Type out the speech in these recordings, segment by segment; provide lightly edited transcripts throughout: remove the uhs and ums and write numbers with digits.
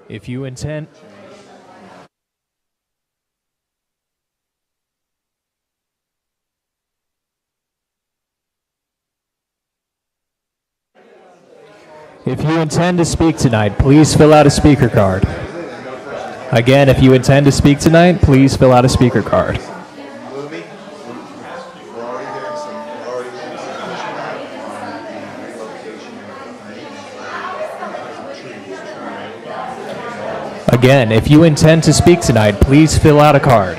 If you intend... If you intend to speak tonight, please fill out a speaker card. Again, if you intend to speak tonight, please fill out a speaker card. Again, if you intend to speak tonight, please fill out a card.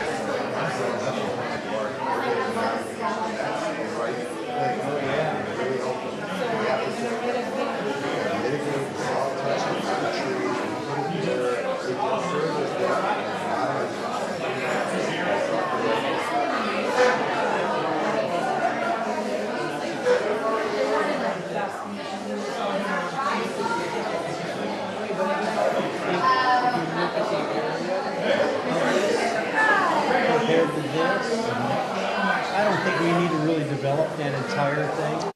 I don't think we need to really develop that entire thing.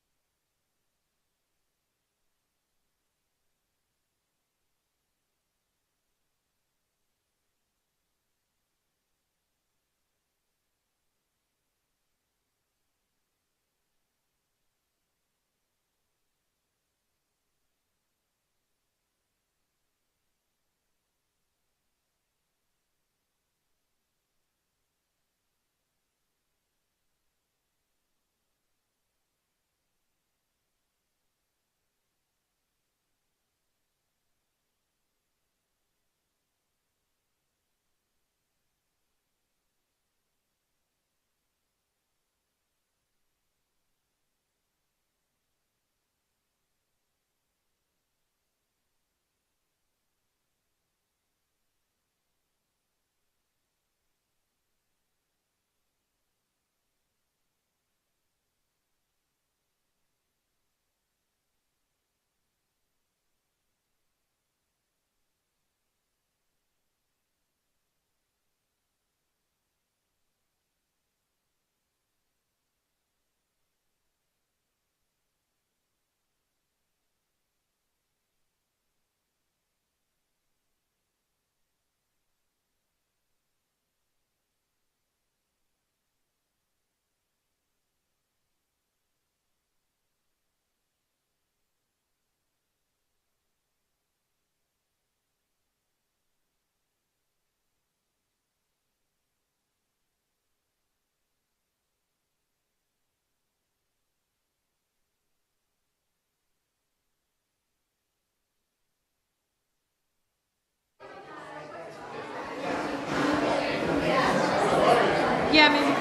Yeah, maybe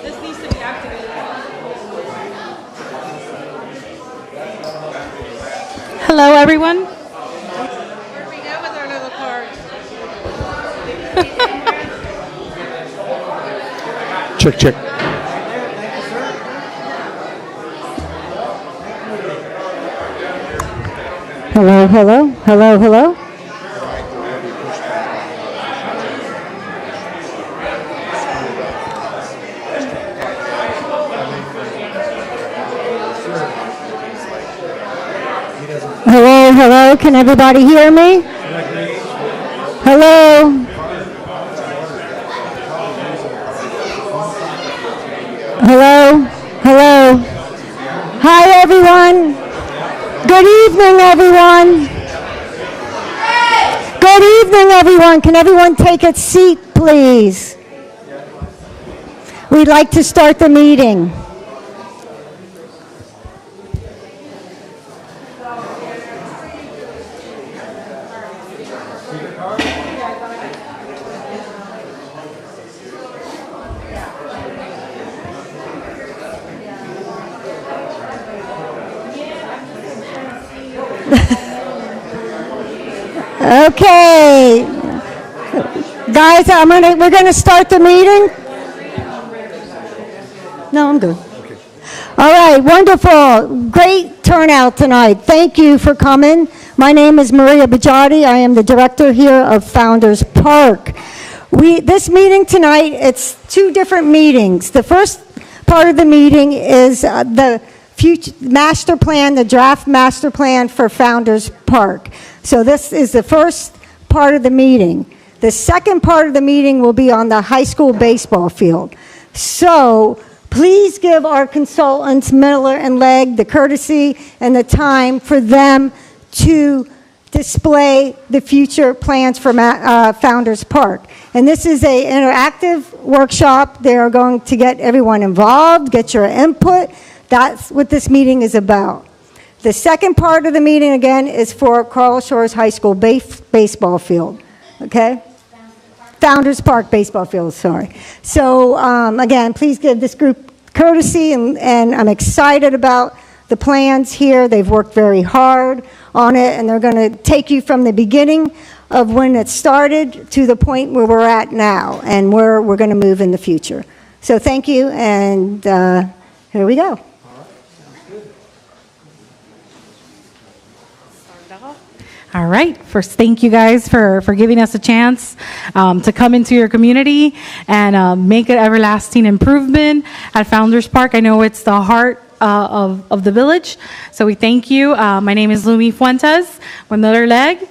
this needs to be activated. Hello, everyone. Where do we go with our little cards? Check, check. Hello, hello, hello, hello. Hello, hello, can everybody hear me? Hello? Hello? Hello? Hi, everyone. Good evening, everyone. Good evening, everyone. Can everyone take a seat, please? We'd like to start the meeting. Okay, guys, we're gonna start the meeting. No, I'm good. Okay. All right, wonderful, great turnout tonight. Thank you for coming. My name is Maria Bajati. I am the director here of Founders Park. This meeting tonight, it's two different meetings. The first part of the meeting is the future master plan, the draft master plan for Founders Park. So this is the first part of the meeting. The second part of the meeting will be on the high school baseball field. So please give our consultants, Miller and Legg, the courtesy and the time for them to display the future plans for Founders Park. And this is an interactive workshop. They are going to get everyone involved, get your input. That's what this meeting is about. The second part of the meeting, again, is for Carl Shores High School baseball field. Okay? Founders Park baseball field, sorry. So, again, please give this group courtesy, and I'm excited about the plans here. They've worked very hard on it, and they're going to take you from the beginning of when it started to the point where we're at now and where we're going to move in the future. So thank you, and here we go. All right. First, thank you guys for giving us a chance to come into your community and make an everlasting improvement at Founders Park. I know it's the heart of the village, so we thank you. My name is Lumi Fuentes with Miller Legg,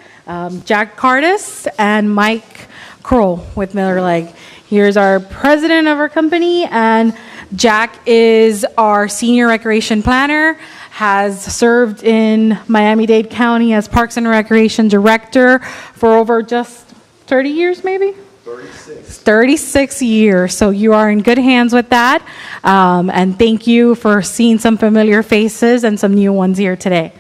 Jack Cardis, and Mike Kroll with Miller Legg. Here's our president of our company, and Jack is our senior recreation planner, has served in Miami-Dade County as Parks and Recreation Director for over just 30 years, maybe? 36 years. So you are in good hands with that. And thank you for seeing some familiar faces and some new ones here today.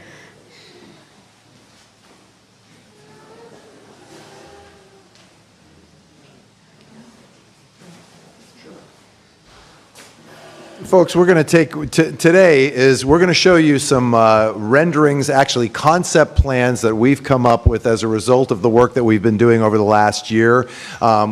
Folks, we're going to take today is we're going to show you some renderings, actually concept plans that we've come up with as a result of the work that we've been doing over the last year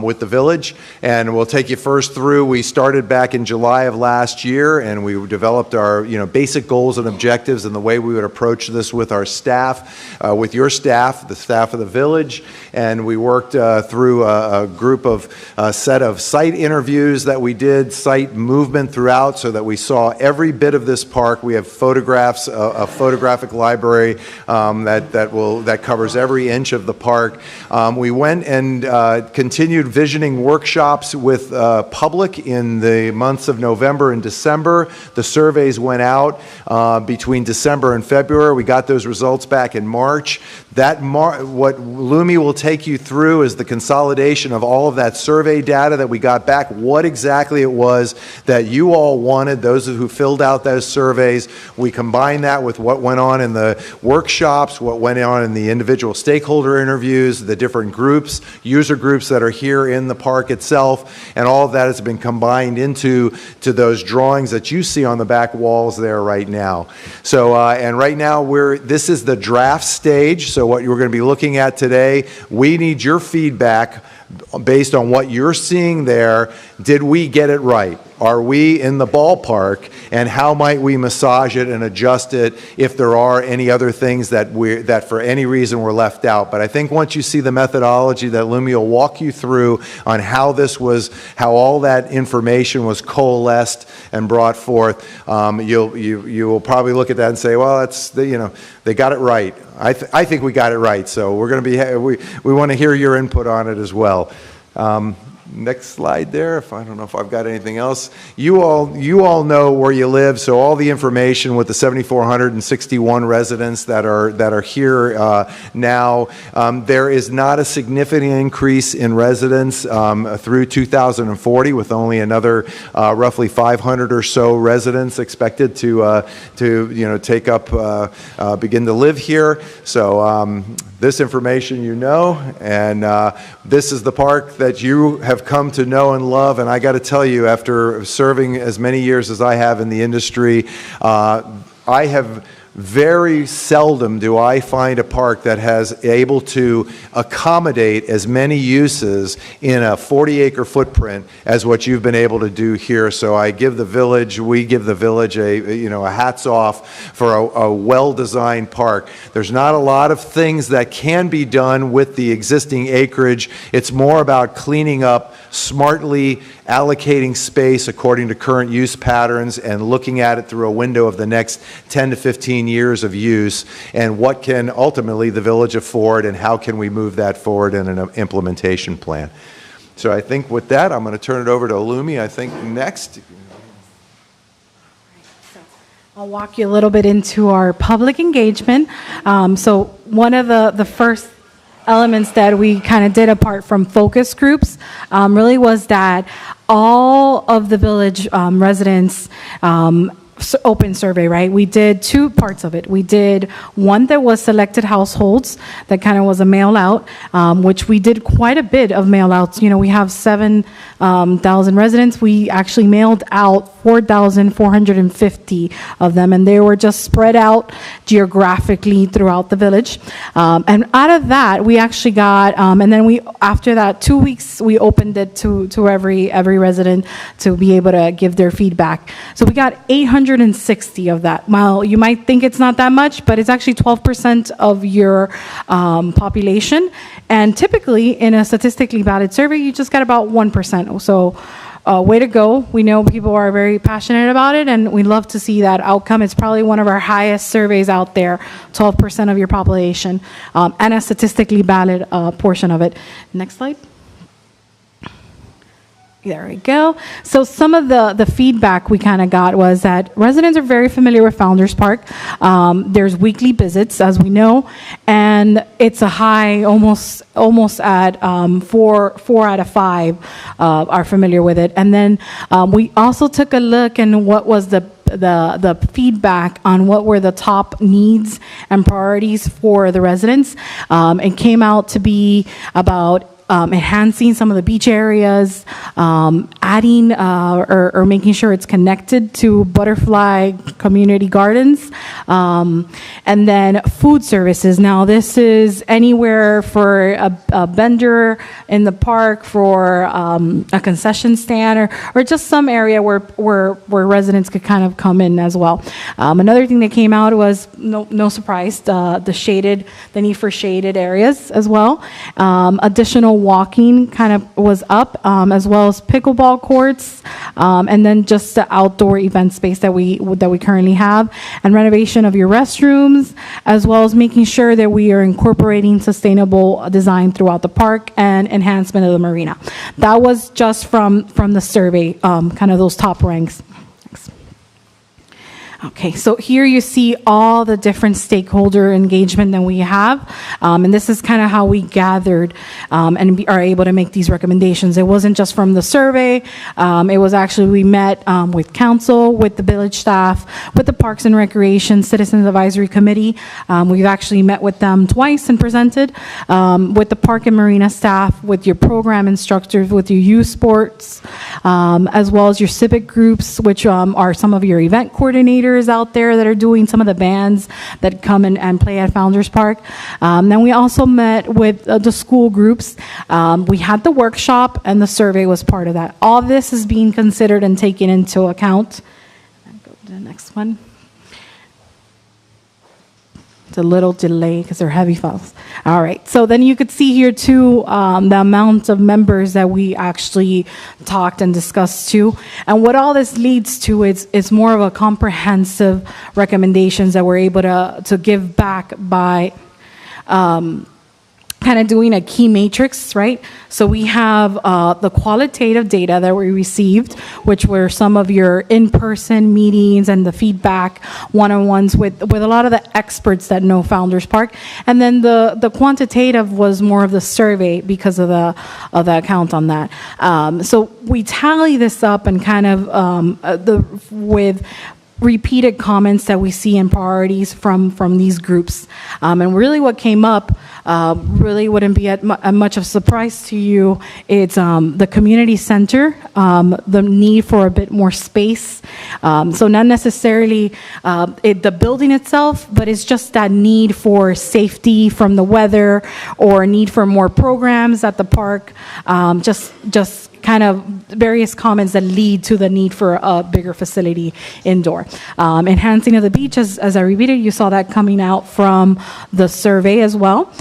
with the village. And we'll take you first through. We started back in July of last year, and we developed our basic goals and objectives and the way we would approach this with our staff, with your staff, the staff of the village. And we worked through a group of set of site interviews that we did, site movement throughout, so that we saw every bit of this park. We have photographs, a photographic library that covers every inch of the park. We went and continued visioning workshops with public in the months of November and December. The surveys went out between December and February. We got those results back in March. What Lumi will take you through is the consolidation of all of that survey data that we got back, what exactly it was that you all wanted, those who filled out those surveys. We combined that with what went on in the workshops, what went on in the individual stakeholder interviews, the different groups, user groups that are here in the park itself, and all of that has been combined into those drawings that you see on the back walls there right now. So, and right now this is the draft stage, so what you're going to be looking at today, we need your feedback based on what you're seeing there. Did we get it right? Are we in the ballpark? And how might we massage it and adjust it if there are any other things that for any reason were left out? But I think once you see the methodology that Lumi will walk you through on how all that information was coalesced and brought forth, you will probably look at that and say, well, they got it right. I think we got it right. So we're going to we want to hear your input on it as well. Next slide there. I don't know if I've got anything else. You all know where you live, so all the information with the 7,461 residents that are here now. There is not a significant increase in residents through 2040, with only another roughly 500 or so residents expected to take up, begin to live here. So this information and this is the park that you have come to know and love. And I got to tell you, after serving as many years as I have in the industry, I have very seldom do I find a park that has able to accommodate as many uses in a 40-acre footprint as what you've been able to do here. So I give the village, we give the village a hats off for a well-designed park. There's not a lot of things that can be done with the existing acreage. It's more about cleaning up, smartly allocating space according to current use patterns and looking at it through a window of the next 10 to 15 years of use, and what can ultimately the village afford, and how can we move that forward in an implementation plan. So I think with that, I'm going to turn it over to Alumi, I think, next. I'll walk you a little bit into our public engagement. So one of the first elements that we kind of did apart from focus groups really was that all of the village residents open survey, right? We did two parts of it. We did one that was selected households, that kind of was a mail out, which we did quite a bit of mail outs. You know, we have 7,000 residents. We actually mailed out 4,450 of them, and they were just spread out geographically throughout the village. And out of that, we actually got, and then we, after that 2 weeks, we opened it to every resident to be able to give their feedback. So we got 860 of that. Well, you might think it's not that much, but it's actually 12% of your population. And typically, in a statistically valid survey, you just get about 1%. So way to go. We know people are very passionate about it, and we love to see that outcome. It's probably one of our highest surveys out there, 12% of your population, and a statistically valid portion of it. Next slide. There we go. So some of the feedback we kind of got was that residents are very familiar with Founders Park. There's weekly visits, as we know, and it's a high, almost at 4 out of 5 are familiar with it. And then we also took a look and what was the feedback on what were the top needs and priorities for the residents. It came out to be about enhancing some of the beach areas, adding or making sure it's connected to butterfly community gardens, and then food services. Now, this is anywhere for a vendor in the park, for a concession stand, or just some area where residents could kind of come in as well. Another thing that came out was, no surprise, the need for shaded areas as well. Additional walking kind of was up, as well as pickleball courts, and then just the outdoor event space that we currently have, and renovation of your restrooms, as well as making sure that we are incorporating sustainable design throughout the park and enhancement of the marina. That was just from the survey, kind of those top ranks. Okay, so here you see all the different stakeholder engagement that we have, and this is kind of how we gathered and are able to make these recommendations. It wasn't just from the survey, it was actually, we met with council, with the village staff, with the Parks and Recreation Citizens Advisory Committee. We've actually met with them twice and presented, with the Park and Marina staff, with your program instructors, with your youth sports, as well as your civic groups, which are some of your event coordinators out there that are doing some of the bands that come and play at Founders Park. Then we also met with the school groups. We had the workshop, and the survey was part of that. All this is being considered and taken into account. I'll go to the next one. It's a little delay because they're heavy files. All right, so then you could see here too the amount of members that we actually talked and discussed too. And what all this leads to is more of a comprehensive recommendations that we're able to give back by kind of doing a key matrix, right? So we have the qualitative data that we received, which were some of your in-person meetings and the feedback, one-on-ones with a lot of the experts that know Founders Park. And then the quantitative was more of the survey because of the account on that. So we tally this up and kind of with repeated comments that we see in priorities from these groups. And really what came up really wouldn't be at much of a surprise to you. It's the community center, the need for a bit more space. So not necessarily the building itself, but it's just that need for safety from the weather or need for more programs at the park. Just kind of various comments that lead to the need for a bigger facility indoor. Enhancing of the beach, as I repeated, you saw that coming out from the survey as well.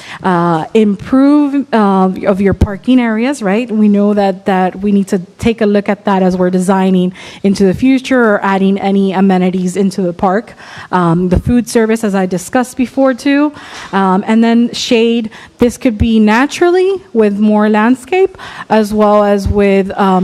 Improve of your parking areas, right? We know that we need to take a look at that as we're designing into the future or adding any amenities into the park. The food service, as I discussed before too. And then shade, this could be naturally with more landscape as well as with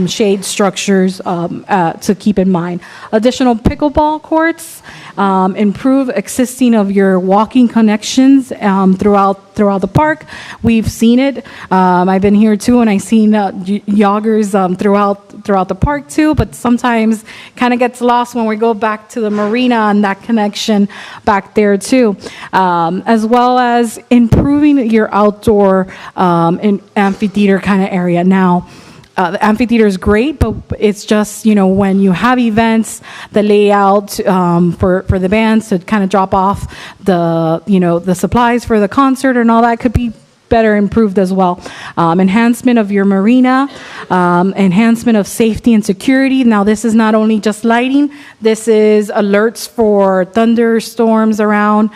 shade structures to keep in mind. Additional pickleball courts, improve existing of your walking connections throughout the park. We've seen it. I've been here too, and I've seen joggers throughout the park too. But sometimes kind of gets lost when we go back to the marina and that connection back there too, as well as improving your outdoor amphitheater kind of area. Now, the amphitheater is great, but it's just, when you have events, the layout for the bands to kind of drop off the supplies for the concert and all that could be better improved as well. Enhancement of your marina, enhancement of safety and security. Now, this is not only just lighting, this is alerts for thunderstorms around,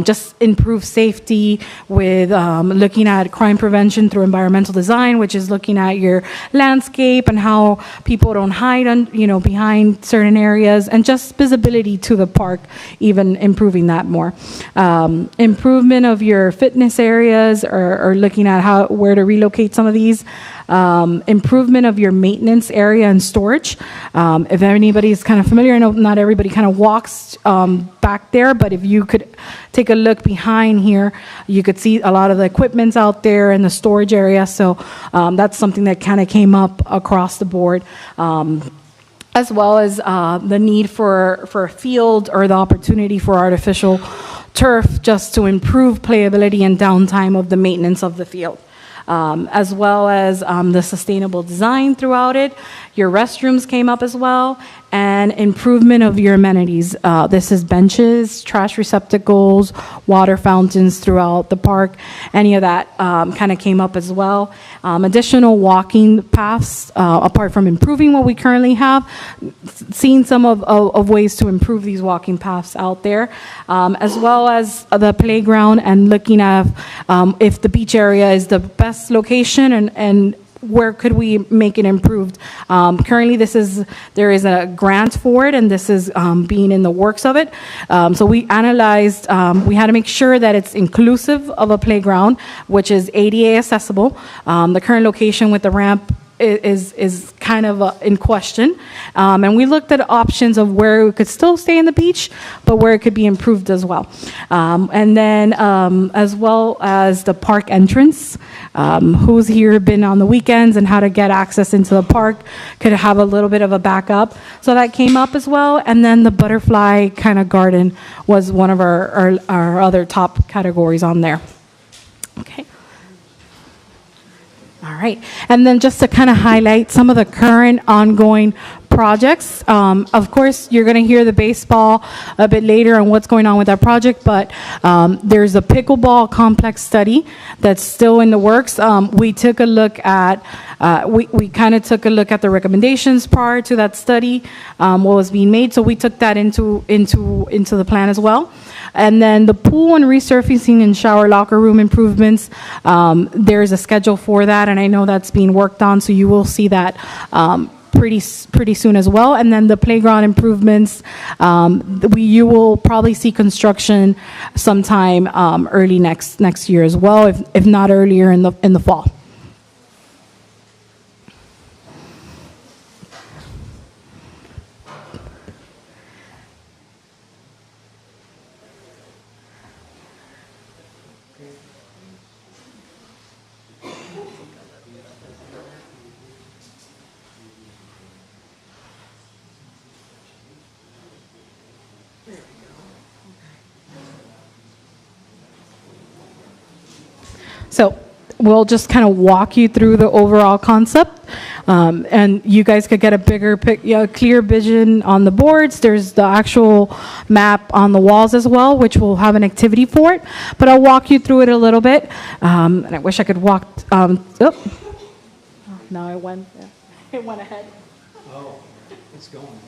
just improve safety with looking at crime prevention through environmental design, which is looking at your landscape and how people don't hide behind certain areas, and just visibility to the park, even improving that more. Improvement of your fitness areas or looking at where to relocate some of these. Improvement of your maintenance area and storage. If anybody's kind of familiar, I know not everybody kind of walks back there, but if you could take a look behind here, you could see a lot of the equipment's out there in the storage area. So that's something that kind of came up across the board. As well as the need for a field or the opportunity for artificial turf just to improve playability and downtime of the maintenance of the field. As well as the sustainable design throughout it. Your restrooms came up as well, and improvement of your amenities. This is benches, trash receptacles, water fountains throughout the park. Any of that kind of came up as well. Additional walking paths, apart from improving what we currently have, seeing some of ways to improve these walking paths out there, as well as the playground and looking at if the beach area is the best location and where could we make it improved. Currently, there is a grant for it, and this is being in the works of it. So we analyzed, we had to make sure that it's inclusive of a playground, which is ADA accessible. The current location with the ramp is kind of in question. And we looked at options of where it could still stay in the beach, but where it could be improved as well. And then as well as the park entrance, who's here been on the weekends and how to get access into the park could have a little bit of a backup. So that came up as well. And then the butterfly kind of garden was one of our other top categories on there. Okay. All right. And then just to kind of highlight some of the current ongoing projects. Of course, you're going to hear the baseball a bit later on what's going on with that project, but there's a pickleball complex study that's still in the works. We took a look at, we kind of took a look at the recommendations prior to that study, what was being made. So we took that into the plan as well. And then the pool and resurfacing and shower locker room improvements, there's a schedule for that, and I know that's being worked on, so you will see that pretty soon as well. And then the playground improvements, you will probably see construction sometime early next year as well, if not earlier in the fall. So we'll just kind of walk you through the overall concept, and you guys could get a clear vision on the boards. There's the actual map on the walls as well, which will have an activity for it. But I'll walk you through it a little bit. And I wish I could walk. No, it went. It went ahead. Oh, it's going ahead.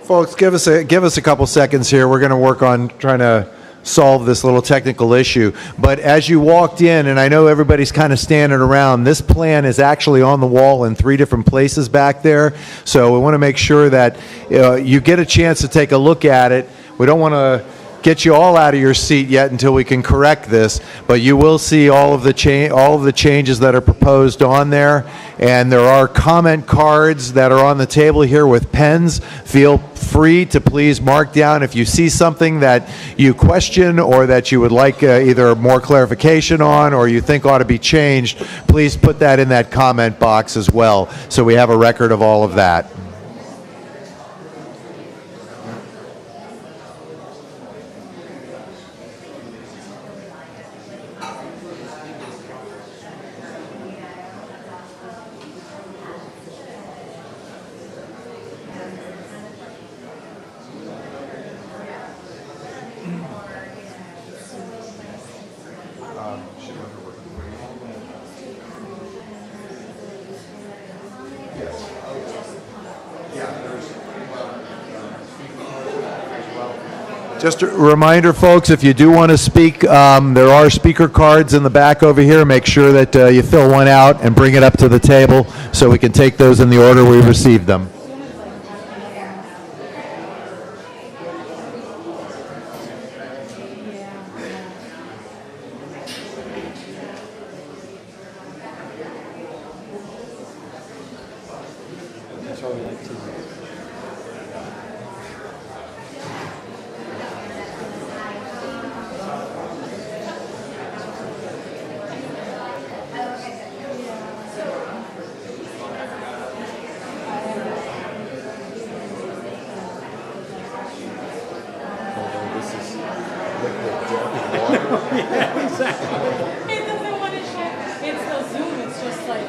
Folks, give us a couple seconds here. We're going to work on trying to solve this little technical issue. But as you walked in, and I know everybody's kind of standing around, this plan is actually on the wall in 3 different places back there. So we want to make sure that you get a chance to take a look at it. We don't want to get you all out of your seat yet until we can correct this, but you will see all of the changes that are proposed on there. And there are comment cards that are on the table here with pens. Feel free to please mark down if you see something that you question or that you would like either more clarification on or you think ought to be changed. Please put that in that comment box as well, so we have a record of all of that. Just a reminder, folks, if you do want to speak, there are speaker cards in the back over here. Make sure that you fill one out and bring it up to the table so we can take those in the order we received them. Yeah, exactly. It doesn't want to share. It's the Zoom. It's just like.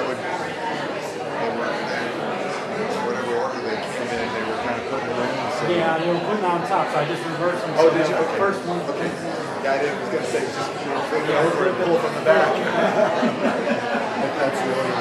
that would, whatever order they came in, they were kind of putting them in. So. Yeah, they were putting on top, so I just reversed them. Oh, So did you? the Okay. First one. Okay. Yeah, I was going to say, just flip it over and pull from the back. If that's the order.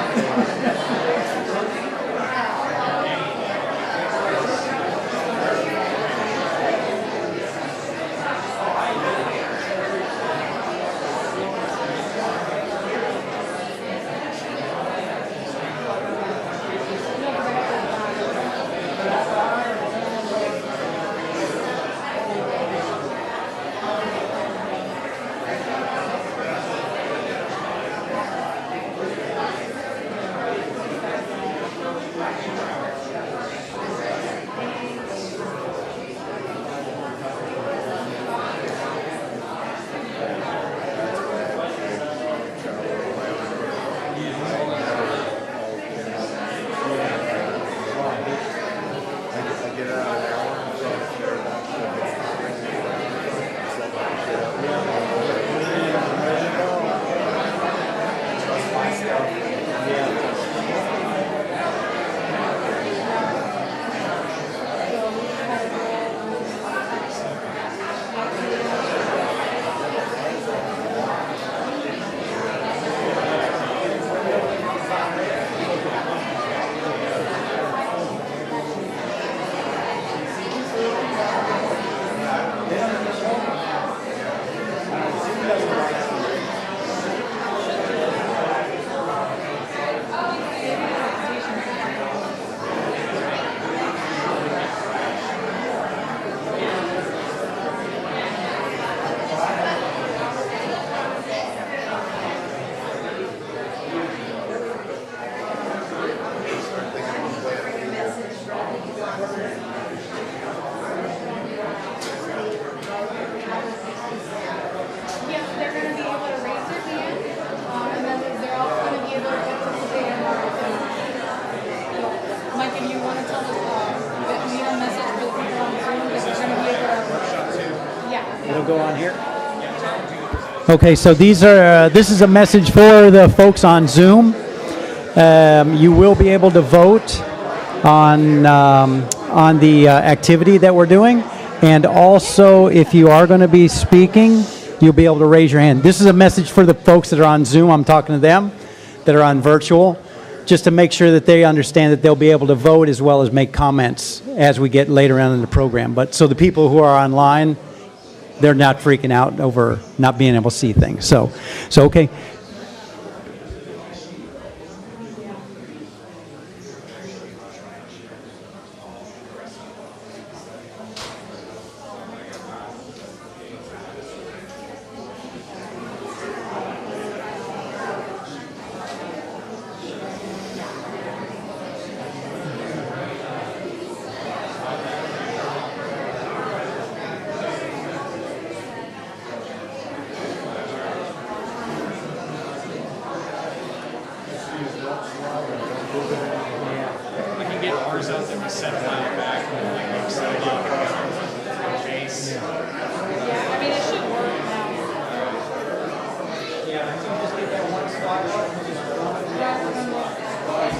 It'll go on here. Okay, so these are. This is a message for the folks on Zoom. You will be able to vote on the activity that we're doing, and also if you are going to be speaking, you'll be able to raise your hand. This is a message for the folks that are on Zoom. I'm talking to them that are on virtual, just to make sure that they understand that they'll be able to vote as well as make comments as we get later on in the program. But so the people who are online, they're not freaking out over not being able to see things. So okay. We can get ours out that we set a while back with like exciting base. Yeah, I mean, it should work now. Yeah, I think just get that one spot. It's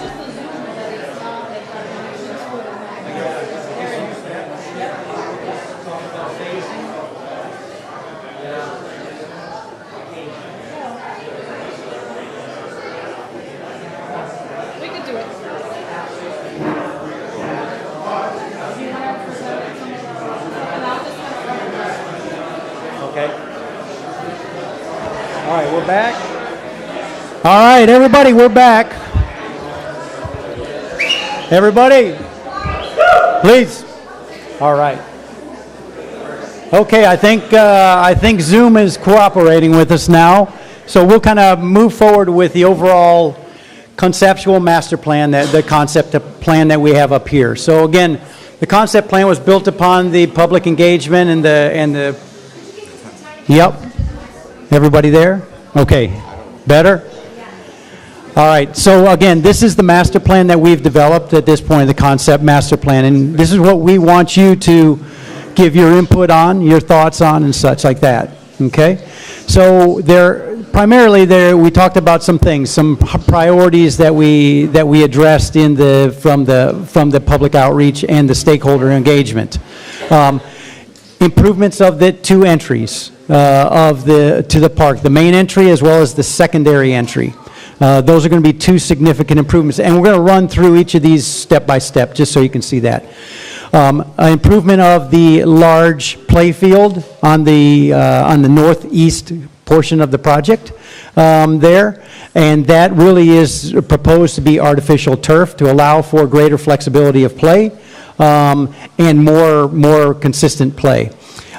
just the Zoom that it's not like we could do it. Okay. All right, we're back. All right, everybody, we're back. Everybody, please. All right. Okay, I think Zoom is cooperating with us now, so we'll kind of move forward with the overall conceptual master plan, the concept plan that we have up here. So again, the concept plan was built upon the public engagement and the. Yep. Everybody there? Okay. Better? All right. So again, this is the master plan that we've developed at this point, the concept master plan, and this is what we want you to give your input on, your thoughts on, and such like that. Okay? So primarily there, we talked about some things, some priorities that we addressed from the public outreach and the stakeholder engagement. Improvements of the 2 entries to the park, the main entry as well as the secondary entry. Those are going to be 2 significant improvements, and we're going to run through each of these step by step, just so you can see that. An improvement of the large playfield on the northeast portion of the project there, and that really is proposed to be artificial turf to allow for greater flexibility of play and more consistent play.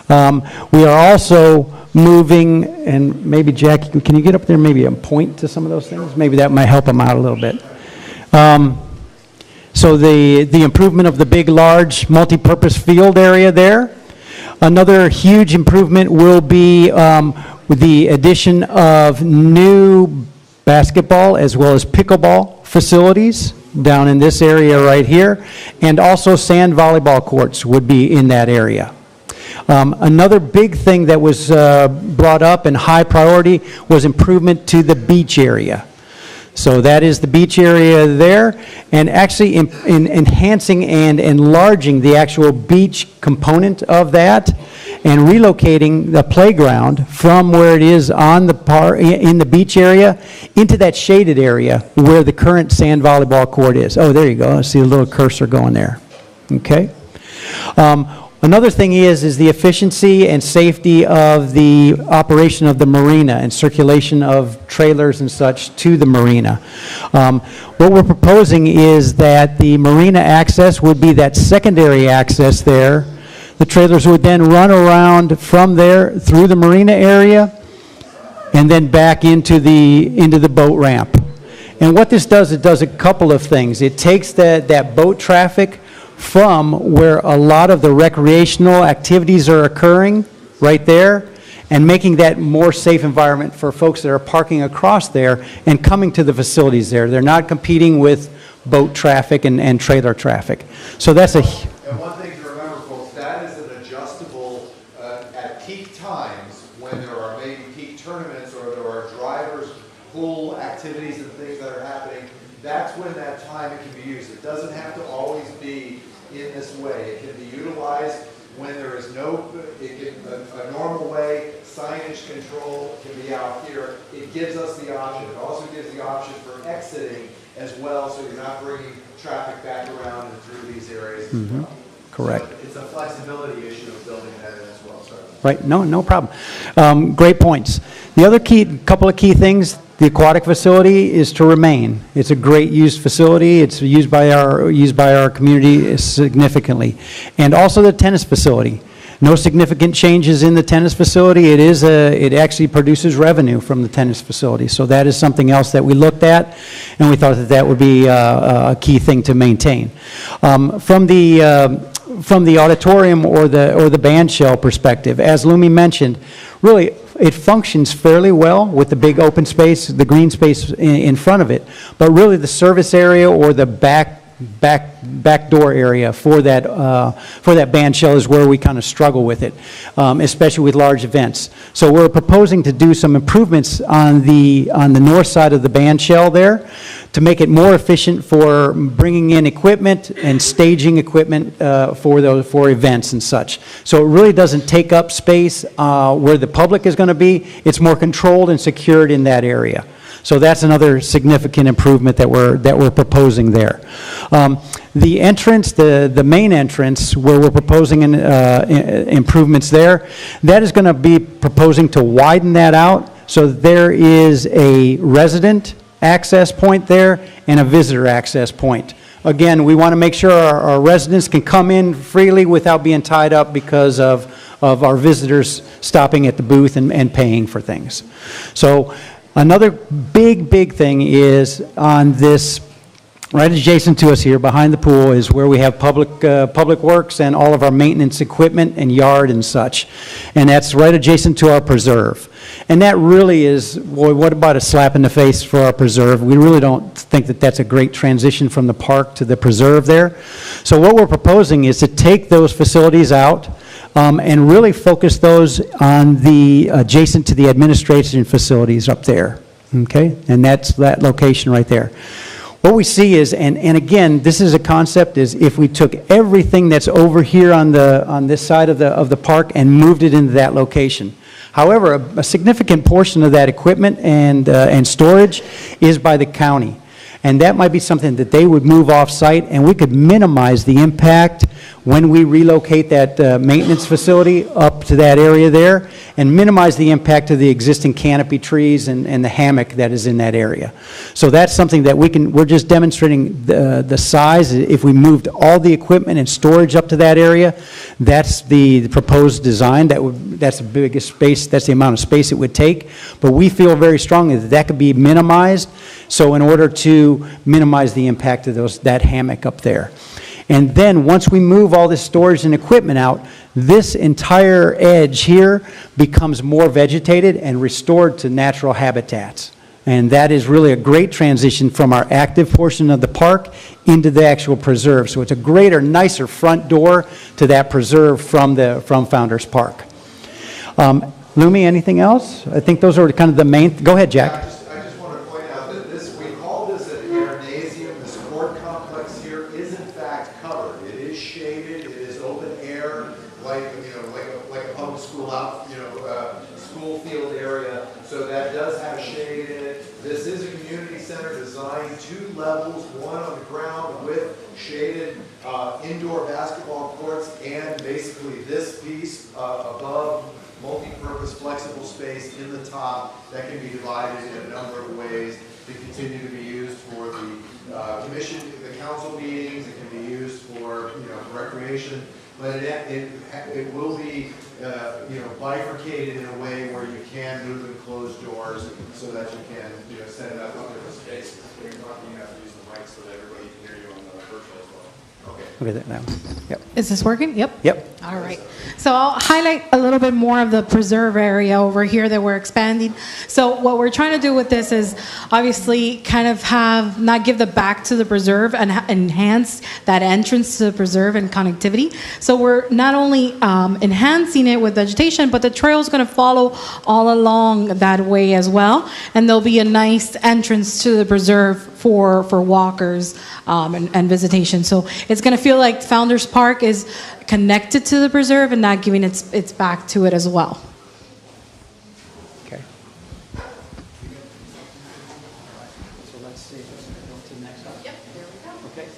We are also moving, and maybe Jackie, can you get up there maybe and point to some of those things? Maybe that might help them out a little bit. So the improvement of the big, large, multi-purpose field area there. Another huge improvement will be with the addition of new basketball as well as pickleball facilities down in this area right here, and also sand volleyball courts would be in that area. Another big thing that was brought up and high priority was improvement to the beach area. So that is the beach area there, and actually enhancing and enlarging the actual beach component of that, and relocating the playground from where it is on the in the beach area into that shaded area where the current sand volleyball court is. Oh, there you go. I see a little cursor going there. Okay. Another thing is the efficiency and safety of the operation of the marina and circulation of trailers and such to the marina. What we're proposing is that the marina access would be that secondary access there. The trailers would then run around from there through the marina area and then back into the boat ramp. And what this does, it does a couple of things. It takes that boat traffic from where a lot of the recreational activities are occurring right there, and making that more safe environment for folks that are parking across there and coming to the facilities there. They're not competing with boat traffic and trailer traffic. So that's And one thing to remember, folks, that is an adjustable at peak times when there are maybe peak tournaments or there are drivers, pool activities and things that are happening. That's when that time it can be used. It doesn't have to always be in this way. It can be utilized when there is a normal way. Signage control can be out here. It gives us the option. It also gives the option for exiting as well, so you're not bringing traffic back around and through these areas as well. correct. So it's a flexibility issue of building that in as well. Sorry. Right, no problem. Great points. The other couple of key things, the aquatic facility is to remain. It's a great used facility. It's used by our community significantly. And also the tennis facility. No significant changes in the tennis facility. It actually produces revenue from the tennis facility. So that is something else that we looked at, and we thought that would be a key thing to maintain. From the auditorium or the band shell perspective, as Lumi mentioned, really it functions fairly well with the big open space, the green space in front of it, but really the service area or the back door area for that band shell is where we kind of struggle with it, especially with large events. So we're proposing to do some improvements on the north side of the band shell there to make it more efficient for bringing in equipment and staging equipment for events and such. So it really doesn't take up space where the public is going to be. It's more controlled and secured in that area. So that's another significant improvement that we're proposing there. The entrance, the main entrance, where we're proposing improvements there, that is going to be proposing to widen that out so there is a resident access point there and a visitor access point. Again, we want to make sure our residents can come in freely without being tied up because of our visitors stopping at the booth and paying for things. So another big thing is on this right adjacent to us here, behind the pool, is where we have public works and all of our maintenance equipment and yard and such. And that's right adjacent to our preserve. And that really is, boy, what about a slap in the face for our preserve? We really don't think that that's a great transition from the park to the preserve there. So what we're proposing is to take those facilities out and really focus those on the adjacent to the administration facilities up there. Okay? And that's that location right there. What we see is, and again, this is a concept, is if we took everything that's over here on this side of the park and moved it into that location. However, a significant portion of that equipment and storage is by the county. And that might be something that they would move off-site, and we could minimize the impact when we relocate that maintenance facility up to that area there, and minimize the impact of the existing canopy trees and the hammock that is in that area. So that's something that we're just demonstrating the size. If we moved all the equipment and storage up to that area, that's the proposed design. That's the biggest space, that's the amount of space it would take. But we feel very strongly that that could be minimized, so in order to minimize the impact of that hammock up there. And then once we move all this storage and equipment out, this entire edge here becomes more vegetated and restored to natural habitats. And that is really a great transition from our active portion of the park into the actual preserve. So it's a greater, nicer front door to that preserve from Founders Park. Lumi, anything else? I think those are kind of the main. Go ahead, Jack. I just want to point out that we call this an airnasium. The sport complex here is in fact covered. It is shaded. It is open air, like a public school school field area. So that does have shade in it. This is a community center designed 2 levels, one on the ground with shaded indoor basketball courts, and basically this piece above, multi-purpose flexible space in the top that can be divided in a number of ways to continue to be used for the commission, the council meetings. It can be used for recreation, but it will be bifurcated in a way where you can move and close doors so that you can set it up in different spaces. When you're talking, you have to use the mic so that everybody can hear you on the virtual as well. Okay. Okay, now. Yep. Is this working? Yep. Yep. All right. So I'll highlight a little bit more of the preserve area over here that we're expanding. So what we're trying to do with this is obviously kind of not give the back to the preserve and enhance that entrance to the preserve and connectivity. So we're not only enhancing it with vegetation, but the trail is going to follow all along that way as well. And there'll be a nice entrance to the preserve for walkers and visitation. So it's going to feel like Founders Park is connected to the preserve and not giving its back to it as well. Okay. So let's see. Go to the next one. Yep, there we go. Okay.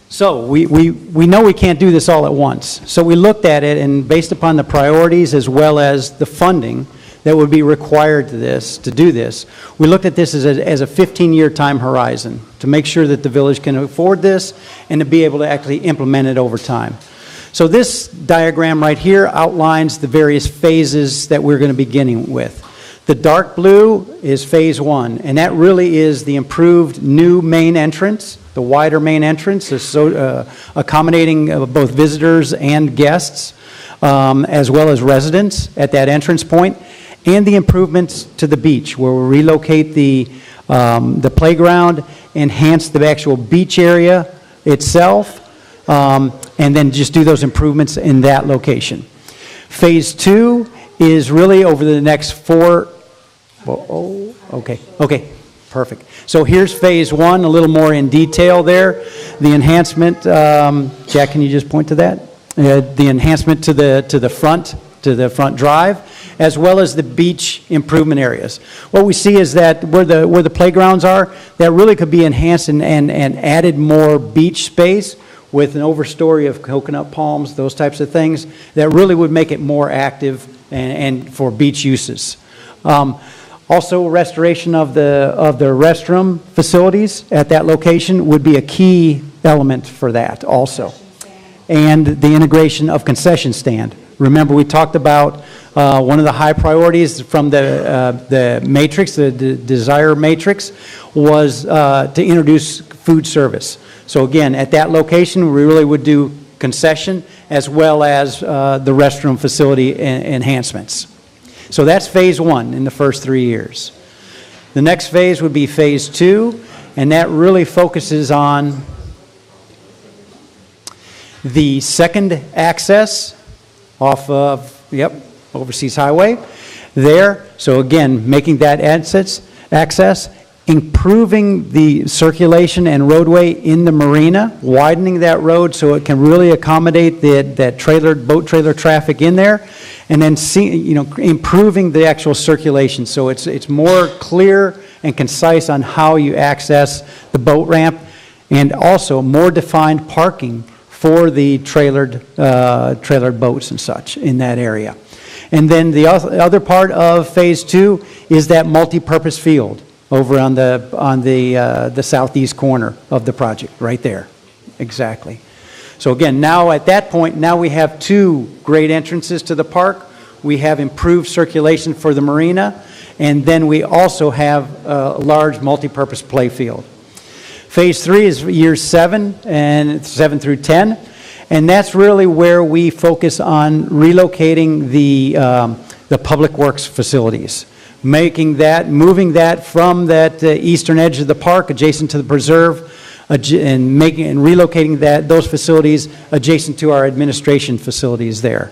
So we know we can't do this all at once. So we looked at it, and based upon the priorities as well as the funding that would be required to do this, we looked at this as a 15-year time horizon to make sure that the village can afford this and to be able to actually implement it over time. So this diagram right here outlines the various phases that we're going to be beginning with. The dark blue is phase 1, and that really is the improved new main entrance, the wider main entrance, accommodating both visitors and guests, as well as residents at that entrance point, and the improvements to the beach, where we'll relocate the playground, enhance the actual beach area itself, and then just do those improvements in that location. Phase 2 is really over the next 4. Okay, perfect. So here's phase 1, a little more in detail there. The enhancement, Jack, can you just point to that? The enhancement to the front drive, as well as the beach improvement areas. What we see is that where the playgrounds are, that really could be enhanced and added more beach space with an overstory of coconut palms, those types of things, that really would make it more active and for beach uses. Also, restoration of the restroom facilities at that location would be a key element for that also. And the integration of concession stand. Remember, we talked about one of the high priorities from the matrix, the desire matrix, was to introduce food service. So again, at that location, we really would do concession as well as the restroom facility enhancements. So that's phase 1 in the first 3 years. The next phase would be phase 2, and that really focuses on the second access off of, Overseas Highway there. So again, making that access, improving the circulation and roadway in the marina, widening that road so it can really accommodate that boat trailer traffic in there, and then improving the actual circulation so it's more clear and concise on how you access the boat ramp, and also more defined parking for the trailered boats and such in that area. And then the other part of phase 2 is that multi-purpose field over on the southeast corner of the project, right there. Exactly. So again, now at that point, now we have 2 great entrances to the park. We have improved circulation for the marina, and then we also have a large multi-purpose play field. Phase 3 is years 7 through 10. And that's really where we focus on relocating the public works facilities, moving that from that eastern edge of the park adjacent to the preserve, and relocating those facilities adjacent to our administration facilities there.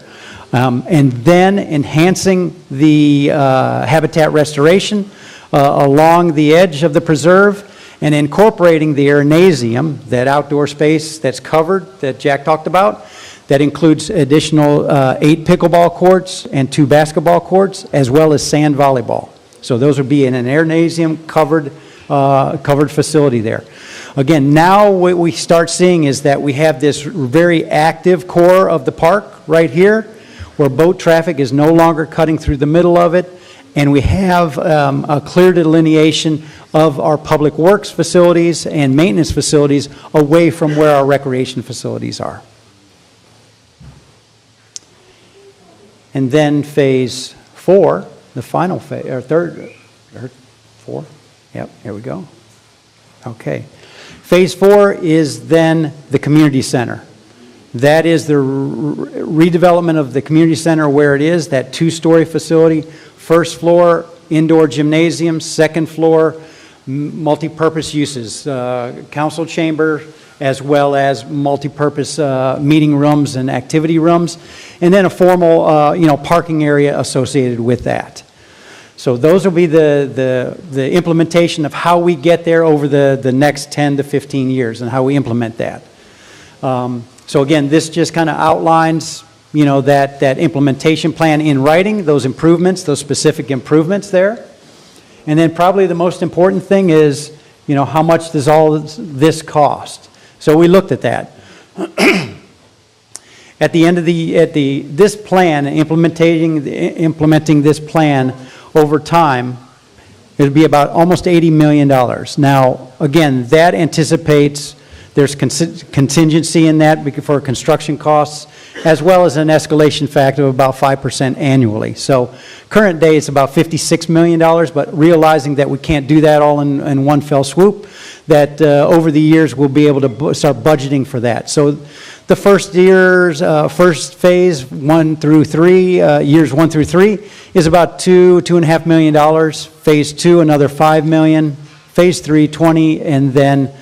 And then enhancing the habitat restoration along the edge of the preserve, and incorporating the aeronasium, that outdoor space that's covered that Jack talked about. That includes additional 8 pickleball courts and 2 basketball courts, as well as sand volleyball. So those would be in an aeronasium covered facility there. Again, now what we start seeing is that we have this very active core of the park right here, where boat traffic is no longer cutting through the middle of it, and we have a clear delineation of our public works facilities and maintenance facilities away from where our recreation facilities are. And then phase 4, the final phase, or third, or 4, yep, here we go. Okay. Phase 4 is then the community center. That is the redevelopment of the community center where it is, that 2-story facility, first floor, indoor gymnasium, second floor, multi-purpose uses, council chamber, as well as multi-purpose meeting rooms and activity rooms, and then a formal, parking area associated with that. So those will be the implementation of how we get there over the next 10 to 15 years and how we implement that. So again, this just kind of outlines, that implementation plan in writing, those improvements, those specific improvements there. And then probably the most important thing is, how much does all this cost? So we looked at that. At the end of this plan, implementing this plan over time, it would be about almost $80 million. Now, again, that anticipates there's contingency in that for construction costs, as well as an escalation factor of about 5% annually. So current day it's about $56 million, but realizing that we can't do that all in one fell swoop, that over the years we'll be able to start budgeting for that. So the first phase, 1 through 3, years 1 through 3, is about $2.5 million. Phase 2, another $5 million. Phase 3, 20, and then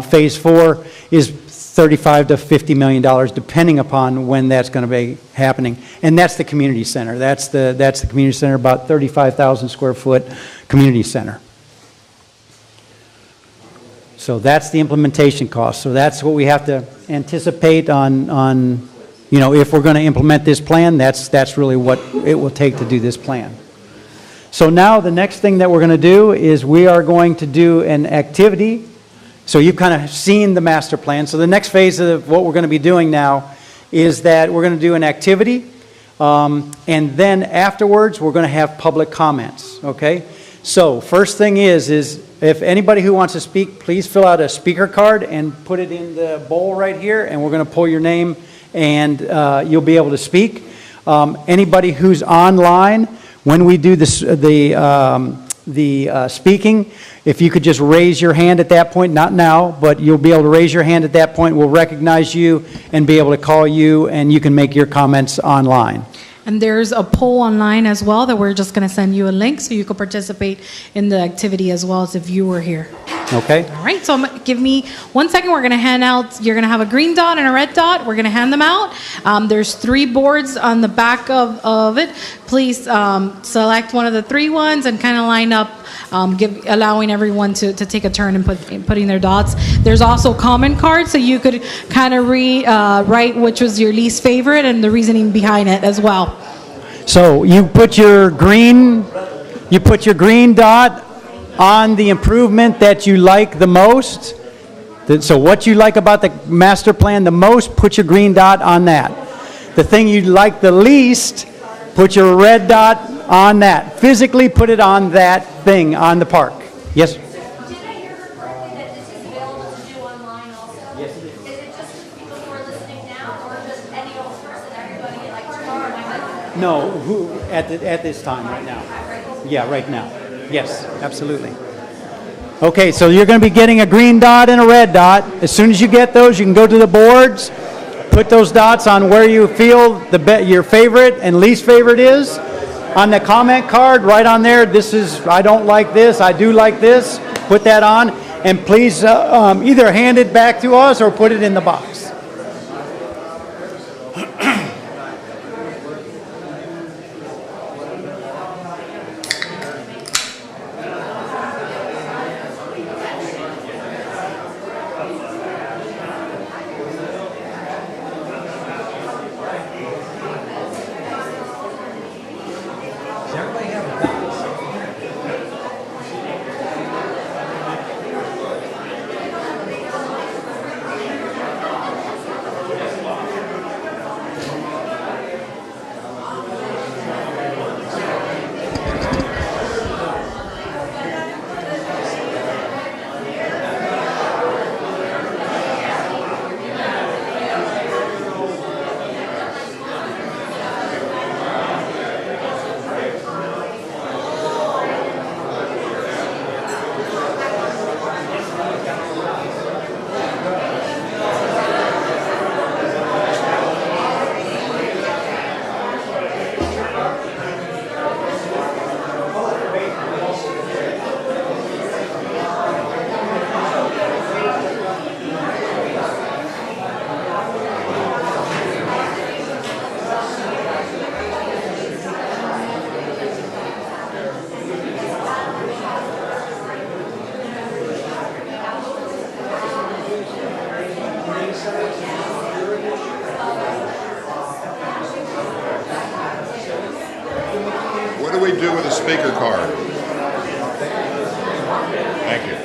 phase 4 is $35 to $50 million, depending upon when that's going to be happening. And that's the community center. That's the community center, about 35,000 square foot community center. So that's the implementation cost. So that's what we have to anticipate on if we're going to implement this plan, that's really what it will take to do this plan. So now the next thing that we're going to do is we are going to do an activity. So you've kind of seen the master plan. So the next phase of what we're going to be doing now is that we're going to do an activity, and then afterwards we're going to have public comments, okay? So first thing is if anybody who wants to speak, please fill out a speaker card and put it in the bowl right here, and we're going to pull your name, and you'll be able to speak. Anybody who's online, when we do this, speaking. If you could just raise your hand at that point, not now, but you'll be able to raise your hand at that point. We'll recognize you and be able to call you, and you can make your comments online. And there's a poll online as well that we're just going to send you a link so you can participate in the activity as well as if you were here. Okay? All right, so give me 1 second. We're going to hand out, you're going to have a green dot and a red dot. We're going to hand them out. There's 3 boards on the back of it. Please select one of the 3 ones and kind of line up, allowing everyone to take a turn and putting their dots. There's also comment cards, so you could kind of write which was your least favorite and the reasoning behind it as well. So you put your green dot on the improvement that you like the most. So what you like about the master plan the most, put your green dot on that. The thing you like the least, put your red dot on that. Physically put it on that thing on the park. Yes? Did I hear her correctly that this is available to do online also? Yes, it is. Is it just for people who are listening now, or just any old person, everybody, like tomorrow night? No, at this time, right now. Yeah, right now. Yes, absolutely. Okay, so you're going to be getting a green dot and a red dot. As soon as you get those, you can go to the boards, put those dots on where you feel your favorite and least favorite is. On the comment card, right on there, this is, I don't like this, I do like this. Put that on, and please either hand it back to us or put it in the box. What do we do with a speaker card? Thank you.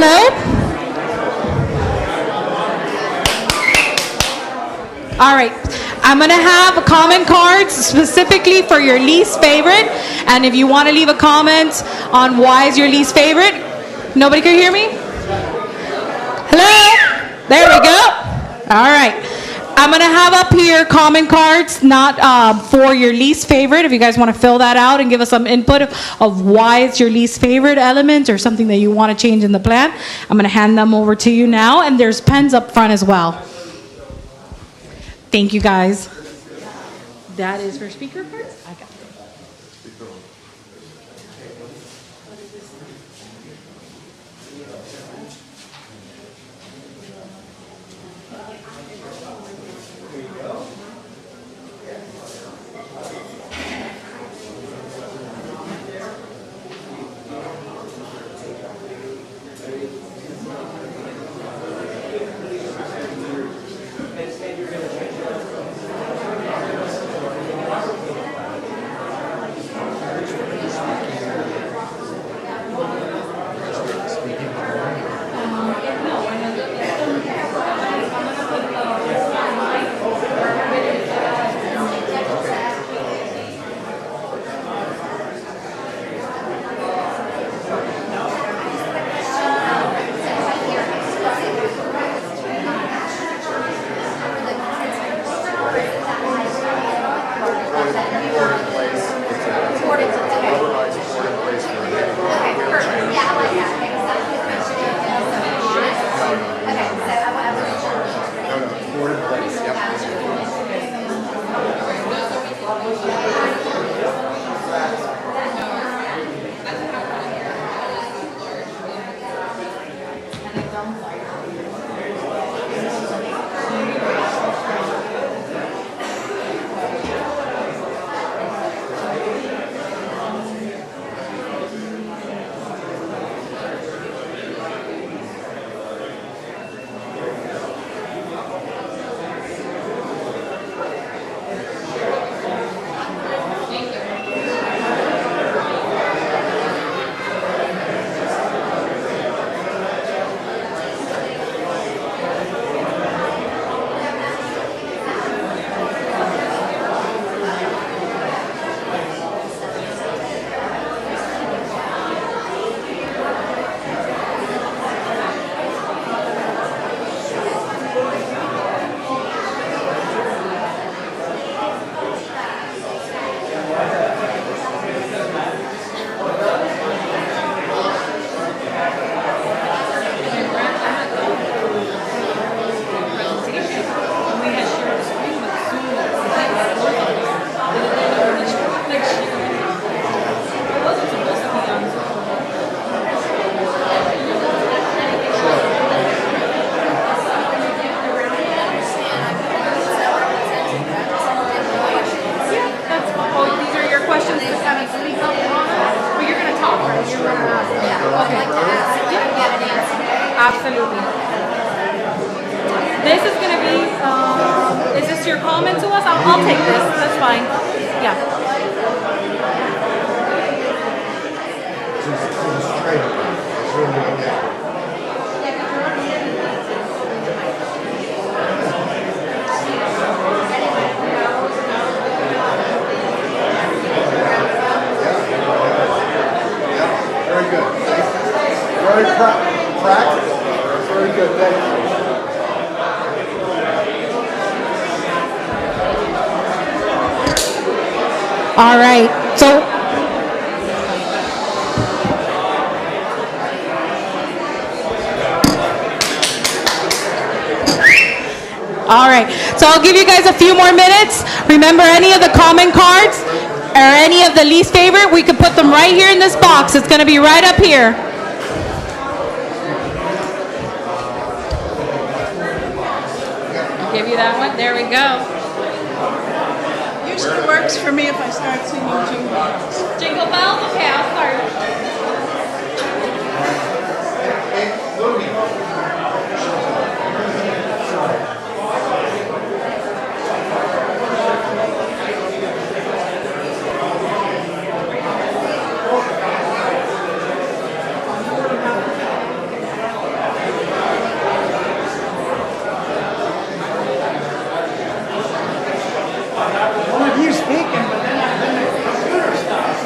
Hello? All right. I'm going to have comment cards specifically for your least favorite. And if you want to leave a comment on why is your least favorite. Nobody can hear me? Hello? There we go. All right. I'm going to have up here comment cards, not for your least favorite. If you guys want to fill that out and give us some input of why it's your least favorite element or something that you want to change in the plan, I'm going to hand them over to you now. And there's pens up front as well. Thank you, guys. That is for speaker cards? I got it. Absolutely. This is going to be, is this your comment to us? I'll take this. That's fine. Yeah. Very good. Very practical. Very good. Thank you. All right. So, all right. So I'll give you guys a few more minutes. Remember, any of the comment cards or any of the least favorite, we can put them right here in this box. It's going to be right up here. I'll give you that one. There we go. Usually works for me if I start singing jingle bells. Jingle bells? Okay, I'll start. One of you speaking, but then the computer stopped.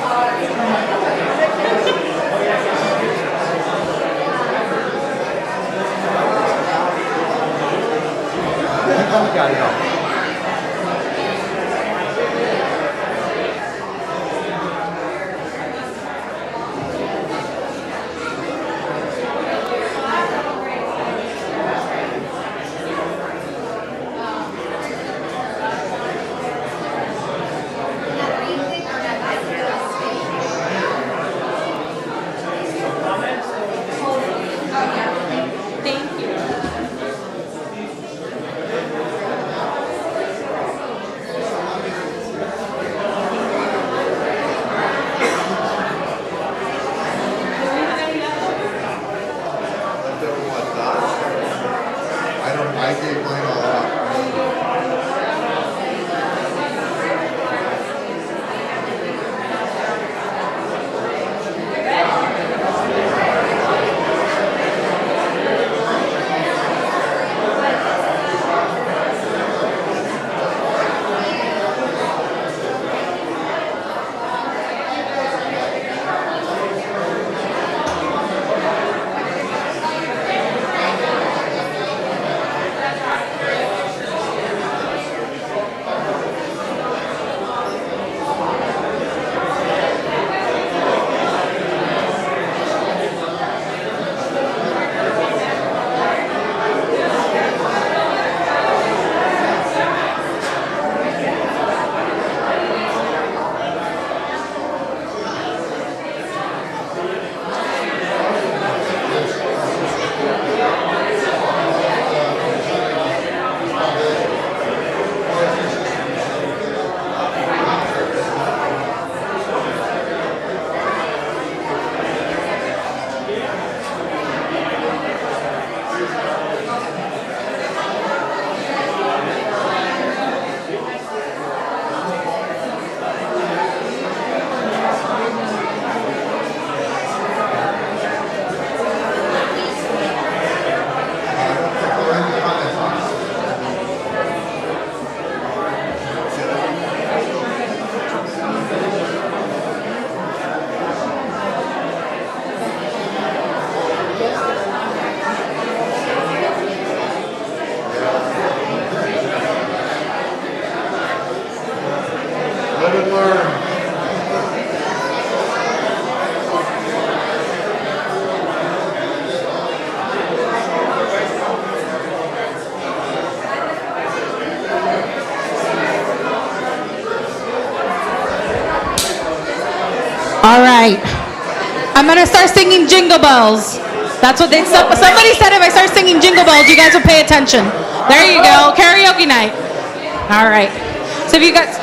All right. I'm going to start singing Jingle Bells. That's what they somebody said if I start singing Jingle Bells, you guys will pay attention. There you go. Karaoke night. All right. So if you guys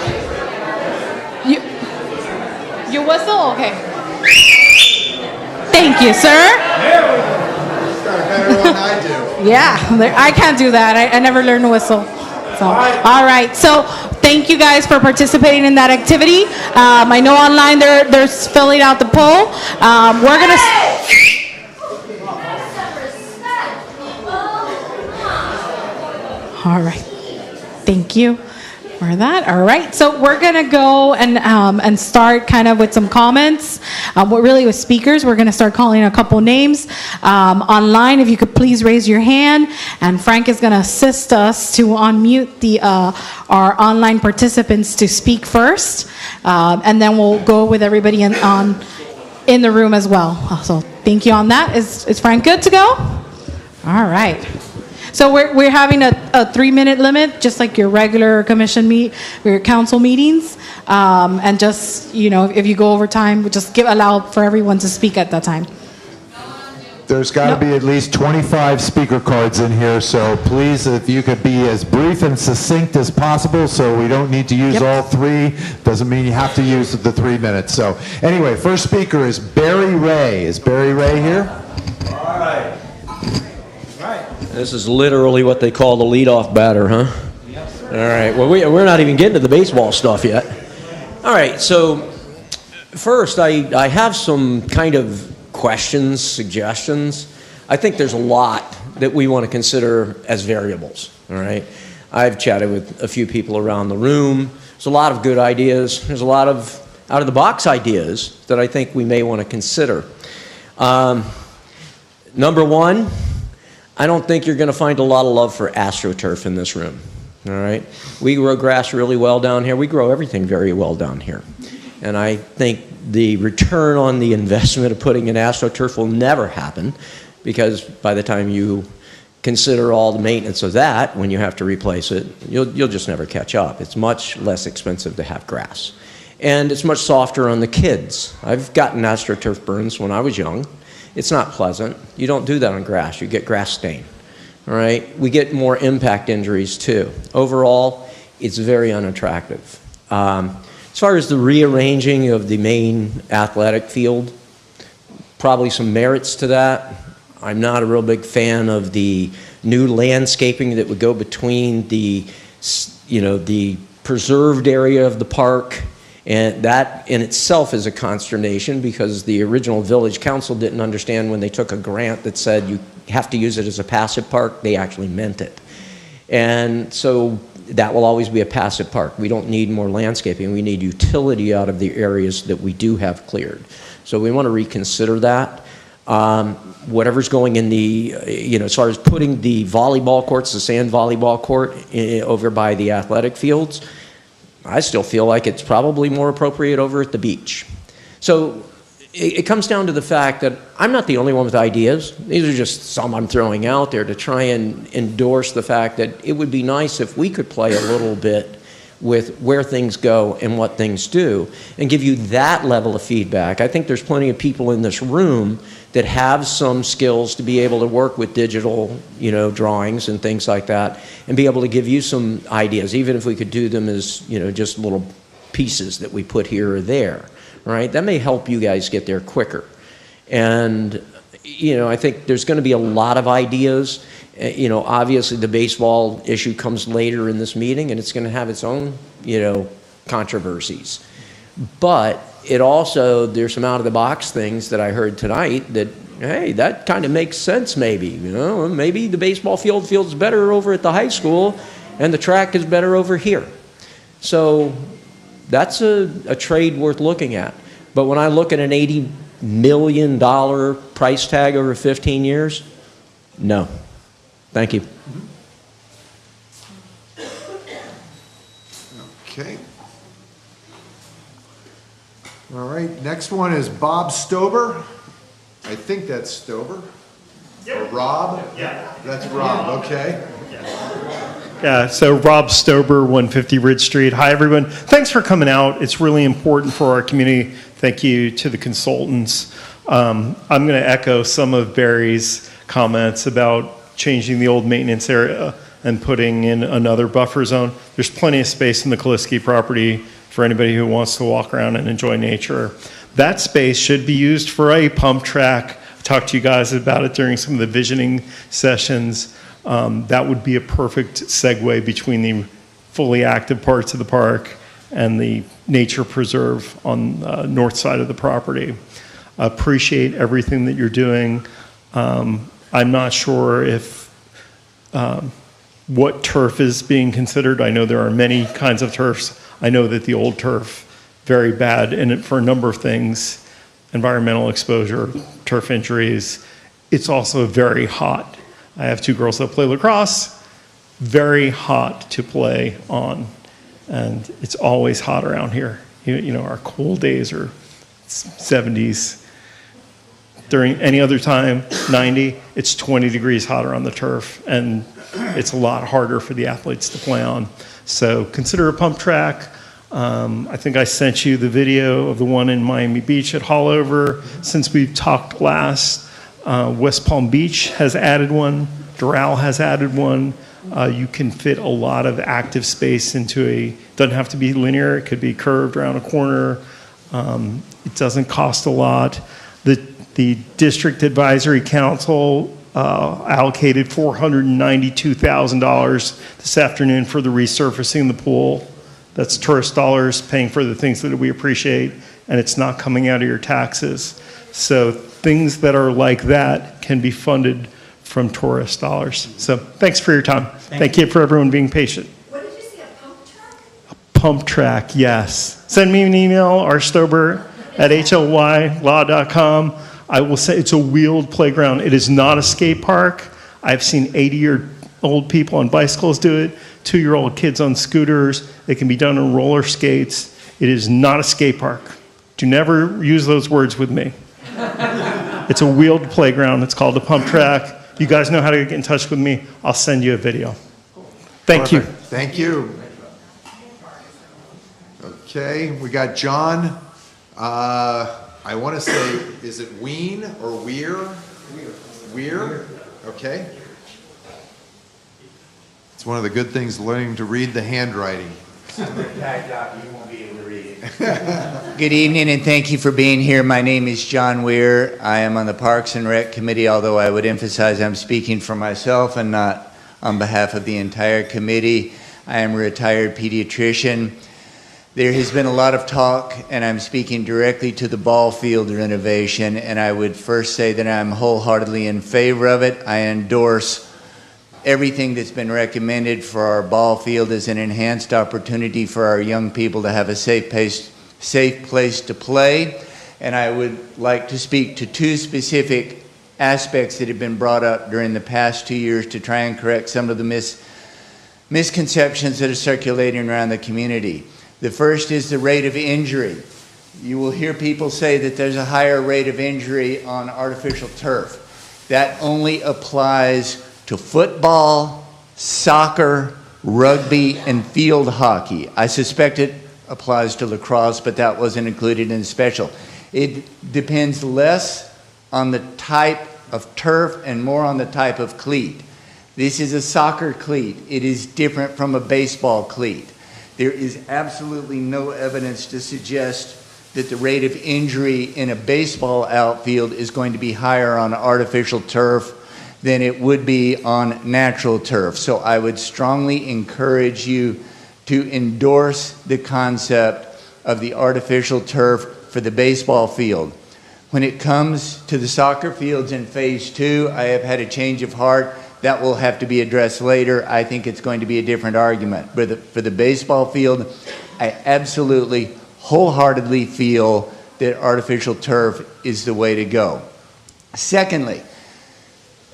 you whistle? Okay. Thank you, sir. Better than I do. Yeah, I can't do that. I never learned to whistle. So, all right. So thank you guys for participating in that activity. I know online they're filling out the poll. We're gonna. All right. Thank you for that. All right. So we're going to go and start kind of with some comments. Really with speakers, we're going to start calling a couple names. Online, if you could please raise your hand. And Frank is going to assist us to unmute our online participants to speak first. And then we'll go with everybody in the room as well. So thank you on that. Is Frank good to go? All right. So we're having a 3-minute limit, just like your regular your council meetings. And just, if you go over time, just allow for everyone to speak at that time. There's got to be at least 25 speaker cards in here, so please, if you could be as brief and succinct as possible, so we don't need to use all 3. Doesn't mean you have to use the 3 minutes. So anyway, first speaker is Barry Ray. Is Barry Ray here? All right. This is literally what they call the leadoff batter, huh? Yes, sir. All right. Well, we're not even getting to the baseball stuff yet. All right. So first, I have some kind of questions, suggestions. I think there's a lot that we want to consider as variables. All right. I've chatted with a few people around the room. There's a lot of good ideas. There's a lot of out-of-the-box ideas that I think we may want to consider. Number one, I don't think you're going to find a lot of love for AstroTurf in this room. All right? We grow grass really well down here. We grow everything very well down here. And I think the return on the investment of putting in AstroTurf will never happen, because by the time you consider all the maintenance of that, when you have to replace it, you'll just never catch up. It's much less expensive to have grass. And it's much softer on the kids. I've gotten AstroTurf burns when I was young. It's not pleasant. You don't do that on grass. You get grass stain. All right? We get more impact injuries too. Overall, it's very unattractive. As far as the rearranging of the main athletic field, probably some merits to that. I'm not a real big fan of the new landscaping that would go between the preserved area of the park. And that in itself is a consternation, because the original village council didn't understand when they took a grant that said you have to use it as a passive park, they actually meant it. And so that will always be a passive park. We don't need more landscaping. We need utility out of the areas that we do have cleared. So we want to reconsider that. Whatever's going in the, as far as putting the volleyball courts, the sand volleyball court over by the athletic fields, I still feel like it's probably more appropriate over at the beach. So it comes down to the fact that I'm not the only one with ideas. These are just some I'm throwing out there to try and endorse the fact that it would be nice if we could play a little bit with where things go and what things do, and give you that level of feedback. I think there's plenty of people in this room that have some skills to be able to work with digital, drawings and things like that, and be able to give you some ideas, even if we could do them as, just little pieces that we put here or there, right? That may help you guys get there quicker. And, I think there's going to be a lot of ideas. Obviously the baseball issue comes later in this meeting, and it's going to have its own, controversies. But it also, there's some out-of-the-box things that I heard tonight that, hey, that kind of makes sense maybe. Maybe the baseball field feels better over at the high school, and the track is better over here. So that's a trade worth looking at. But when I look at an $80 million price tag over 15 years, no. Thank you. Okay. All right, next one is Bob Stober. I think that's Stober. Yep. Or Rob? Yeah. That's Rob, okay. Yeah, so Rob Stober, 150 Ridge Street. Hi, everyone. Thanks for coming out. It's really important for our community Thank you to the consultants. I'm going to echo some of Barry's comments about changing the old maintenance area and putting in another buffer zone. There's plenty of space in the Kaliski property for anybody who wants to walk around and enjoy nature. That space should be used for a pump track. I talked to you guys about it during some of the visioning sessions. That would be a perfect segue between the fully active parts of the park and the nature preserve on the north side of the property. Appreciate everything that you're doing. I'm not sure if what turf is being considered. I know there are many kinds of turfs. I know that the old turf, very bad for a number of things, environmental exposure, turf injuries. It's also very hot. I have 2 girls that play lacrosse, very hot to play on. And it's always hot around here. You know, our cool days are 70s. During any other time, 90, it's 20 degrees hotter on the turf, and it's a lot harder for the athletes to play on. So consider a pump track. I think I sent you the video of the one in Miami Beach at Hallover. Since we've talked last, West Palm Beach has added one. Doral has added one. You can fit a lot of active space into doesn't have to be linear, it could be curved around a corner. It doesn't cost a lot. The District Advisory Council allocated $492,000 this afternoon for the resurfacing the pool. That's tourist dollars paying for the things that we appreciate, and it's not coming out of your taxes. So things that are like that can be funded from tourist dollars. So thanks for your time. Thank you for everyone being patient. What did you say, a pump track? A pump track, yes. Send me an email, rstober@hlylaw.com. I will say it's a wheeled playground. It is not a skate park. I've seen 80-year-old people on bicycles do it, 2-year-old kids on scooters. It can be done on roller skates. It is not a skate park. Do never use those words with me. It's a wheeled playground. It's called a pump track. You guys know how to get in touch with me. I'll send you a video. Thank you. Thank you. Okay, we got John. I want to say, is it Ween or Weir? Weir. Okay. It's one of the good things, learning to read the handwriting. You won't be able to read it. Good evening, and thank you for being here. My name is John Weir. I am on the Parks and Rec Committee, although I would emphasize I'm speaking for myself and not on behalf of the entire committee. I am a retired pediatrician. There has been a lot of talk, and I'm speaking directly to the ball field renovation, and I would first say that I'm wholeheartedly in favor of it. I endorse everything that's been recommended for our ball field as an enhanced opportunity for our young people to have a safe place to play. And I would like to speak to 2 specific aspects that have been brought up during the past 2 years to try and correct some of the misconceptions that are circulating around the community. The first is the rate of injury. You will hear people say that there's a higher rate of injury on artificial turf. That only applies to football, soccer, rugby, and field hockey. I suspect it applies to lacrosse, but that wasn't included in the special. It depends less on the type of turf and more on the type of cleat. This is a soccer cleat. It is different from a baseball cleat. There is absolutely no evidence to suggest that the rate of injury in a baseball outfield is going to be higher on artificial turf than it would be on natural turf. So I would strongly encourage you to endorse the concept of the artificial turf for the baseball field. When it comes to the soccer fields in phase 2, I have had a change of heart. That will have to be addressed later. I think it's going to be a different argument. But for the baseball field, I absolutely, wholeheartedly feel that artificial turf is the way to go. Secondly,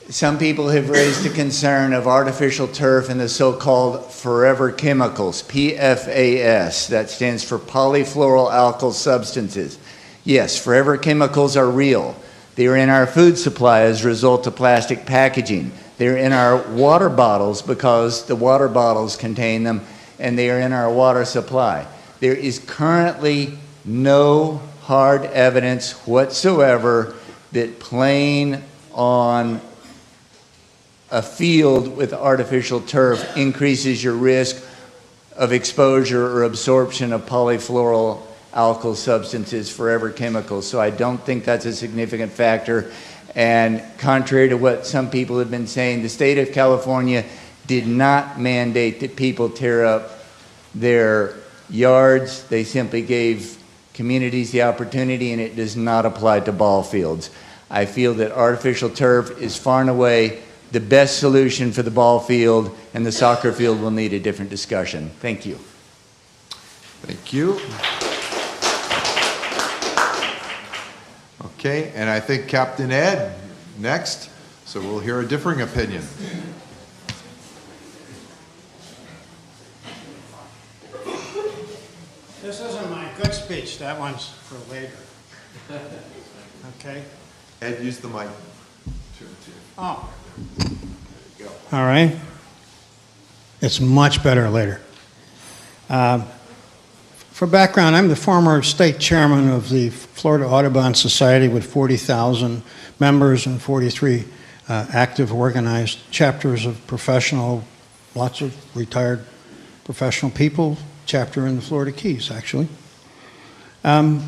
some people have raised the concern of artificial turf and the so-called forever chemicals, PFAS. That stands for polyfluoroalkyl substances. Yes, forever chemicals are real. They are in our food supply as a result of plastic packaging. They're in our water bottles because the water bottles contain them, and they are in our water supply. There is currently no hard evidence whatsoever that playing on a field with artificial turf increases your risk of exposure or absorption of polyfluoroalkyl substances, forever chemicals. So I don't think that's a significant factor. And contrary to what some people have been saying, the state of California did not mandate that people tear up their yards. They simply gave communities the opportunity, and it does not apply to ball fields. I feel that artificial turf is far and away the best solution for the ball field, and the soccer field will need a different discussion. Thank you. Thank you. Okay, and I think Captain Ed next, so we'll hear a differing opinion. This isn't my good speech, that one's for later. Okay? Ed, use the mic. Oh. All right. It's much better later. For background, I'm the former state chairman of the Florida Audubon Society with 40,000 members and 43 active organized chapters of professional, lots of retired professional people, chapter in the Florida Keys, actually. And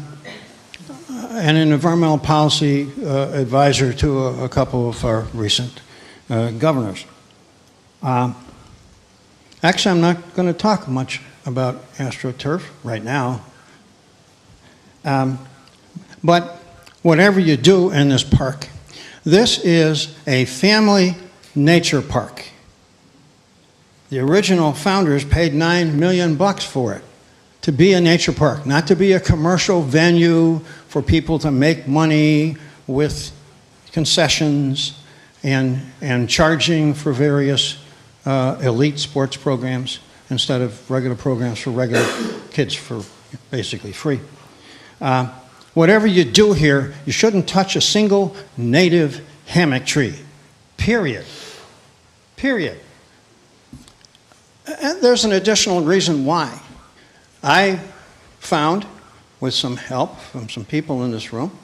an environmental policy advisor to a couple of our recent governors. Actually, I'm not going to talk much about AstroTurf right now. But whatever you do in this park, this is a family nature park. The original founders paid $9 million for it, to be a nature park, not to be a commercial venue for people to make money with concessions and charging for various elite sports programs instead of regular programs for regular kids for basically free. Whatever you do here, you shouldn't touch a single native hammock tree, period. Period. And there's an additional reason why. I found, with some help from some people in this room,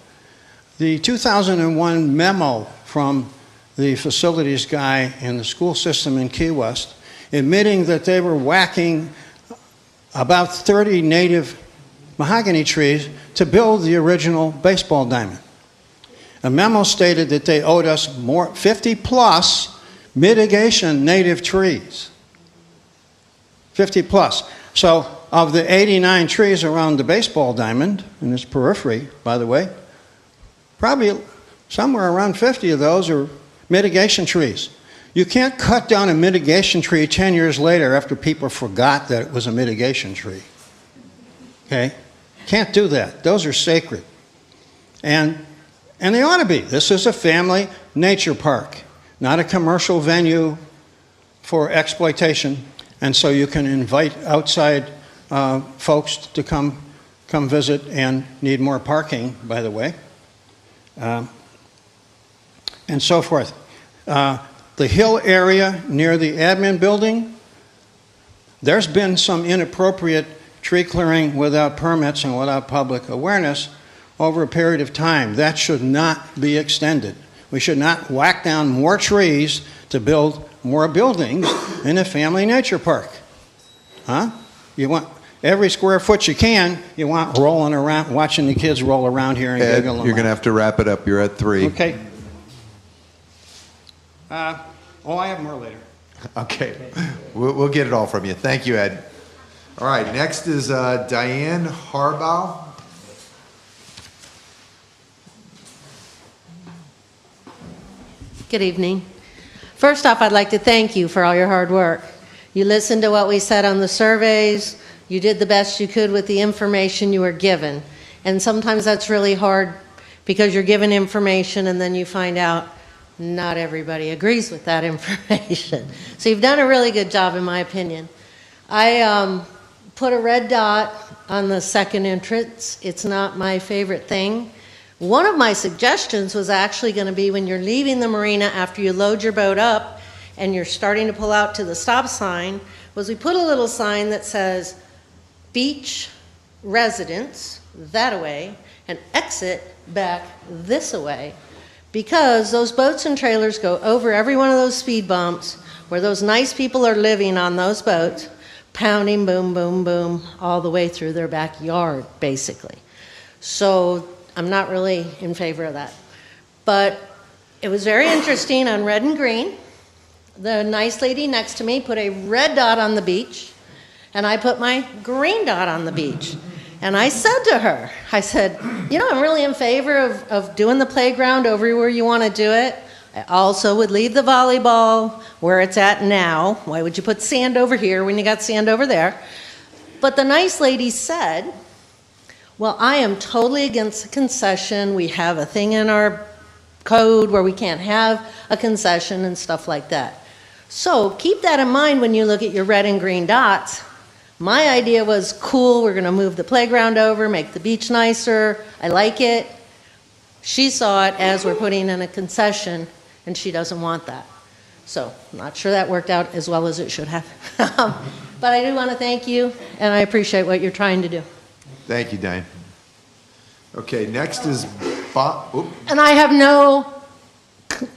the 2001 memo from the facilities guy in the school system in Key West admitting that they were whacking about 30 native mahogany trees to build the original baseball diamond. A memo stated that they owed us 50 plus mitigation native trees. 50 plus. So of the 89 trees around the baseball diamond, in its periphery, by the way, probably somewhere around 50 of those are mitigation trees. You can't cut down a mitigation tree 10 years later after people forgot that it was a mitigation tree. Okay? Can't do that. Those are sacred. And they ought to be. This is a family nature park, not a commercial venue for exploitation. And so you can invite outside folks to come visit and need more parking, by the way, and so forth. The hill area near the admin building, there's been some inappropriate tree clearing without permits and without public awareness over a period of time. That should not be extended. We should not whack down more trees to build more buildings in a family nature park. Huh? You want every square foot you can, you want rolling around, watching the kids roll around here and Ed, giggle. you're going to have to wrap it up. You're at 3. Okay. I have more later. Okay. We'll get it all from you. Thank you, Ed. All right, next is Diane Harbaugh. Good evening. First off, I'd like to thank you for all your hard work. You listened to what we said on the surveys. You did the best you could with the information you were given. And sometimes that's really hard because you're given information and then you find out not everybody agrees with that information. So you've done a really good job, in my opinion. I put a red dot on the second entrance. It's not my favorite thing. One of my suggestions was actually going to be when you're leaving the marina after you load your boat up and you're starting to pull out to the stop sign, was we put a little sign that says beach residents, that away, and exit back this way, because those boats and trailers go over every one of those speed bumps where those nice people are living on those boats, pounding boom, boom, boom, all the way through their backyard, basically. So I'm not really in favor of that. But it was very interesting on red and green. The nice lady next to me put a red dot on the beach, and I put my green dot on the beach. And I said to her, I said, you know, I'm really in favor of doing the playground over where you want to do it. I also would leave the volleyball where it's at now. Why would you put sand over here when you got sand over there? But the nice lady said, well, I am totally against a concession. We have a thing in our code where we can't have a concession and stuff like that. So keep that in mind when you look at your red and green dots. My idea was, cool, we're going to move the playground over, make the beach nicer. I like it. She saw it as we're putting in a concession, and she doesn't want that. So I'm not sure that worked out as well as it should have. But I do want to thank you, and I appreciate what you're trying to do. Thank you, Diane. Okay, next is Bob. Oop. And I have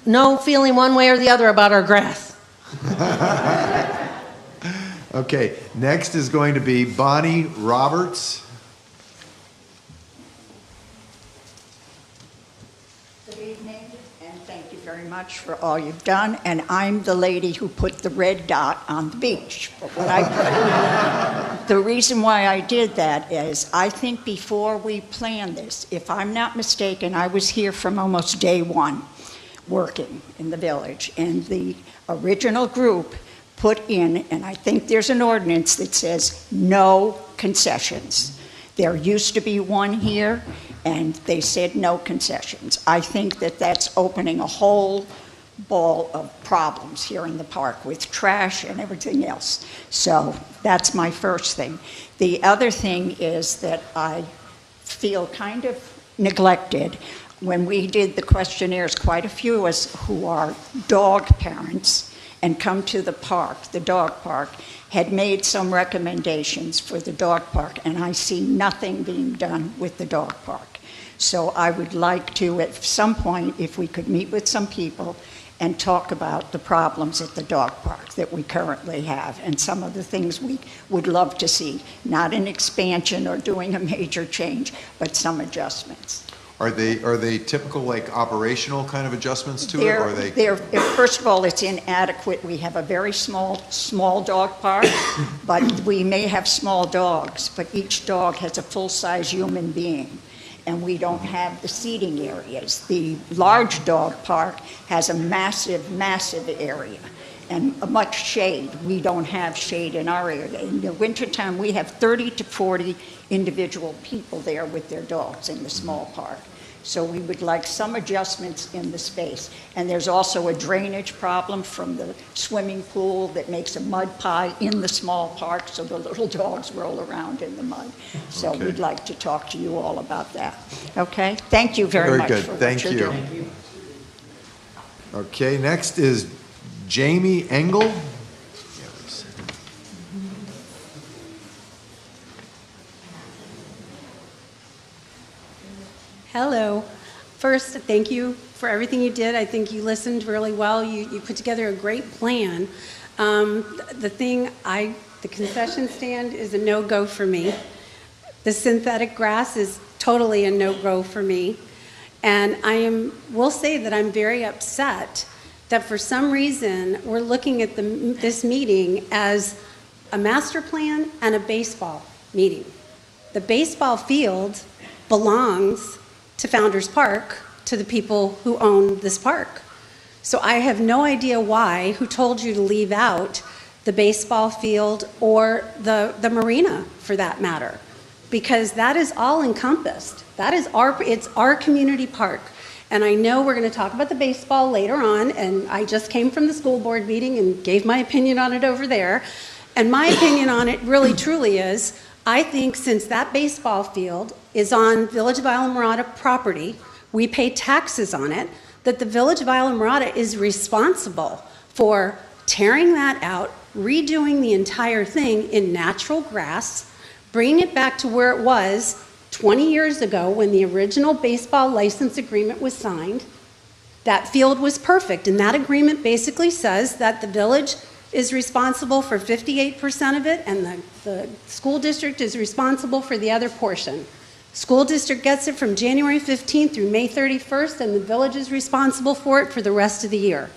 no feeling one way or the other about our grass. Okay, next is going to be Bonnie Roberts. Good evening, and thank you very much for all you've done. And I'm the lady who put the red dot on the beach. But what the reason why I did that is I think before we planned this, if I'm not mistaken, I was here from almost day one working in the village. And the original group put in, and I think there's an ordinance that says no concessions. There used to be one here, and they said no concessions. I think that that's opening a whole ball of problems here in the park with trash and everything else. So that's my first thing. The other thing is that I feel kind of neglected. When we did the questionnaires, quite a few of us who are dog parents and come to the park, the dog park, had made some recommendations for the dog park, and I see nothing being done with the dog park. So I would like to, at some point, if we could meet with some people and talk about the problems at the dog park that we currently have and some of the things we would love to see, not an expansion or doing a major change, but some adjustments. Are they typical, like, operational kind of adjustments to it, or are they? First of all, it's inadequate. We have a very small dog park, but we may have small dogs, but each dog has a full-size human being, and we don't have the seating areas. The large dog park has a massive, massive area and much shade. We don't have shade in our area. In the wintertime, we have 30 to 40 individual people there with their dogs in the small park. So we would like some adjustments in the space. And there's also a drainage problem from the swimming pool that makes a mud pie in the small park, so the little dogs roll around in the mud. So Okay. we'd like to talk to you all about that. Okay? Thank you very much Very good. for what Thank you're you. doing. Okay, next is Jamie Engel. Hello. First, thank you for everything you did. I think you listened really well. You put together a great plan. The concession stand is a no-go for me. The synthetic grass is totally a no-go for me. And will say that I'm very upset that for some reason we're looking at this meeting as a master plan and a baseball meeting. The baseball field belongs to Founders Park, to the people who own this park. So I have no idea who told you to leave out the baseball field or the marina for that matter, because that is all encompassed. It's our community park. And I know we're going to talk about the baseball later on, and I just came from the school board meeting and gave my opinion on it over there. And my opinion on it really truly is, I think since that baseball field is on Village of Islamorada property, we pay taxes on it, that the Village of Islamorada is responsible for tearing that out, redoing the entire thing in natural grass, bringing it back to where it was 20 years ago, when the original baseball license agreement was signed, that field was perfect. And that agreement basically says that the village is responsible for 58% of it, and the school district is responsible for the other portion. School district gets it from January 15th through May 31st, and the village is responsible for it for the rest of the year.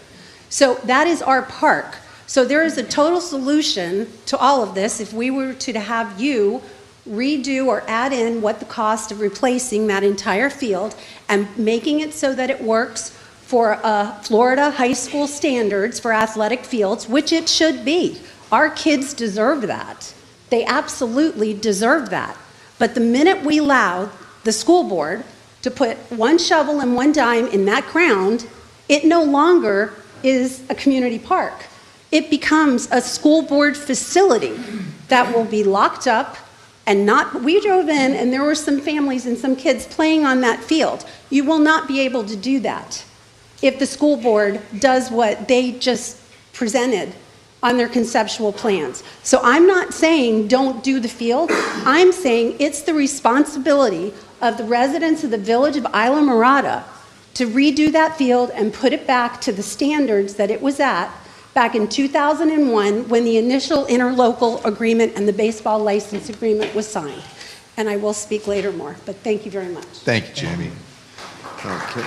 So that is our park. So there is a total solution to all of this if we were to have you redo or add in what the cost of replacing that entire field and making it so that it works for Florida high school standards for athletic fields, which it should be. Our kids deserve that. They absolutely deserve that. But the minute we allow the school board to put one shovel and one dime in that ground, it no longer is a community park. It becomes a school board facility that will be locked up and not, we drove in and there were some families and some kids playing on that field. You will not be able to do that if the school board does what they just presented on their conceptual plans. So I'm not saying don't do the field. I'm saying it's the responsibility of the residents of the village of Isla Mirada to redo that field and put it back to the standards that it was at back in 2001 when the initial interlocal agreement and the baseball license agreement was signed. And I will speak later more, but thank you very much. Thank you, Jamie. Okay.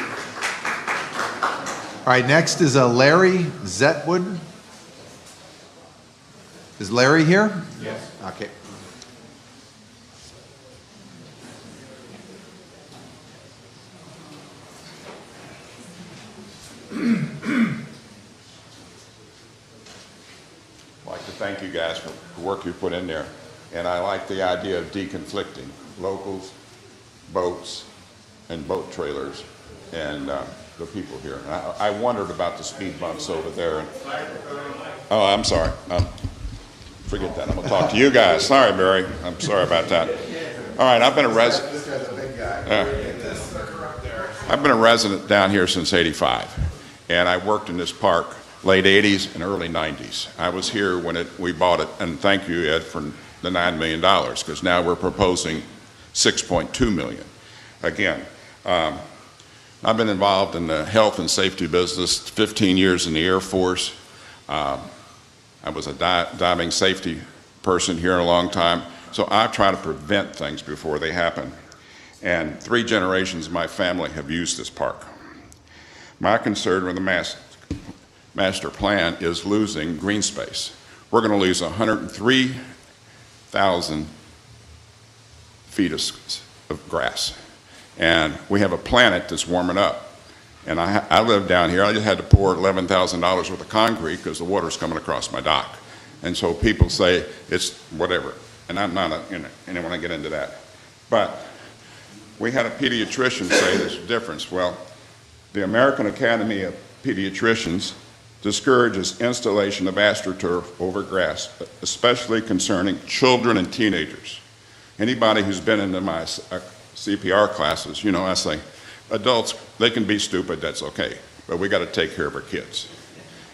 All right, next is Larry Zetwood. Is Larry here? Yes. Okay. I'd like to thank you guys for the work you put in there. And I like the idea of deconflicting locals, boats, and boat trailers, and the people here. And I wondered about the speed bumps over there. Oh, I'm sorry. Forget that. I'm going to talk to you guys. Sorry, Barry. I'm sorry about that. All right, I've been a resident. I've been a resident down here since '85, and I worked in this park late '80s and early '90s. I was here when we bought it, and thank you, Ed, for the $9 million, because now we're proposing $6.2 million. Again, I've been involved in the health and safety business, 15 years in the Air Force. I was a diving safety person here a long time, so I try to prevent things before they happen. And 3 generations of my family have used this park. My concern with the master plan is losing green space. We're going to lose 103,000 feet of grass. And we have a planet that's warming up. And I live down here. I just had to pour $11,000 worth of concrete because the water's coming across my dock. And so people say it's whatever. And I'm not, I don't want to get into that. But we had a pediatrician say there's a difference. Well, the American Academy of Pediatricians discourages installation of AstroTurf over grass, especially concerning children and teenagers. Anybody who's been into my CPR classes, you know, I say, adults, they can be stupid, that's okay, but we got to take care of our kids.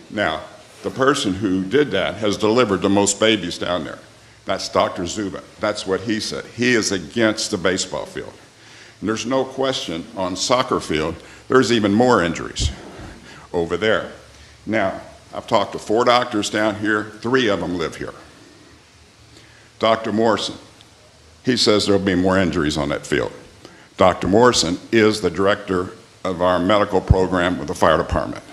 Now, the person who did that has delivered the most babies down there. That's Dr. Zuba. That's what he said. He is against the baseball field. And there's no question on soccer field, there's even more injuries over there. Now, I've talked to 4 doctors down here, 3 of them live here. Dr. Morrison, he says there'll be more injuries on that field. Dr. Morrison is the director of our medical program with the fire department.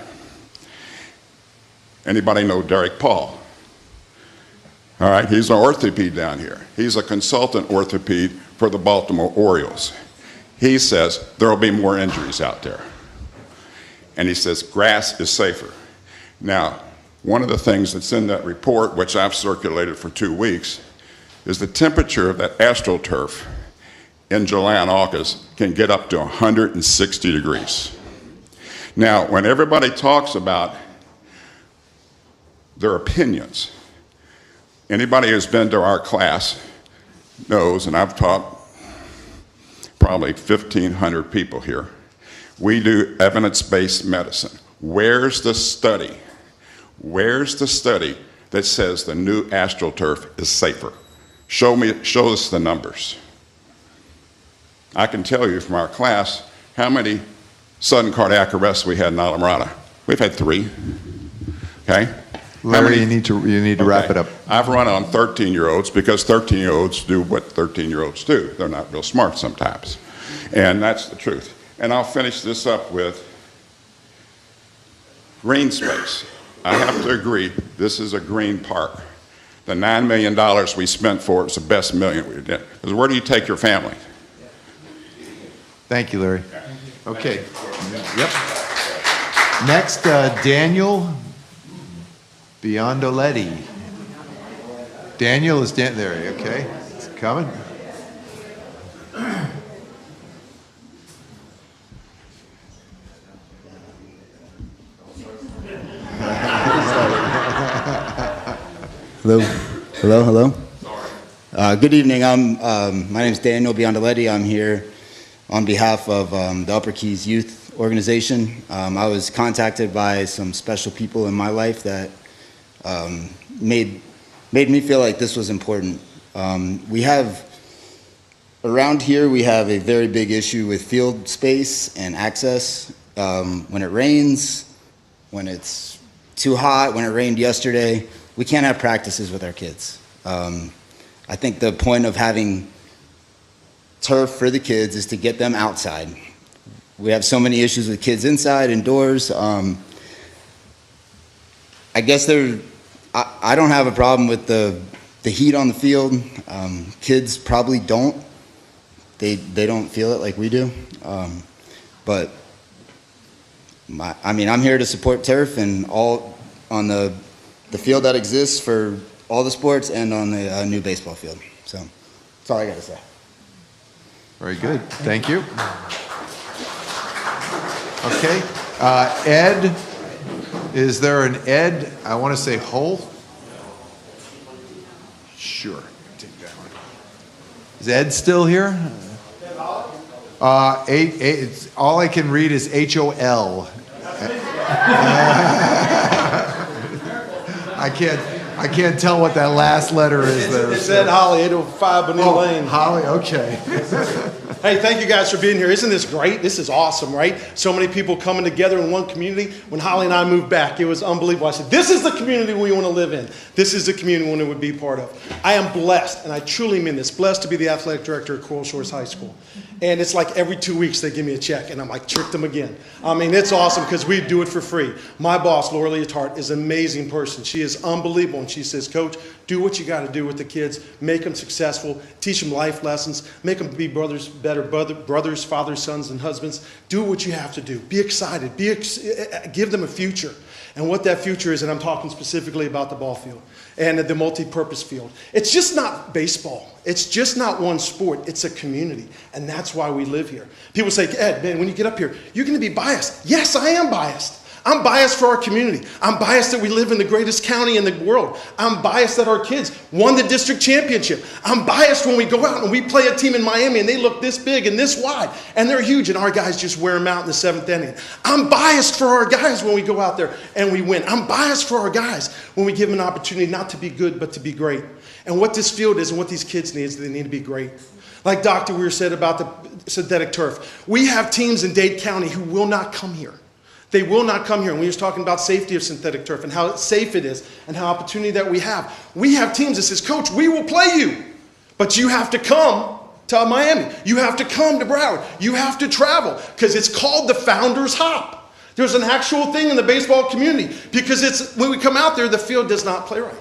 Anybody know Derek Paul? All right, he's an orthoped down here. He's a consultant orthoped for the Baltimore Orioles. He says there'll be more injuries out there. And he says grass is safer. Now, one of the things that's in that report, which I've circulated for 2 weeks, is the temperature of that AstroTurf in July and August can get up to 160 degrees. Now, when everybody talks about their opinions, anybody who's been to our class knows, and I've taught probably 1,500 people here, we do evidence-based medicine. Where's the study? Where's the study that says the new AstroTurf is safer? Show us the numbers. I can tell you from our class how many sudden cardiac arrests we had in Alamorada. We've had 3. Okay? Larry, you need to wrap it up. I've run on 13-year-olds because 13-year-olds do what 13-year-olds do. They're not real smart sometimes. And that's the truth. And I'll finish this up with green space. I have to agree, this is a green park. The $9 million we spent for it is the best million we did. Because where do you take your family? Thank you, Larry. Okay. Yep. Next, Daniel Biondoletti. Daniel is there. Okay. It's coming. Hello. Good evening. My name is Daniel Biondoletti. I'm here on behalf of the Upper Keys Youth Organization. I was contacted by some special people in my life that made me feel like this was important. Around here, we have a very big issue with field space and access. When it rains, when it's too hot, when it rained yesterday, we can't have practices with our kids. I think the point of having turf for the kids is to get them outside. We have so many issues with kids inside, indoors. I guess I don't have a problem with the heat on the field. Kids probably don't. They don't feel it like we do. But I'm here to support turf and all on the field that exists for all the sports and on the new baseball field. So that's all I got to say. Very good. Thank you. Okay. Ed, is there an Ed? I want to say Hull. Sure. Take that one. Is Ed still here? It's, all I can read is HOL. I can't tell what that last letter is there. It's Ed Holly, 805 Bonita Lane. Holly, okay. Hey, thank you guys for being here. Isn't this great? This is awesome, right? So many people coming together in one community. When Holly and I moved back, it was unbelievable. I said, this is the community we want to live in. This is the community we want to be part of. I am blessed, and I truly mean this, blessed to be the athletic director at Coral Shores High School. And it's like every 2 weeks they give me a check, and I'm like, tricked them again. I mean, it's awesome because we do it for free. My boss, Laura Leotard, is an amazing person. She is unbelievable, and she says, Coach, do what you got to do with the kids. Make them successful. Teach them life lessons. Make them be better brothers, fathers, sons, and husbands. Do what you have to do. Be excited. Give them a future. And what that future is, and I'm talking specifically about the ball field and the multi-purpose field. It's just not baseball. It's just not one sport. It's a community. And that's why we live here. People say, Ed, man, when you get up here, you're going to be biased. Yes, I am biased. I'm biased for our community. I'm biased that we live in the greatest county in the world. I'm biased that our kids won the district championship. I'm biased when we go out and we play a team in Miami and they look this big and this wide and they're huge and our guys just wear them out in the 7th inning. I'm biased for our guys when we go out there and we win. I'm biased for our guys when we give them an opportunity not to be good but to be great. And what this field is and what these kids need is they need to be great. Like Dr. Weir said about the synthetic turf, we have teams in Dade County who will not come here. They will not come here. And we were talking about safety of synthetic turf and how safe it is and how opportunity that we have. We have teams that says, Coach, we will play you, but you have to come to Miami. You have to come to Broward. You have to travel because it's called the Founders Hop. There's an actual thing in the baseball community because it's when we come out there, the field does not play right.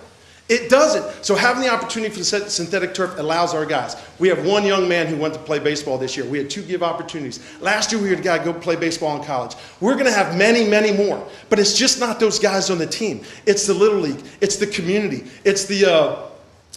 It doesn't. So having the opportunity for synthetic turf allows our guys. We have one young man who went to play baseball this year. We had 2 give opportunities. Last year we had a guy go play baseball in college. We're going to have many, many more. But it's just not those guys on the team. It's the Little League. It's the community. It's the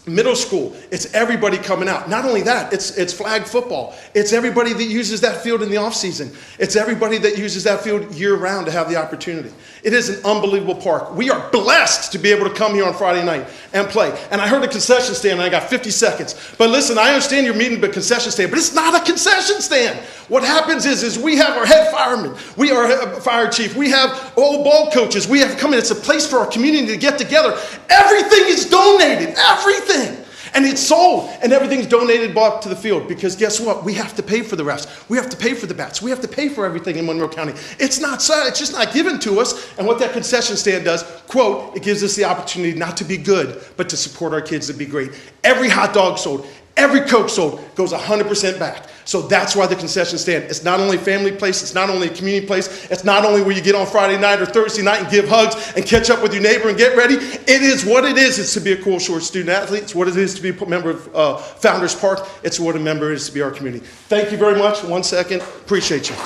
middle school. It's everybody coming out. Not only that, it's flag football. It's everybody that uses that field in the off season. It's everybody that uses that field year round to have the opportunity. It is an unbelievable park. We are blessed to be able to come here on Friday night and play. And I heard a concession stand and I got 50 seconds. But listen, I understand you're meeting the concession stand, but it's not a concession stand. What happens is we have our head fireman, we are fire chief, we have old ball coaches, we have come in. It's a place for our community to get together. Everything is donated, everything. And it's sold, and everything's donated back to the field, because guess what? We have to pay for the refs. We have to pay for the bats. We have to pay for everything in Monroe County. It's not sad. It's just not given to us. And what that concession stand does, quote, it gives us the opportunity not to be good, but to support our kids to be great. Every hot dog sold, every Coke sold goes 100% back. So that's why the concession stand, it's not only a family place, it's not only a community place, it's not only where you get on Friday night or Thursday night and give hugs and catch up with your neighbor and get ready. It is what it is. It's to be a Coral Shores student athlete. It's what it is to be a member of Founders Park. It's what a member is to be our community. Thank you very much. 1 second. Appreciate you.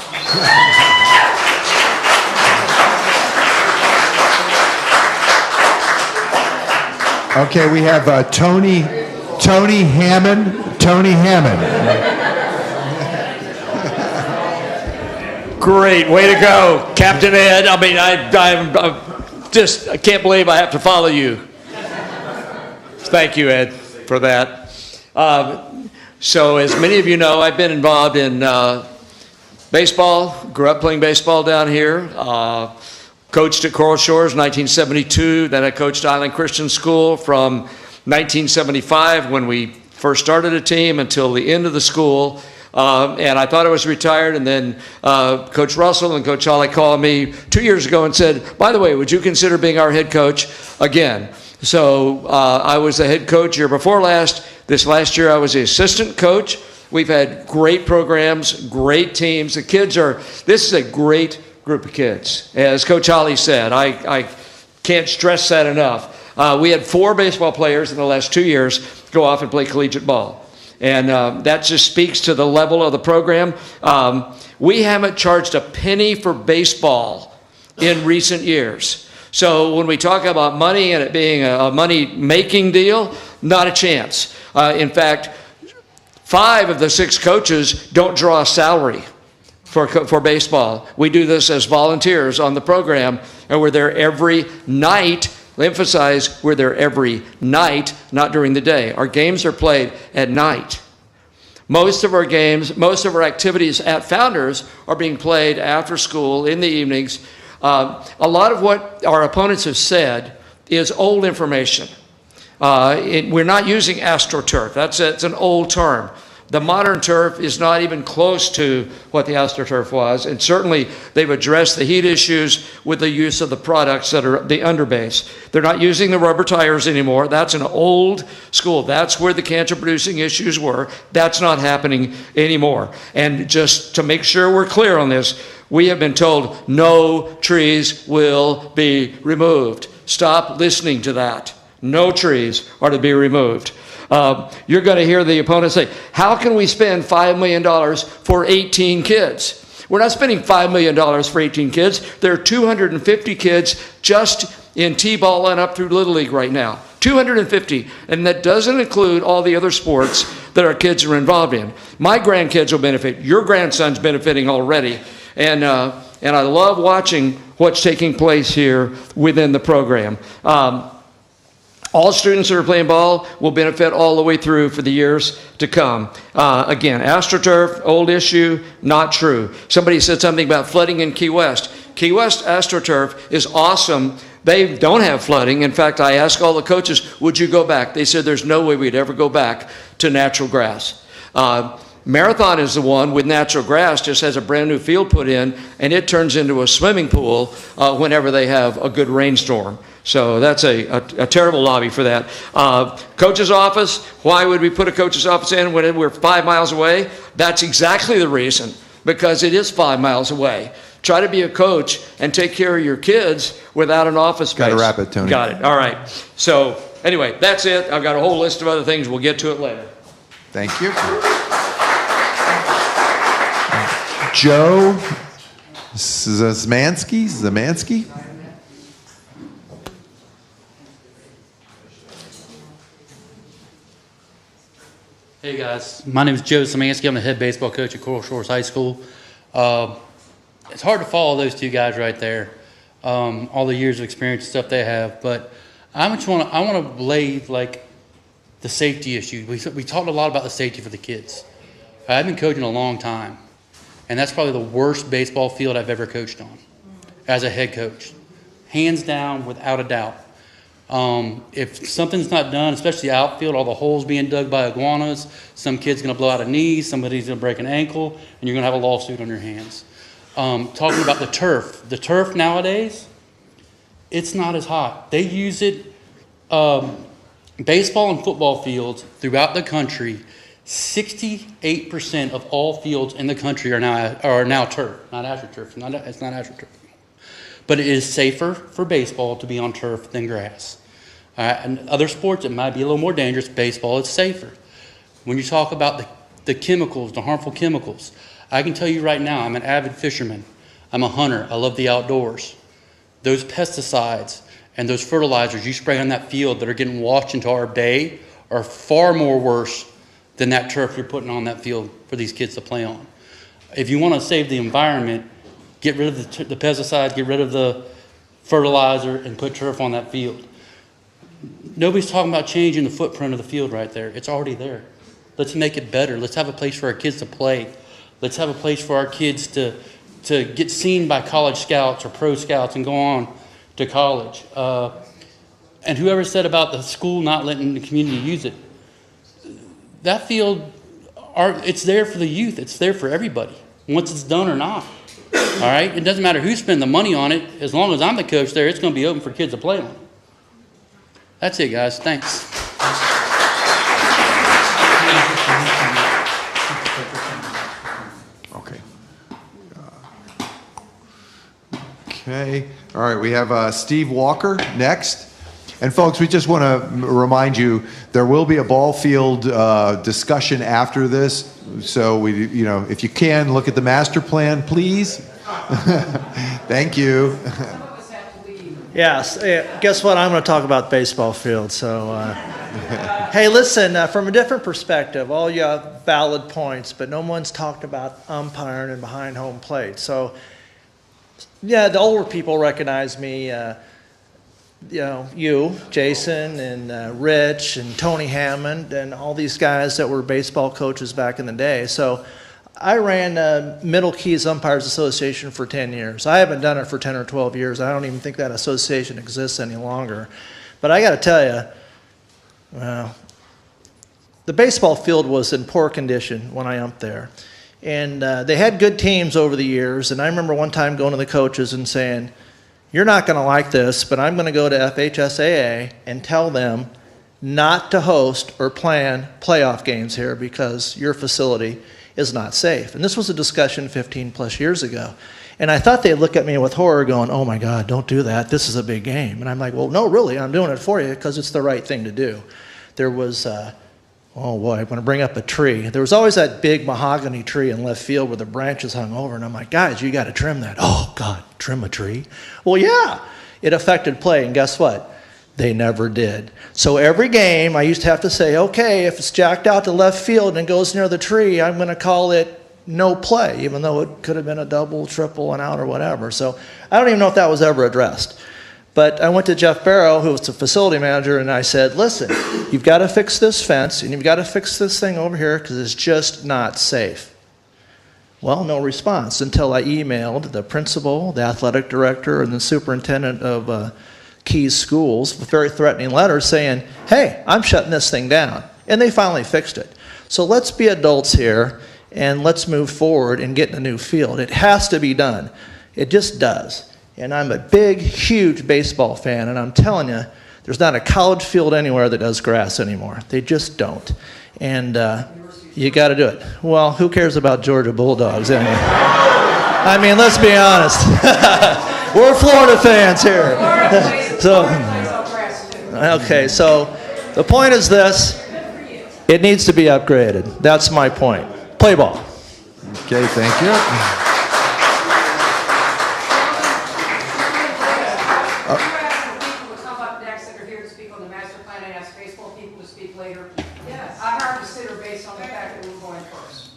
Okay, we have Tony Hammond. Tony Hammond. Great, way to go, Captain Ed. I mean, I can't believe I have to follow you. Thank you, Ed, for that. So as many of you know, I've been involved in baseball, grew up playing baseball down here, coached at Coral Shores in 1972, then I coached Island Christian School from 1975 when we first started a team until the end of the school. And I thought I was retired, and then Coach Russell and Coach Hawley called me 2 years ago and said, by the way, would you consider being our head coach again? So I was the head coach year before last. This last year I was the assistant coach. We've had great programs, great teams. The kids this is a great group of kids. As Coach Hawley said, I can't stress that enough. We had 4 baseball players in the last 2 years go off and play collegiate ball. And that just speaks to the level of the program. We haven't charged a penny for baseball in recent years. So when we talk about money and it being a money-making deal, not a chance. In fact, 5 of the 6 coaches don't draw a salary for baseball. We do this as volunteers on the program, and we're there every night. Emphasize, we're there every night, not during the day. Our games are played at night. Most of our games, most of our activities at Founders are being played after school in the evenings. A lot of what our opponents have said is old information. We're not using AstroTurf. That's an old term. The modern turf is not even close to what the AstroTurf was, and certainly they've addressed the heat issues with the use of the products that are the underbase. They're not using the rubber tires anymore. That's an old school. That's where the cancer-producing issues were. That's not happening anymore. And just to make sure we're clear on this, we have been told no trees will be removed. Stop listening to that. No trees are to be removed. You're going to hear the opponent say, how can we spend $5 million for 18 kids? We're not spending $5 million for 18 kids. There are 250 kids just in T-ball and up through Little League right now. 250. And that doesn't include all the other sports that our kids are involved in. My grandkids will benefit. Your grandson's benefiting already. And I love watching what's taking place here within the program. All students that are playing ball will benefit all the way through for the years to come. Again, AstroTurf, old issue, not true. Somebody said something about flooding in Key West. Key West AstroTurf is awesome. They don't have flooding. In fact, I asked all the coaches, would you go back? They said there's no way we'd ever go back to natural grass. Marathon is the one with natural grass, just has a brand new field put in, and it turns into a swimming pool whenever they have a good rainstorm. So that's a terrible lobby for that. Coach's office, why would we put a coach's office in when we're 5 miles away? That's exactly the reason, because it is 5 miles away. Try to be a coach and take care of your kids without an office space. Got to wrap it, Tony. Got it. All right. So anyway, that's it. I've got a whole list of other things. We'll get to it later. Thank you. Joe Zamansky? Hey guys, my name is Joe Szymanski. I'm the head baseball coach at Coral Shores High School. It's hard to follow those two guys right there, all the years of experience and stuff they have. But I want to lay like the safety issue. We talked a lot about the safety for the kids. I've been coaching a long time, and that's probably the worst baseball field I've ever coached on as a head coach, hands down, without a doubt. If something's not done, especially outfield, all the holes being dug by iguanas, some kid's going to blow out a knee, somebody's going to break an ankle, and you're going to have a lawsuit on your hands. Talking about the turf nowadays, it's not as hot. They use it, baseball and football fields throughout the country, 68% of all fields in the country are now turf, not AstroTurf. It's not AstroTurf. But it is safer for baseball to be on turf than grass. And other sports, it might be a little more dangerous. Baseball, it's safer. When you talk about the chemicals, the harmful chemicals, I can tell you right now, I'm an avid fisherman. I'm a hunter. I love the outdoors. Those pesticides and those fertilizers you spray on that field that are getting washed into our bay are far more worse than that turf you're putting on that field for these kids to play on. If you want to save the environment, get rid of the pesticides, get rid of the fertilizer, and put turf on that field. Nobody's talking about changing the footprint of the field right there. It's already there. Let's make it better. Let's have a place for our kids to play. Let's have a place for our kids to get seen by college scouts or pro scouts and go on to college. And whoever said about the school not letting the community use it, that field, it's there for the youth. It's there for everybody, once it's done or not. All right? It doesn't matter who spent the money on it. As long as I'm the coach there, it's going to be open for kids to play on. That's it, guys. Thanks. Okay. Okay. All right. We have Steve Walker next. And folks, we just want to remind you, there will be a ball field discussion after this. So if you can, look at the master plan, please. Thank you. Yes. Guess what? I'm going to talk about baseball field. So, hey, listen, from a different perspective, all you have valid points, but no one's talked about umpiring and behind home plate. So, yeah, the older people recognize me. You, Jason, and Rich, and Tony Hammond, and all these guys that were baseball coaches back in the day. So I ran Middle Keys Umpires Association for 10 years. I haven't done it for 10 or 12 years. I don't even think that association exists any longer. But I got to tell you, the baseball field was in poor condition when I umped there. And they had good teams over the years. And I remember one time going to the coaches and saying, "You're not going to like this, but I'm going to go to FHSAA and tell them not to host or plan playoff games here because your facility is not safe." And this was a discussion 15 plus years ago. And I thought they'd look at me with horror going, "Oh my God, don't do that. This is a big game." And I'm like, "Well, no, really, I'm doing it for you because it's the right thing to do." There was, oh boy, I'm going to bring up a tree. There was always that big mahogany tree in left field where the branches hung over. And I'm like, "Guys, you got to trim that." "Oh God, trim a tree?" Well, yeah, it affected play. And guess what? They never did. So every game, I used to have to say, "Okay, if it's jacked out to left field and goes near the tree, I'm going to call it no play," even though it could have been a double, triple, and out or whatever. So I don't even know if that was ever addressed. But I went to Jeff Barrow, who was the facility manager, and I said, "Listen, you've got to fix this fence, and you've got to fix this thing over here because it's just not safe." Well, no response until I emailed the principal, the athletic director, and the superintendent of Keys Schools with very threatening letters saying, "Hey, I'm shutting this thing down." And they finally fixed it. So let's be adults here, and let's move forward and get in a new field. It has to be done. It just does. And I'm a big, huge baseball fan, and I'm telling you, there's not a college field anywhere that does grass anymore. They just don't. And you got to do it. Well, who cares about Georgia Bulldogs anyway? I mean, let's be honest. We're Florida fans here. Okay, so the point is this. It needs to be upgraded. That's my point. Play ball. Okay, thank you.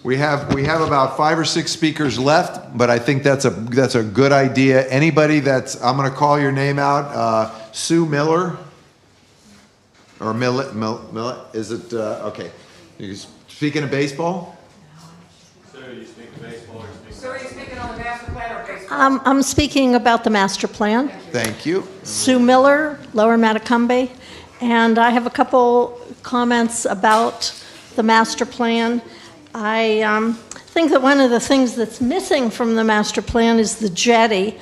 We have about 5 or 6 speakers left, but I think that's a good idea. Anybody I'm going to call your name out. Sue Miller or Millet? Is it okay? You speaking of baseball? So are you speaking on the master plan or baseball? I'm speaking about the master plan. Thank you. Sue Miller, Lower Matacumbe, and I have a couple comments about the master plan. I think that one of the things that's missing from the master plan is the jetty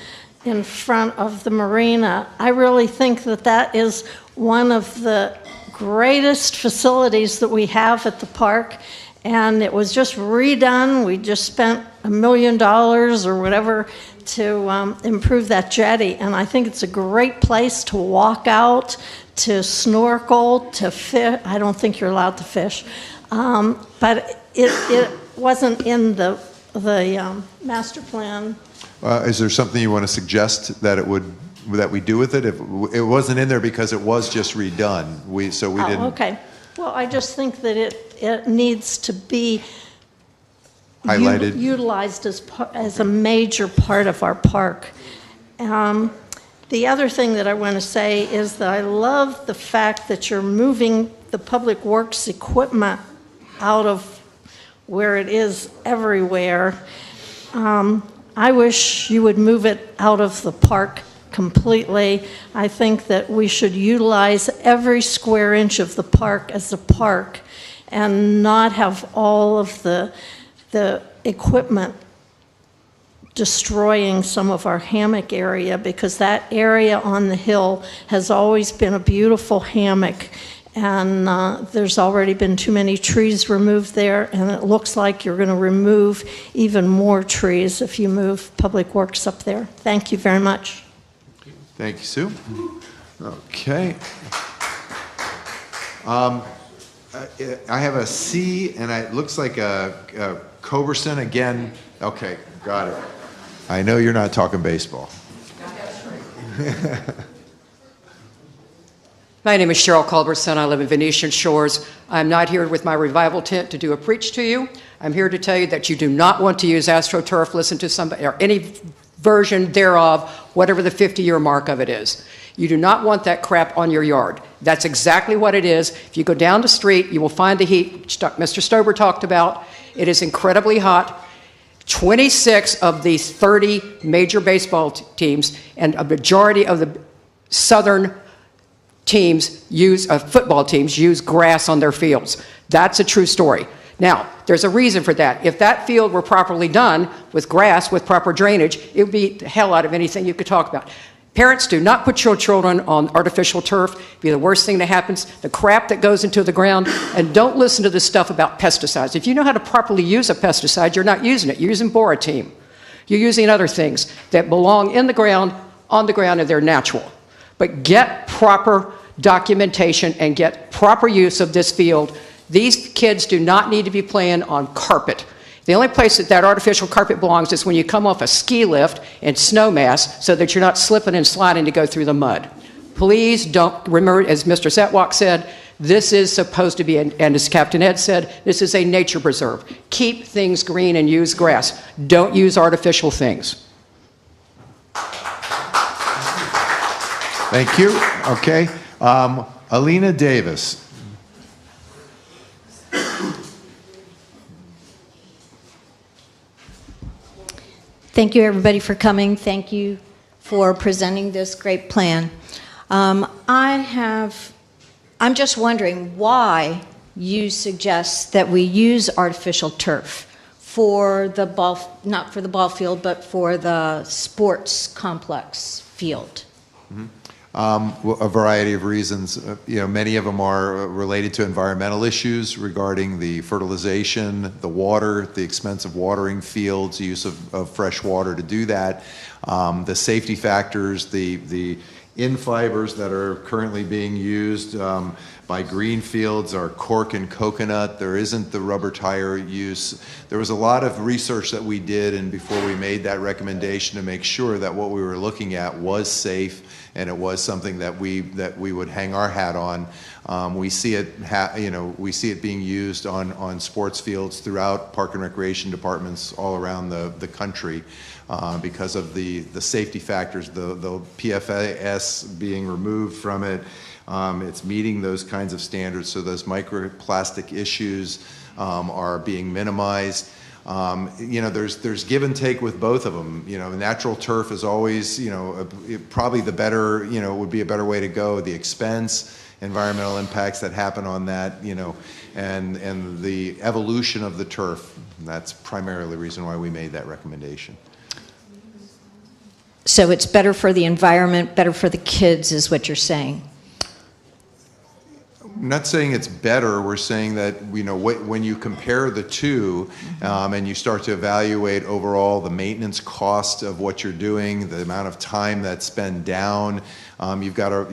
in front of the marina. I really think that that is one of the greatest facilities that we have at the park, and it was just redone. We just spent $1 million or whatever to improve that jetty, and I think it's a great place to walk out, to snorkel, to fish. I don't think you're allowed to fish, but it wasn't in the master plan. Is there something you want to suggest that we do with it? If it wasn't in there because it was just redone, we didn't. Okay. Well, I just think that it needs to be highlighted, utilized as a major part of our park. The other thing that I want to say is that I love the fact that you're moving the public works equipment out of where it is everywhere. I wish you would move it out of the park completely. I think that we should utilize every square inch of the park as a park and not have all of the equipment destroying some of our hammock area, because that area on the hill has always been a beautiful hammock, and there's already been too many trees removed there, and it looks like you're going to remove even more trees if you move Public Works up there. Thank you very much. Thank you, Sue. Okay. I have a C, and it looks like a Coberson again. Okay, got it. I know you're not talking baseball. My name is Cheryl Culberson. I live in Venetian Shores. I'm not here with my revival tent to do a preach to you. I'm here to tell you that you do not want to use AstroTurf, listen to somebody, or any version thereof, whatever the 50-year mark of it is. You do not want that crap on your yard. That's exactly what it is. If you go down the street, you will find the heat Mr. Stober talked about. It is incredibly hot. 26 of the 30 major baseball teams and a majority of the southern teams football teams use grass on their fields. That's a true story. Now, there's a reason for that. If that field were properly done with grass, with proper drainage, it would be the hell out of anything you could talk about. Parents, do not put your children on artificial turf. It'd be the worst thing that happens. The crap that goes into the ground. And don't listen to this stuff about pesticides. If you know how to properly use a pesticide, you're not using it. You're using Borateam. You're using other things that belong in the ground, on the ground, and they're natural. But get proper documentation and get proper use of this field. These kids do not need to be playing on carpet. The only place that artificial carpet belongs is when you come off a ski lift in snowmass so that you're not slipping and sliding to go through the mud. Please don't, remember, as Mr. Setwalk said, this is supposed to be, and as Captain Ed said, this is a nature preserve. Keep things green and use grass. Don't use artificial things. Thank you. Okay. Alina Davis. Thank you, everybody, for coming. Thank you for presenting this great plan. I'm just wondering why you suggest that we use artificial turf for the ball, not for the ball field, but for the sports complex field. Mm-hmm. A variety of reasons. Many of them are related to environmental issues regarding the fertilization, the water, the expense of watering fields, use of fresh water to do that, the safety factors, the in-fibers that are currently being used by green fields are cork and coconut. There isn't the rubber tire use. There was a lot of research that we did, and before we made that recommendation, to make sure that what we were looking at was safe and it was something that we would hang our hat on. We see it, we see it being used on sports fields throughout park and recreation departments all around the country because of the safety factors, the PFAS being removed from it. It's meeting those kinds of standards, so those microplastic issues are being minimized. You know, there's give and take with both of them. You know, natural turf is always, you know, probably the better, you know, would be a better way to go. The expense, environmental impacts that happen on that, you know, and the evolution of the turf. That's primarily the reason why we made that recommendation. So it's better for the environment, better for the kids, is what you're saying? I'm not saying it's better. We're saying that, you know, when you compare the two and you start to evaluate overall the maintenance cost of what you're doing, the amount of time that's spent down, you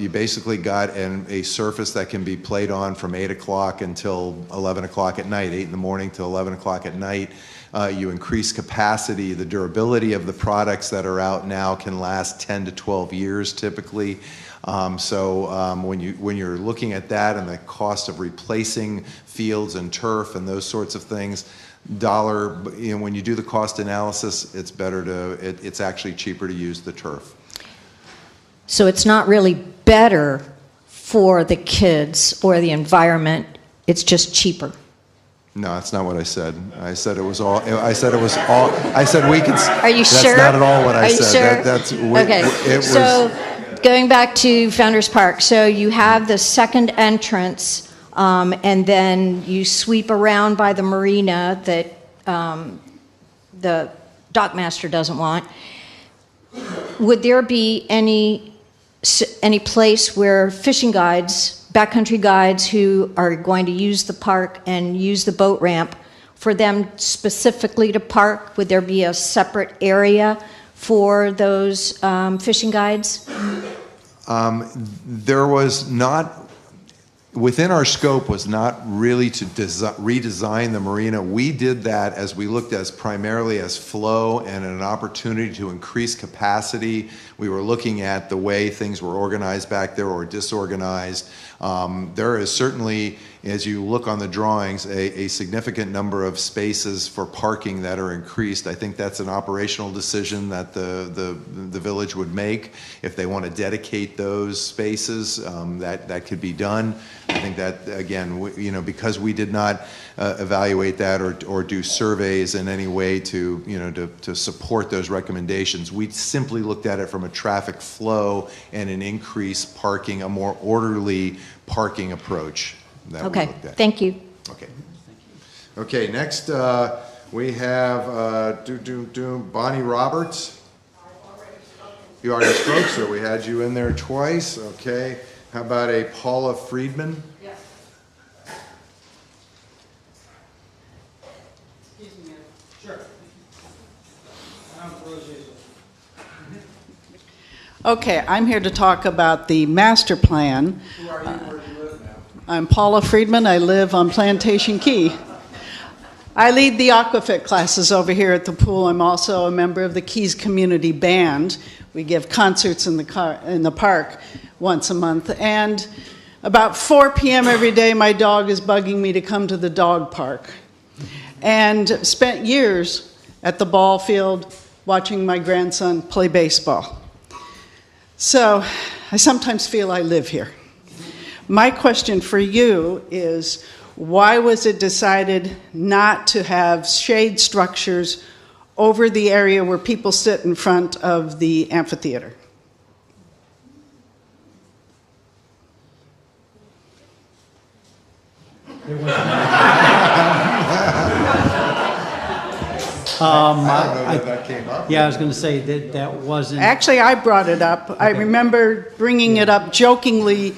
basically got a surface that can be played on from 8 o'clock until 11 o'clock at night, 8 in the morning till 11 o'clock at night. You increase capacity. The durability of the products that are out now can last 10 to 12 years typically. When you're looking at that and the cost of replacing fields and turf and those sorts of things, you know, when you do the cost analysis, it's better it's actually cheaper to use the turf. So it's not really better for the kids or the environment, it's just cheaper. No, that's not what I said. I said it was all. I said it was all. I said we could. Are you sure? That's not at all what I said. Sure? Okay. So going back to Founders Park, so you have the second entrance, and then you sweep around by the marina that the dockmaster doesn't want. Would there be any place where fishing guides, backcountry guides who are going to use the park and use the boat ramp, for them specifically to park? Would there be a separate area for those fishing guides? There was not, within our scope was not really to redesign the marina. We did that as we looked as primarily as flow and an opportunity to increase capacity. We were looking at the way things were organized back there or disorganized. There is certainly, as you look on the drawings, a significant number of spaces for parking that are increased. I think that's an operational decision that the village would make. If they want to dedicate those spaces, that could be done. I think that, again, you know, because we did not evaluate that or do surveys in any way to, you know, to support those recommendations, we simply looked at it from a traffic flow and an increased parking, a more orderly parking approach. Okay, thank you. Okay. Okay, next we have Bonnie Roberts. You already spoke, so we had you in there twice. Okay. How about a Paula Friedman? Yes. Excuse me, sure. Okay, I'm here to talk about the master plan. Who are you? Where do you live now? I'm Paula Friedman. I live on Plantation Key. I lead the Aquafit classes over here at the pool. I'm also a member of the Keys Community Band. We give concerts in the park once a month. And about 4 p.m. every day, my dog is bugging me to come to the dog park. And spent years at the ball field watching my grandson play baseball. So I sometimes feel I live here. My question for you is, why was it decided not to have shade structures over the area where people sit in front of the amphitheater? I don't know that came up. Yeah, I was going to say that wasn't. Actually, I brought it up. I remember bringing it up jokingly,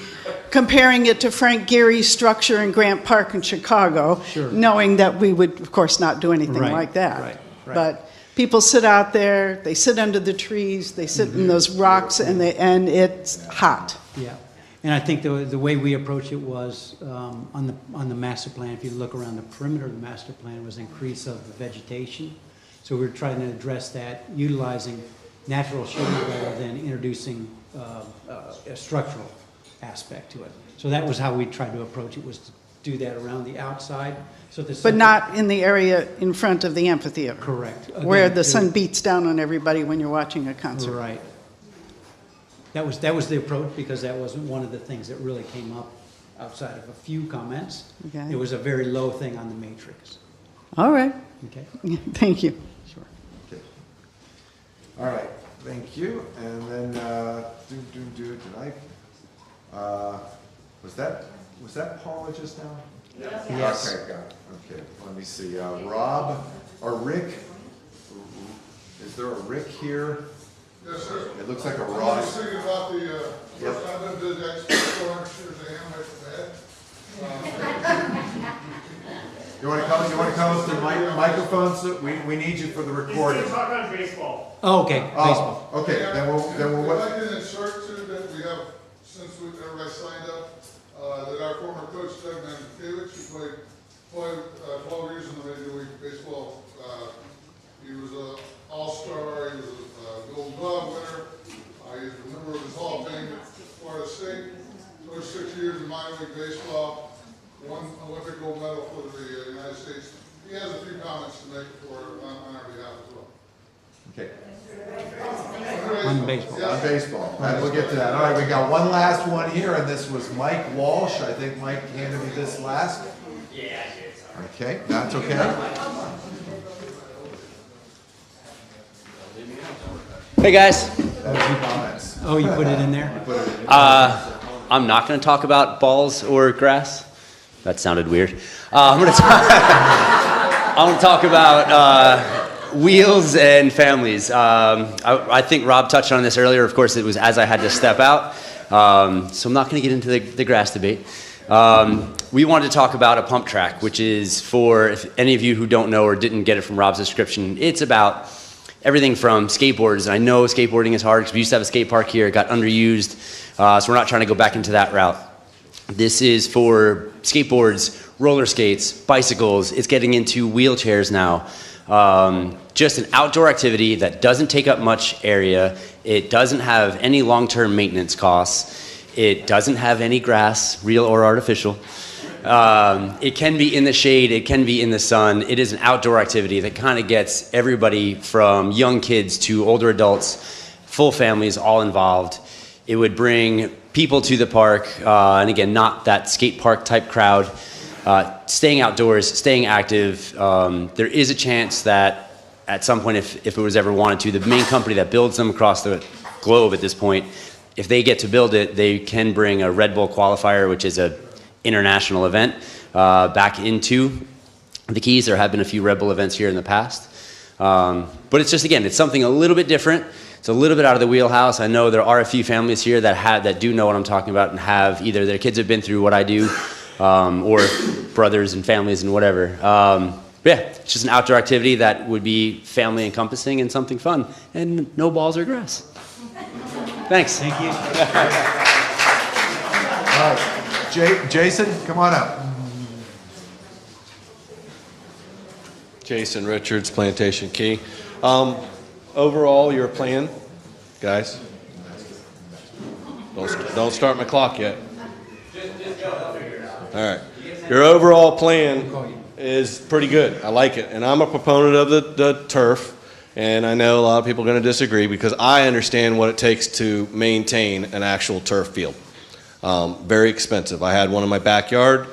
comparing it to Frank Geary's structure in Grant Park in Chicago, knowing that we would, of course, not do anything like that. Right. But people sit out there, they sit under the trees, they sit in those rocks, and it's hot. Yeah. And I think the way we approached it was on the master plan, if you look around the perimeter of the master plan, was increase of the vegetation. So we were trying to address that, utilizing natural shade rather than introducing a structural aspect to it. So that was how we tried to approach it, was to do that around the outside. So But not in the area in front of the amphitheater. Correct. Where Again, the sun beats down on everybody when you're watching a concert. Right. That was the approach, because that wasn't one of the things that really came up outside of a few comments. Okay. It was a very low thing on the matrix. All right. Okay. Thank you. All right, thank you. And then, did was that Paula just now? Yes. Okay, got it. Okay, let me see. Rob or Rick? Is there a Rick here? Yes, sir. It looks like a I Rob. was thinking about the, Yep. first time I did the expo, 400 shares of Amway for that. You want to come up to the microphone? So we need you for the recording. He's talk on baseball. Oh, okay, baseball. Okay, then we'll. If I can insert too that we have, since everybody signed up, that our former coach Doug Mankiewicz, who played 12 years in the Major League Baseball, he was an all-star, he was a Gold Glove winner, he's a member of the Hall of Fame at Florida State, coached 6 years in minor league baseball, won Olympic gold medal for the United States. He has a few comments to make on our behalf as well. Okay. On baseball. On baseball. All right, we'll get to that. All right, we got one last one here, and this was Mike Walsh. I think Mike handed me this last. Yeah. Okay, that's okay. Hey guys. Comments. Oh, you put it in there? I'm not going to talk about balls or grass. That sounded weird. I'm going to talk about wheels and families. I think Rob touched on this earlier. Of course, it was as I had to step out. So I'm not going to get into the grass debate. We wanted to talk about a pump track, which is for if any of you who don't know or didn't get it from Rob's description, it's about everything from skateboards. And I know skateboarding is hard because we used to have a skate park here. It got underused. So we're not trying to go back into that route. This is for skateboards, roller skates, bicycles. It's getting into wheelchairs now. Just an outdoor activity that doesn't take up much area. It doesn't have any long-term maintenance costs. It doesn't have any grass, real or artificial. It can be in the shade. It can be in the sun. It is an outdoor activity that kind of gets everybody from young kids to older adults, full families, all involved. It would bring people to the park, and again, not that skate park type crowd. Staying outdoors, staying active. There is a chance that at some point, if it was ever wanted to, the main company that builds them across the globe at this point, if they get to build it, they can bring a Red Bull qualifier, which is an international event, back into the Keys. There have been a few Red Bull events here in the past. But it's just, again, it's something a little bit different. It's a little bit out of the wheelhouse. I know there are a few families here that do know what I'm talking about and have either their kids have been through what I do, or brothers and families and whatever. Yeah, it's just an outdoor activity that would be family encompassing and something fun, and no balls or grass. Thanks. Thank you. All right, Jason, come on up. Jason Richards, Plantation Key. Overall, your plan, guys? Don't start my clock yet. All right. Your overall plan is pretty good. I like it. And I'm a proponent of the turf. And I know a lot of people are going to disagree because I understand what it takes to maintain an actual turf field. Very expensive. I had one in my backyard,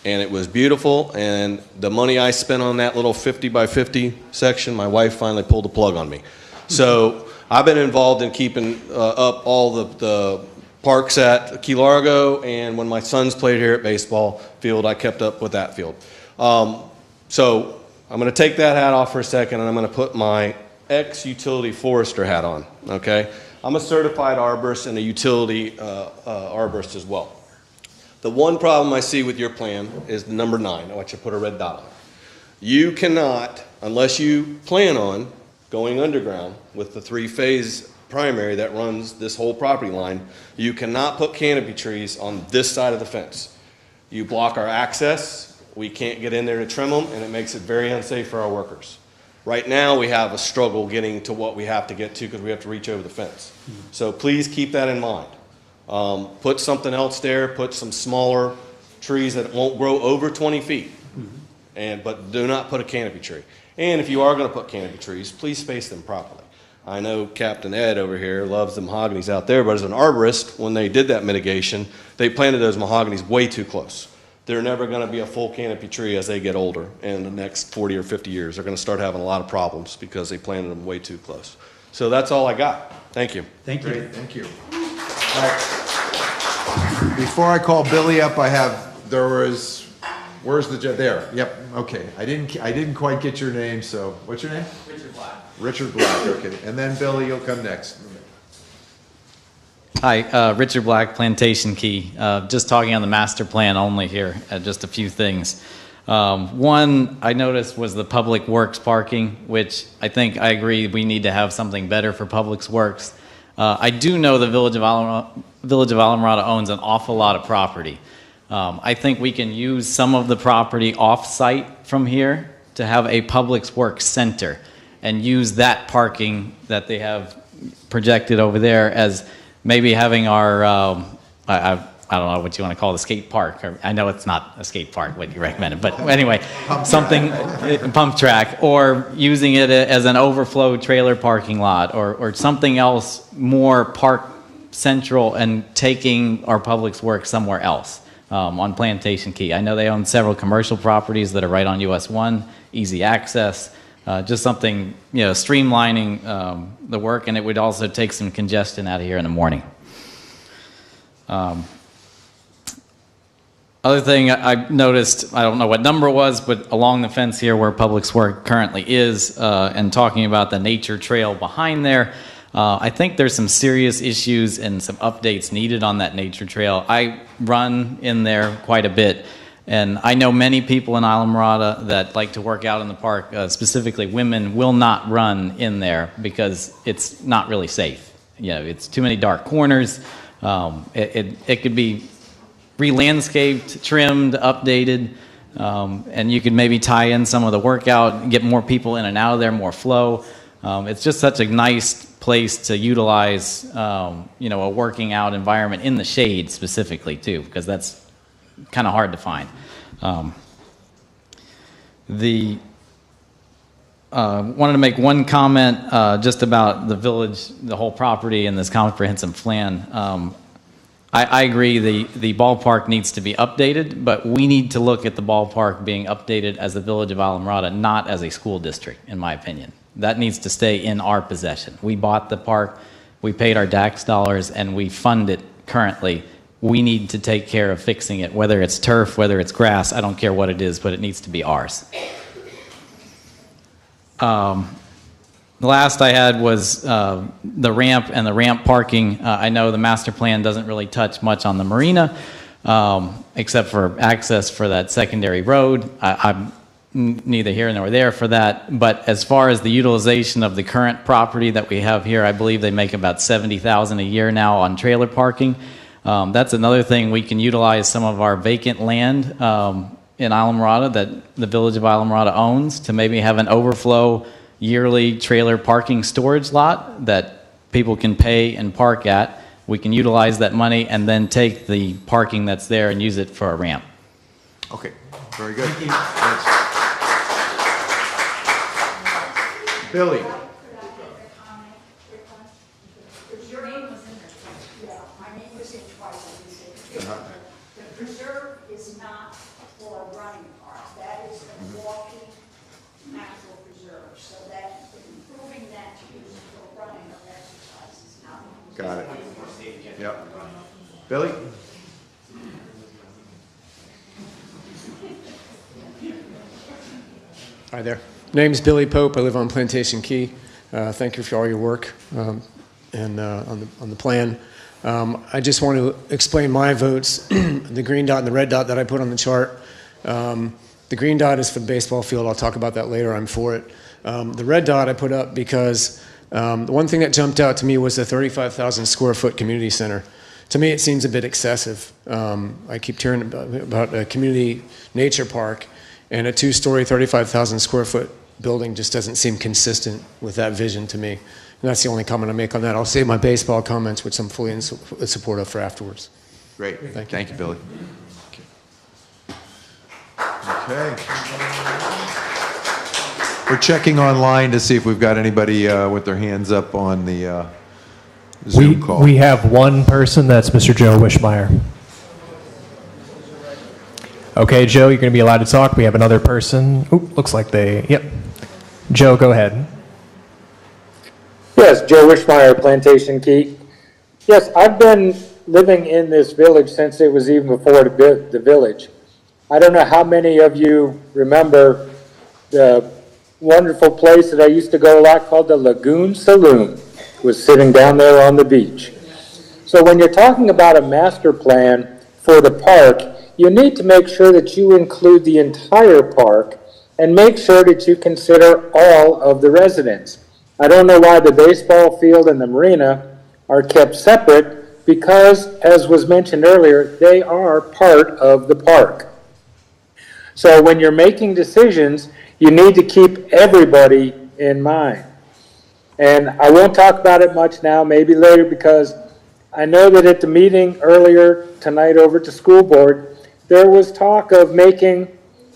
and it was beautiful. And the money I spent on that little 50 by 50 section, my wife finally pulled the plug on me. So I've been involved in keeping up all the parks at Key Largo, and when my sons played here at baseball field, I kept up with that field. So I'm going to take that hat off for a second, and I'm going to put my ex-utility forester hat on, okay? I'm a certified arborist and a utility arborist as well. The one problem I see with your plan is the number 9. I want you to put a red dot on it. You cannot, unless you plan on going underground with the 3-phase primary that runs this whole property line, you cannot put canopy trees on this side of the fence. You block our access, we can't get in there to trim them, and it makes it very unsafe for our workers. Right now, we have a struggle getting to what we have to get to because we have to reach over the fence. So please keep that in mind. Put something else there, put some smaller trees that won't grow over 20 feet, but do not put a canopy tree. And if you are going to put canopy trees, please space them properly. I know Captain Ed over here loves the mahoganies out there, but as an arborist, when they did that mitigation, they planted those mahoganies way too close. they're never going to be a full canopy tree as they get older. And in the next 40 or 50 years, they're going to start having a lot of problems because they planted them way too close. So that's all I got. Thank you. Thank you. Great, thank you. All right. Before I call Billy up, where's the, there, yep, okay. I didn't quite get your name, so, what's your name? Richard Black. Richard Black, okay. And then Billy, you'll come next. Hi, Richard Black, Plantation Key. Just talking on the master plan only here, just a few things. One I noticed was the public works parking, which I agree we need to have something better for public works. I do know the Village of Alamorada owns an awful lot of property. I think we can use some of the property off-site from here to have a public works center and use that parking that they have projected over there as maybe having our, I don't know what you want to call the skate park. Or, I know it's not a skate park, what you recommended, but anyway, something, pump track, or using it as an overflow trailer parking lot, or something else more park central and taking our public works somewhere else. On Plantation Key. I know they own several commercial properties that are right on US 1, easy access, just something, streamlining the work, and it would also take some congestion out of here in the morning. Other thing I noticed, I don't know what number it was, but along the fence here where Public Works currently is, and talking about the nature trail behind there, I think there's some serious issues and some updates needed on that nature trail. I run in there quite a bit, and I know many people in Alamorada that like to work out in the park, specifically women, will not run in there because it's not really safe. It's too many dark corners. It could be re-landscaped, trimmed, updated, and you could maybe tie in some of the workout, get more people in and out of there, more flow. It's just such a nice place to utilize, a working out environment in the shade specifically too, because that's kind of hard to find. Wanted to make one comment just about the village, the whole property, and this comprehensive plan. I agree the ballpark needs to be updated, but we need to look at the ballpark being updated as the Village of Alamorada, not as a school district, in my opinion. That needs to stay in our possession. We bought the park, we paid our tax dollars, and we fund it currently. We need to take care of fixing it, whether it's turf, whether it's grass, I don't care what it is, but it needs to be ours. The last I had was the ramp and the ramp parking. I know the master plan doesn't really touch much on the marina, except for access for that secondary road. I'm neither here nor there for that. But as far as the utilization of the current property that we have here, I believe they make about $70,000 a year now on trailer parking. That's another thing. We can utilize some of our vacant land in Alamorada that the Village of Alamorada owns to maybe have an overflow yearly trailer parking storage lot that people can pay and park at. We can utilize that money and then take the parking that's there and use it for a ramp. Okay, very good. Thank you. Billy. Your name was in there. Yeah, my name was in twice. The preserve is not for a running park. That is a walking natural preserve. So that improving that use for running or exercise is not. Got it. Yep. Billy? Hi there. Name's Billy Pope. I live on Plantation Key. Thank you for all your work and on the plan. I just want to explain my votes. The green dot and the red dot that I put on the chart. The green dot is for the baseball field. I'll talk about that later. I'm for it. The red dot I put up because the one thing that jumped out to me was the 35,000 square foot community center. To me, it seems a bit excessive. I keep hearing about a community nature park, and a two-story, 35,000 square foot building just doesn't seem consistent with that vision to me. And that's the only comment I make on that. I'll save my baseball comments, which I'm fully in support of, for afterwards. Great. Thank you, Billy. Okay. We're checking online to see if we've got anybody with their hands up on the Zoom call. We have one person, that's Mr. Joe Wishmeyer. Okay, Joe, you're going to be allowed to talk. We have another person. Oop, looks like yep. Joe, go ahead. Yes, Joe Wishmeyer, Plantation Key. Yes, I've been living in this village since it was even before the village. I don't know how many of you remember the wonderful place that I used to go a lot called the Lagoon Saloon. It was sitting down there on the beach. So when you're talking about a master plan for the park, you need to make sure that you include the entire park and make sure that you consider all of the residents. I don't know why the baseball field and the marina are kept separate because, as was mentioned earlier, they are part of the park. So when you're making decisions, you need to keep everybody in mind. And I won't talk about it much now, maybe later, because I know that at the meeting earlier tonight over at the school board, there was talk of making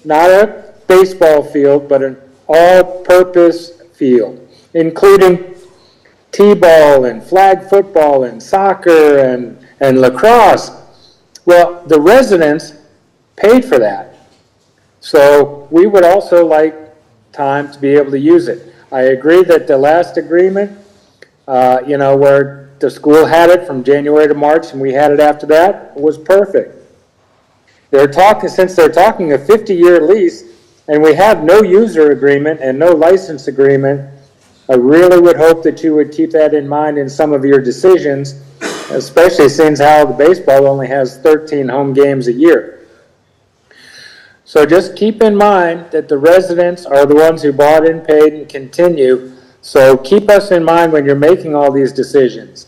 not a baseball field, but an all-purpose field, including t-ball and flag football and soccer and lacrosse. Well, the residents paid for that. So we would also like time to be able to use it. I agree that the last agreement, where the school had it from January to March and we had it after that, was perfect. Since they're talking a 50-year lease and we have no user agreement and no license agreement, I really would hope that you would keep that in mind in some of your decisions, especially since how the baseball only has 13 home games a year. So just keep in mind that the residents are the ones who bought and paid and continue. So keep us in mind when you're making all these decisions.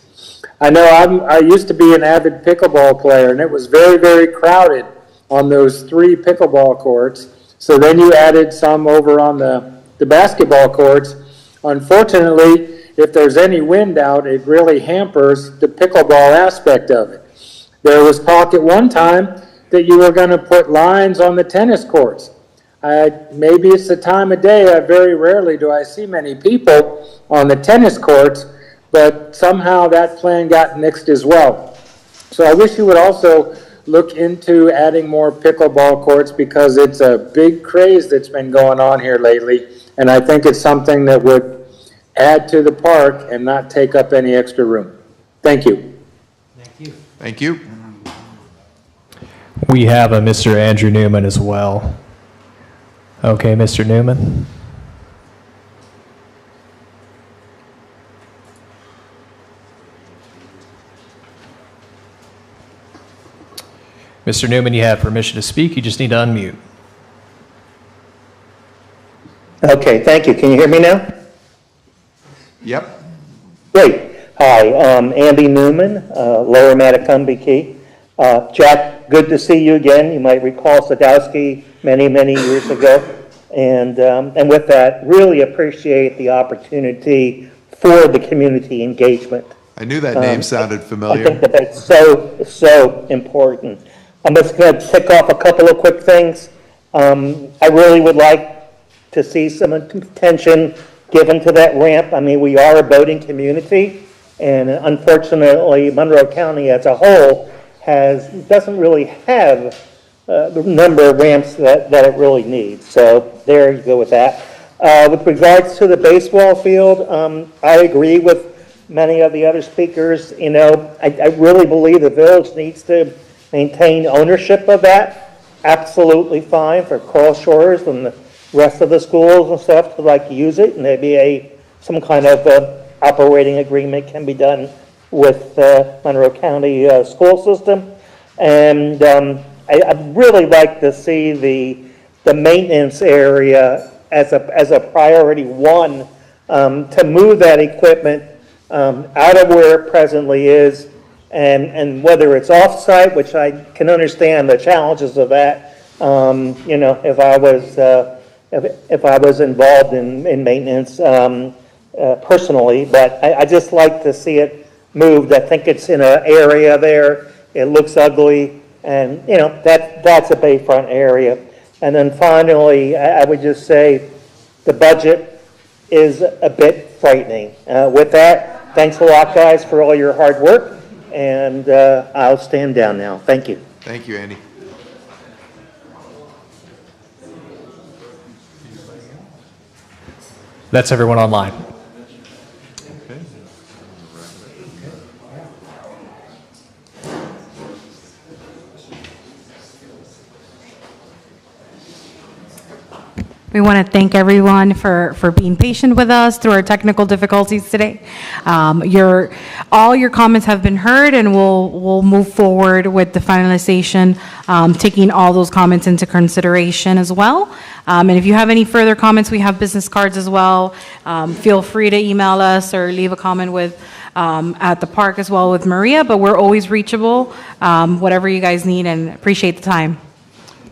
I know I used to be an avid pickleball player, and it was very, very crowded on those 3 pickleball courts. So then you added some over on the basketball courts. Unfortunately, if there's any wind out, it really hampers the pickleball aspect of it. There was talk at one time that you were going to put lines on the tennis courts. Maybe it's the time of day. Very rarely do I see many people on the tennis courts, but somehow that plan got nixed as well. So I wish you would also look into adding more pickleball courts because it's a big craze that's been going on here lately, and I think it's something that would add to the park and not take up any extra room. Thank you. Thank you. We have a Mr. Andrew Newman as well. Okay, Mr. Newman. Mr. Newman, you have permission to speak. You just need to unmute. Okay, thank you. Can you hear me now? Yep. Great. Hi, Andy Newman, Lower Matacumbe Key. Jack, good to see you again. You might recall Sadowski many, many years ago. And with that, really appreciate the opportunity for the community engagement. I knew that name sounded familiar. I think that's so important. I'm just going to tick off a couple of quick things. I really would like to see some attention given to that ramp. I mean, we are a boating community, and unfortunately, Monroe County as a whole doesn't really have the number of ramps that it really needs. So there you go with that. With regards to the baseball field, I agree with many of the other speakers. You know, I really believe the village needs to maintain ownership of that. Absolutely fine for Coral Shores and the rest of the schools and stuff to like use it, and maybe some kind of operating agreement can be done with Monroe County school system. And I'd really like to see the maintenance area as a priority one to move that equipment out of where it presently is, and whether it's off-site, which I can understand the challenges of that. You know, if I was involved in maintenance personally, but I just like to see it moved. I think it's in an area there. It looks ugly, and you know that's a bayfront area. And then finally, I would just say the budget is a bit frightening. With that, thanks a lot, guys, for all your hard work, and I'll stand down now. Thank you. Thank you, Andy. That's everyone online. We want to thank everyone for being patient with us through our technical difficulties today. All your comments have been heard, and we'll move forward with the finalization, taking all those comments into consideration as well. And if you have any further comments, we have business cards as well. Feel free to email us or leave a comment at the park as well with Maria, but we're always reachable, whatever you guys need, and appreciate the time.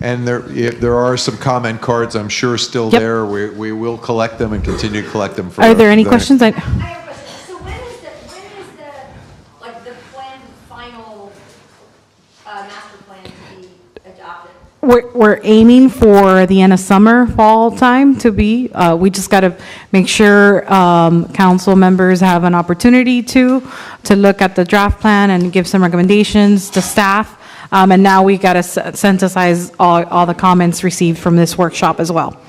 And there are some comment cards, I'm sure, still there. We will collect them and continue to collect them. Are there any questions? I have a question. So when is the planned final master plan to be adopted? We're aiming for the end of summer, fall time to be. We just got to make sure council members have an opportunity to look at the draft plan and give some recommendations to staff. And now we got to synthesize all the comments received from this workshop as well.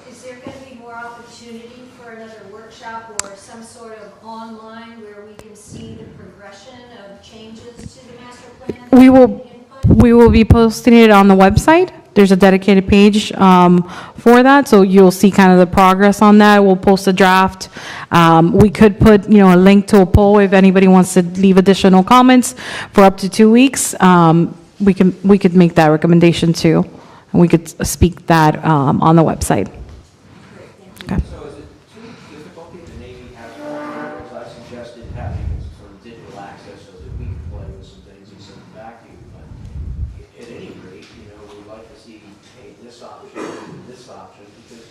Is there going to be more opportunity for another workshop or some sort of online where we can see the progression of changes to the master plan? We will be posting it on the website. There's a dedicated page for that, so you'll see kind of the progress on that. We'll post a draft. We could put, a link to a poll if anybody wants to leave additional comments for up to 2 weeks. We could make that recommendation too, and we could speak that on the website. Okay. So is it too difficult to maybe have, as I suggested, having sort of digital access so that we can play with some things and send them back to you? But at any rate, we'd like to see, hey, this option, this option, because,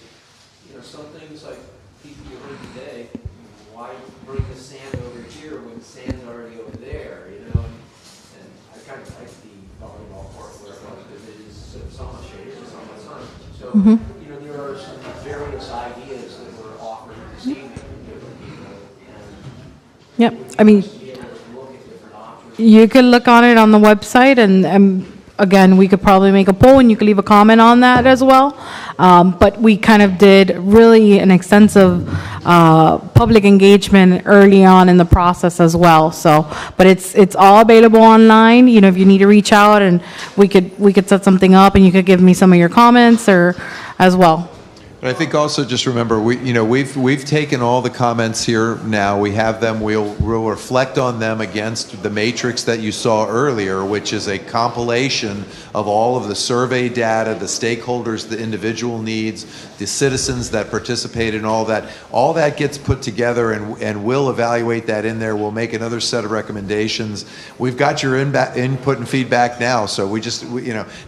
some things like people you heard today, why bring the sand over here when the sand's already over there, and I kind of like the volleyball court where it was, because it is so much shade and so much sun. So, there are some various ideas that were offered this evening to different people, and Yep. I mean, you could look on it on the website, and again, we could probably make a poll, and you could leave a comment on that as well. But we kind of did really an extensive public engagement early on in the process as well. So, but it's all available online. If you need to reach out, and we could set something up, and you could give me some of your comments or as well. But I think also just remember, we've taken all the comments here now. We have them. We'll reflect on them against the matrix that you saw earlier, which is a compilation of all of the survey data, the stakeholders, the individual needs, the citizens that participate in all that. All that gets put together, and we'll evaluate that in there. We'll make another set of recommendations. We've got your input and feedback now, so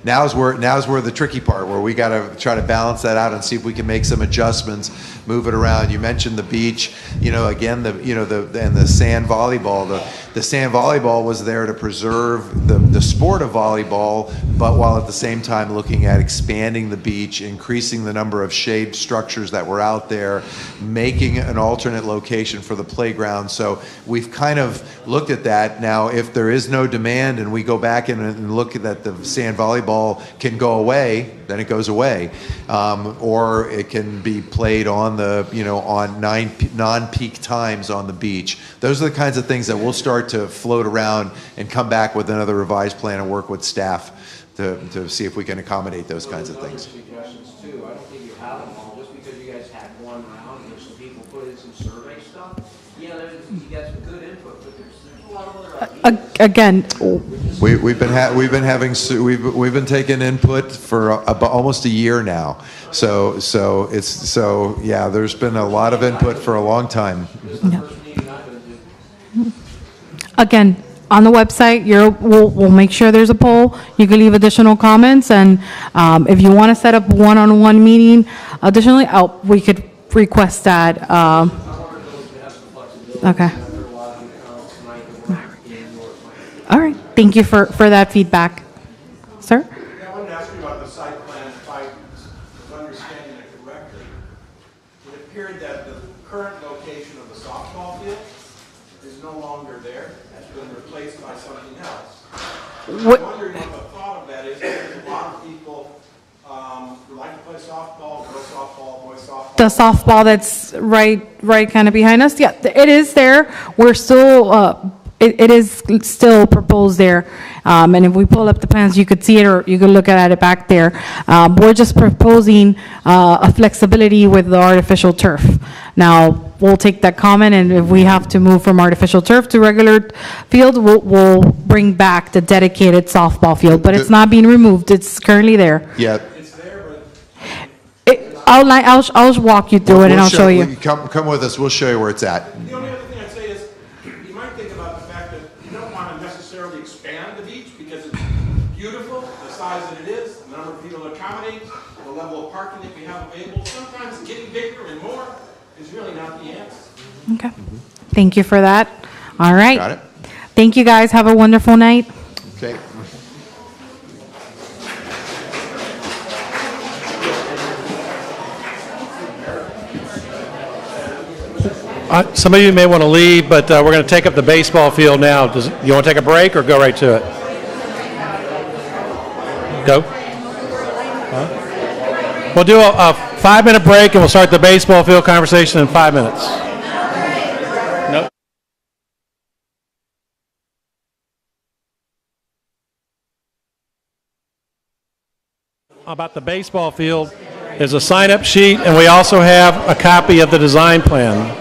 now's where the tricky part, where we got to try to balance that out and see if we can make some adjustments, move it around. You mentioned the beach, again, and the sand volleyball. The sand volleyball was there to preserve the sport of volleyball, but while at the same time looking at expanding the beach, increasing the number of shade structures that were out there, making an alternate location for the playground. So we've kind of looked at that. Now, if there is no demand and we go back in and look at that, the sand volleyball can go away, then it goes away. Or it can be played on on non-peak times on the beach. Those are the kinds of things that we'll start to float around and come back with another revised plan and work with staff to see if we can accommodate those kinds of things. Suggestions too. I don't think you have them all. Just because you guys had one round, and some people put in some survey stuff. You got some good input, but there's a lot of other ideas. Again, we've been taking input for about almost a year now. So yeah, there's been a lot of input for a long time. Yeah. Again, on the website, we'll make sure there's a poll. You can leave additional comments, and if you want to set up a one-on-one meeting, additionally, we could request that. Okay. All right. Thank you for that feedback, sir. I wanted to ask you about the site plan. If I was understanding it correctly, it appeared that the current location of the softball field is no longer there. It's been replaced by something else. I'm wondering what the thought of that is, because a lot of people you like to play softball, girls softball, boys softball. The softball that's right kind of behind us, yeah, it is there. We're still, it is still proposed there. And if we pull up the plans, you could see it, or you could look at it back there. We're just proposing a flexibility with the artificial turf. Now, we'll take that comment, and if we have to move from artificial turf to regular field, we'll bring back the dedicated softball field, but it's not being removed. It's currently there. Yeah. I'll walk you through it, and I'll show you. Come with us, we'll show you where it's at. The only other thing I'd say is, you might think about the fact that you don't want to necessarily expand the beach because it's beautiful, the size that it is, the number of people it accommodates, the level of parking that we have available. Sometimes getting bigger and more is really not the answer. Okay. Thank you for that. All right. Got it. Thank you, guys. Have a wonderful night. Okay. Some of you may want to leave, but we're going to take up the baseball field now. You want to take a break or go right to it? Go. Huh? We'll do a 5-minute break, and we'll start the baseball field conversation in 5 minutes. No. About the baseball field is a sign-up sheet, and we also have a copy of the design plan.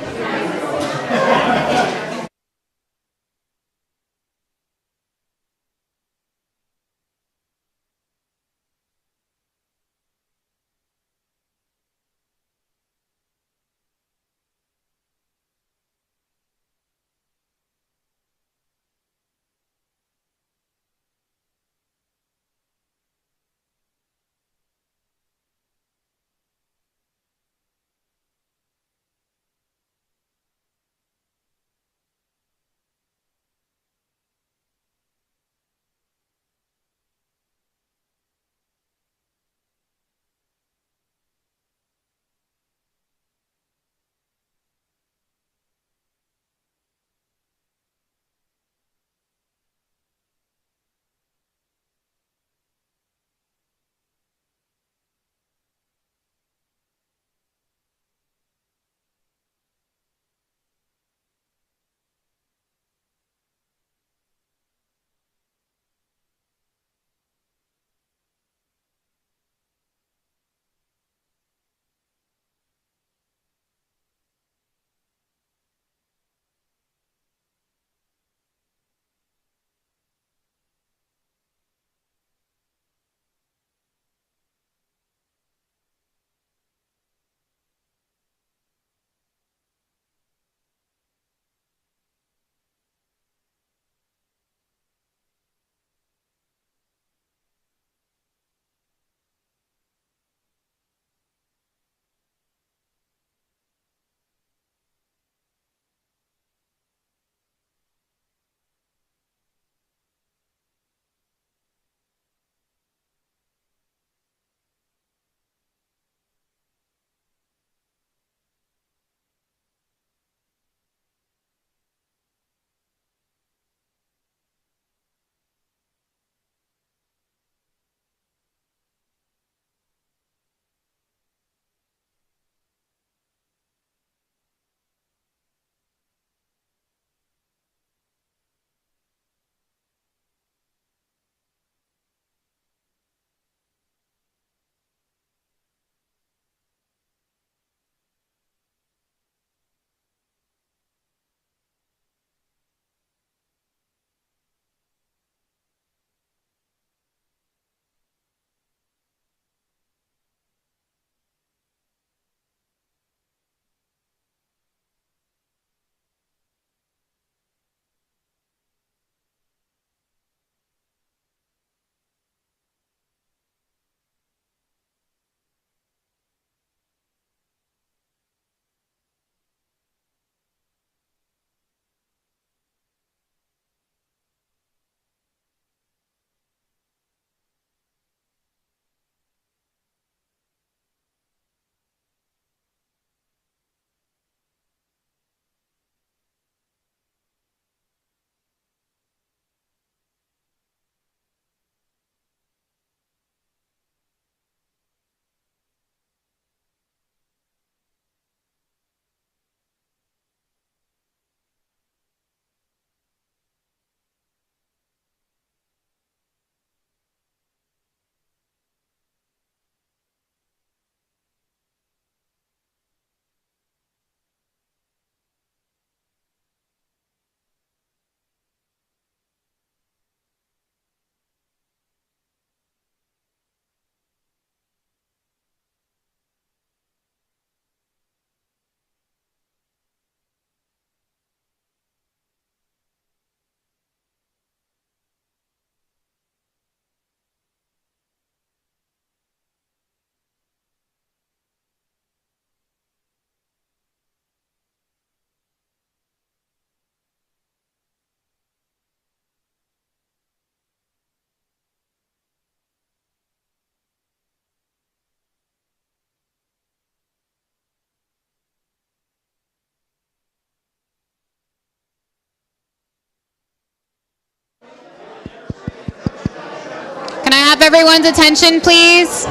have everyone's attention, please?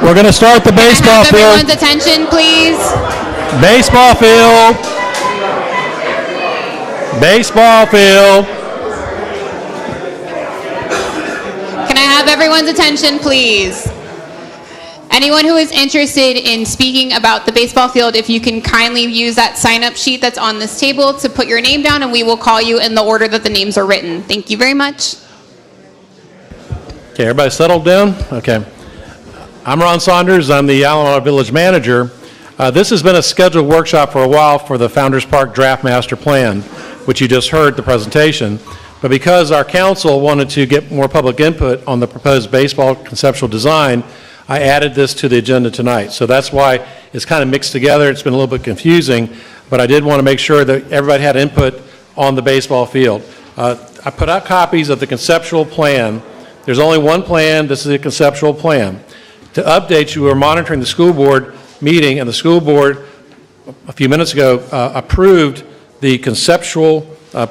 We're going to start the baseball Have field. everyone's attention, please? Baseball field. Baseball field. Can I have everyone's attention, please? Anyone who is interested in speaking about the baseball field, if you can kindly use that sign-up sheet that's on this table to put your name down, and we will call you in the order that the names are written. Thank you very much. Okay, everybody settled down? Okay. I'm Ron Saunders. I'm the Alamo Village Manager. This has been a scheduled workshop for a while for the Founders Park Draft Master Plan, which you just heard the presentation. But because our council wanted to get more public input on the proposed baseball conceptual design, I added this to the agenda tonight. So that's why it's kind of mixed together. It's been a little bit confusing, but I did want to make sure that everybody had input on the baseball field. I put out copies of the conceptual plan. There's only one plan. This is a conceptual plan. To update you, we're monitoring the school board meeting, and the school board a few minutes ago approved the conceptual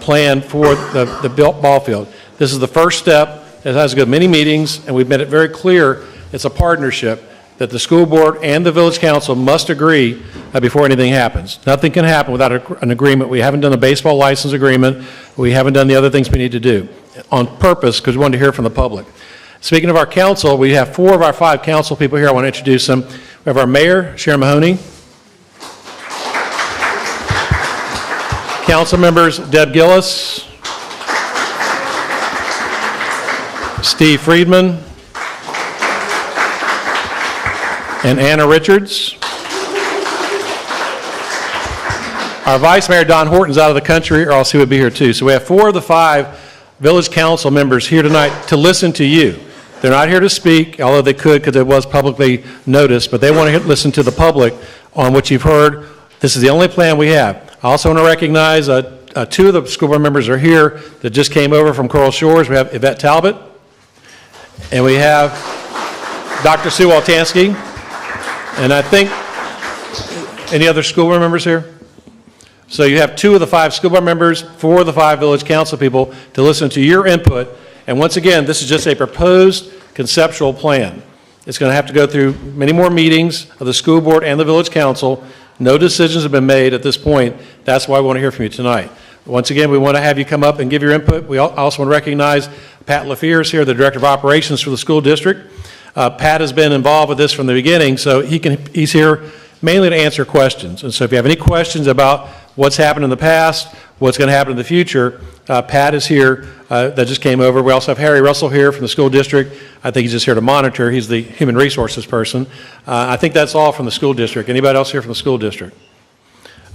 plan for the ball field. This is the first step. It has to go to many meetings, and we've made it very clear it's a partnership that the school board and the village council must agree before anything happens. Nothing can happen without an agreement. We haven't done a baseball license agreement. We haven't done the other things we need to do on purpose because we wanted to hear from the public. Speaking of our council, we have 4 of our 5 council people here. I want to introduce them. We have our mayor, Sharon Mahoney. Council members, Deb Gillis, Steve Friedman, and Anna Richards. Our Vice Mayor, Don Horton's out of the country, or else he would be here too. So we have 4 of the 5 village council members here tonight to listen to you. They're not here to speak, although they could because it was publicly noticed, but they want to listen to the public on what you've heard. This is the only plan we have. I also want to recognize 2 of the school board members are here that just came over from Coral Shores. We have Yvette Talbot, and we have Dr. Sue Waltansky. And I think, any other school board members here? So you have 2 of the 5 school board members, 4 of the 5 village council people to listen to your input. And once again, this is just a proposed conceptual plan. It's going to have to go through many more meetings of the school board and the village council. No decisions have been made at this point. That's why I want to hear from you tonight. Once again, we want to have you come up and give your input. We also want to recognize Pat LaFear is here, the Director of Operations for the school district. Pat has been involved with this from the beginning, so he's here mainly to answer questions. And so if you have any questions about what's happened in the past, what's going to happen in the future, Pat is here that just came over. We also have Harry Russell here from the school district. I think he's just here to monitor. He's the human resources person. I think that's all from the school district. Anybody else here from the school district?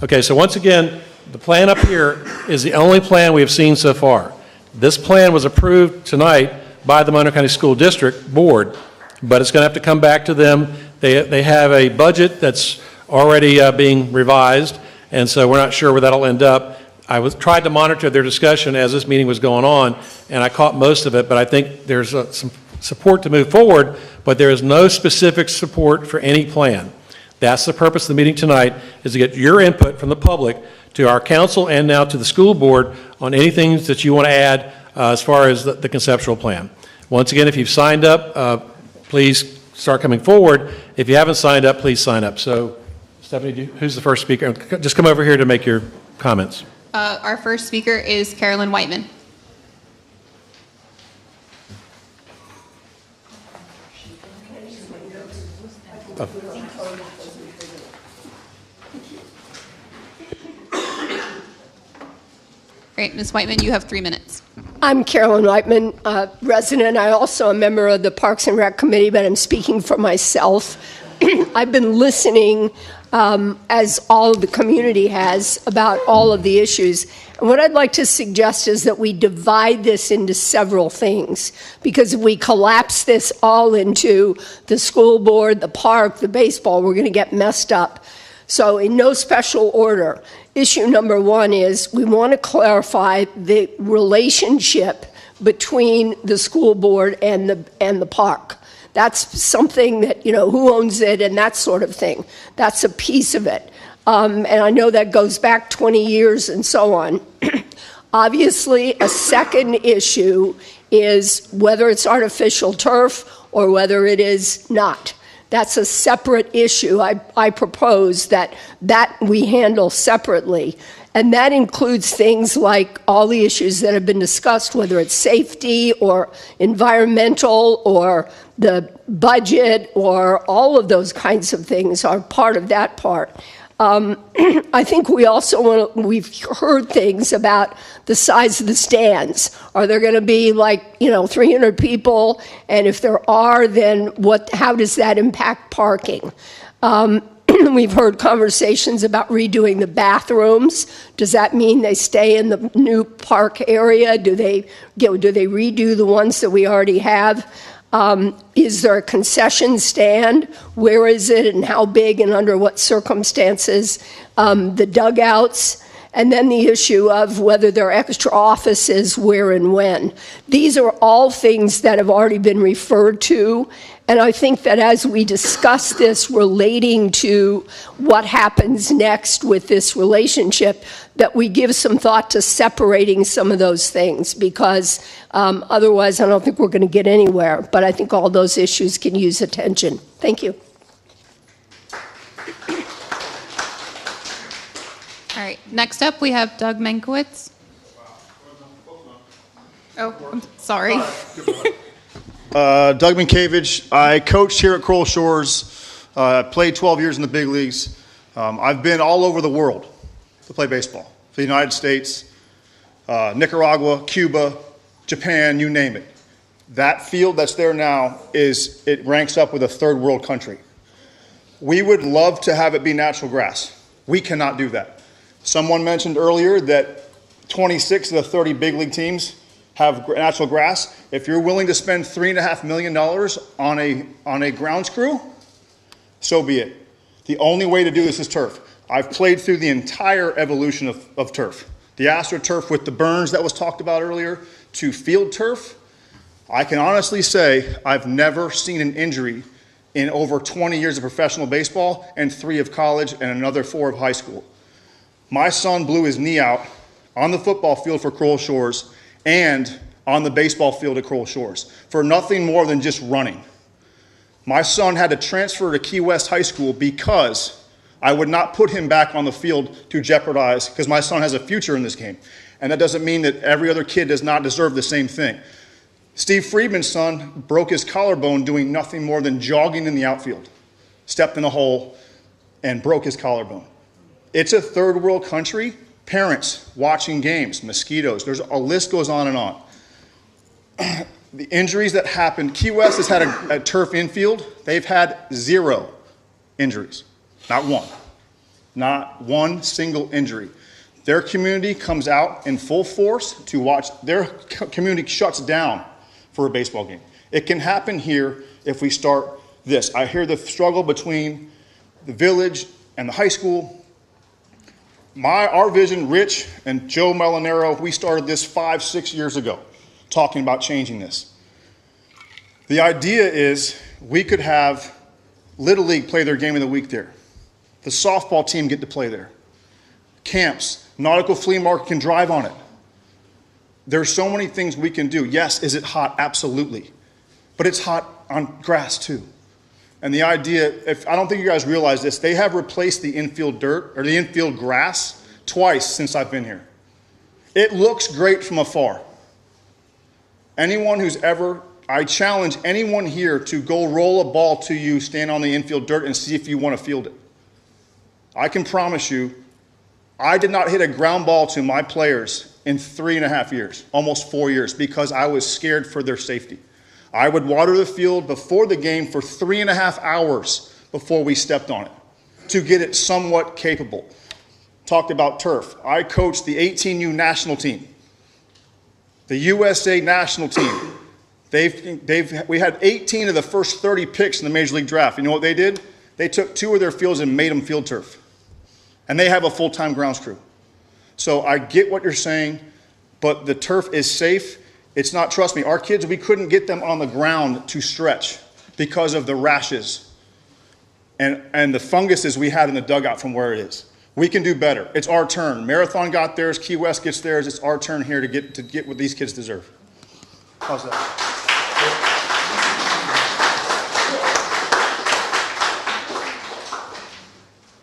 Okay, so once again, the plan up here is the only plan we have seen so far. This plan was approved tonight by the Monroe County School District Board, but it's going to have to come back to them. They have a budget that's already being revised, and so we're not sure where that'll end up. I tried to monitor their discussion as this meeting was going on, and I caught most of it, but I think there's some support to move forward, but there is no specific support for any plan. That's the purpose of the meeting tonight, is to get your input from the public to our council and now to the school board on anything that you want to add as far as the conceptual plan. Once again, if you've signed up, please start coming forward. If you haven't signed up, please sign up. So, Stephanie, who's the first speaker? Just come over here to make your comments. Our first speaker is Carolyn Whiteman. Oh. Great, Ms. Whiteman, you have 3 minutes. I'm Carolyn Whiteman, resident. I also am a member of the Parks and Rec Committee, but I'm speaking for myself. I've been listening, as all of the community has, about all of the issues. And what I'd like to suggest is that we divide this into several things, because if we collapse this all into the school board, the park, the baseball, we're going to get messed up. So in no special order, issue number 1 is we want to clarify the relationship between the school board and the park. That's something that, who owns it and that sort of thing. That's a piece of it. And I know that goes back 20 years and so on. Obviously, a second issue is whether it's artificial turf or whether it is not. That's a separate issue. I propose that we handle separately. And that includes things like all the issues that have been discussed, whether it's safety or environmental or the budget or all of those kinds of things are part of that part. I think we've heard things about the size of the stands. Are there going to be 300 people? And if there are, then how does that impact parking? We've heard conversations about redoing the bathrooms. Does that mean they stay in the new park area? Do they redo the ones that we already have? Is there a concession stand? Where is it and how big and under what circumstances? The dugouts, and then the issue of whether there are extra offices, where and when. These are all things that have already been referred to, and I think that as we discuss this relating to what happens next with this relationship, that we give some thought to separating some of those things, because otherwise I don't think we're going to get anywhere. But I think all those issues can use attention. Thank you. All right, next up we have Doug Mankiewicz. Oh, I'm sorry. Doug Mankiewicz. I coached here at Coral Shores, played 12 years in the big leagues. I've been all over the world to play baseball. For the United States, Nicaragua, Cuba, Japan, you name it. That field that's there now it ranks up with a third world country. We would love to have it be natural grass. We cannot do that. Someone mentioned earlier that 26 of the 30 big league teams have natural grass. If you're willing to spend $3.5 million on a grounds crew, so be it. The only way to do this is turf. I've played through the entire evolution of turf. The AstroTurf with the burns that was talked about earlier to field turf. I can honestly say I've never seen an injury in over 20 years of professional baseball and 3 of college and another 4 of high school. My son blew his knee out on the football field for Coral Shores and on the baseball field at Coral Shores for nothing more than just running. My son had to transfer to Key West High School because I would not put him back on the field to jeopardize, because my son has a future in this game. And that doesn't mean that every other kid does not deserve the same thing. Steve Friedman's son broke his collarbone doing nothing more than jogging in the outfield. Stepped in a hole and broke his collarbone. It's a third world country. Parents watching games, mosquitoes, a list goes on and on. The injuries that happened, Key West has had a turf infield. They've had 0 injuries. Not one. Not one single injury. Their community comes out in full force to watch. Their community shuts down for a baseball game. It can happen here if we start this. I hear the struggle between the village and the high school. Our vision, Rich and Joe Molinaro, we started this 5-6 years ago, talking about changing this. The idea is we could have Little League play their game of the week there. The softball team get to play there. Camps, Nautical Flea Market can drive on it. There's so many things we can do. Yes, is it hot? Absolutely. But it's hot on grass too. And the idea, I don't think you guys realize this, they have replaced the infield dirt or the infield grass twice since I've been here. It looks great from afar. Anyone who's I challenge anyone here to go roll a ball to you, stand on the infield dirt, and see if you want to field it. I can promise you, I did not hit a ground ball to my players in 3.5 years, almost 4 years, because I was scared for their safety. I would water the field before the game for 3.5 hours before we stepped on it to get it somewhat capable. Talked about turf. I coached the 18U national team, the USA national team. We had 18 of the first 30 picks in the Major League Draft. You know what they did? They took 2 of their fields and made them field turf. And they have a full-time grounds crew. So I get what you're saying, but the turf is safe. It's not, trust me, our kids, we couldn't get them on the ground to stretch because of the rashes and the funguses we had in the dugout from where it is. We can do better. It's our turn. Marathon got theirs, Key West gets theirs. It's our turn here to get what these kids deserve. How's that?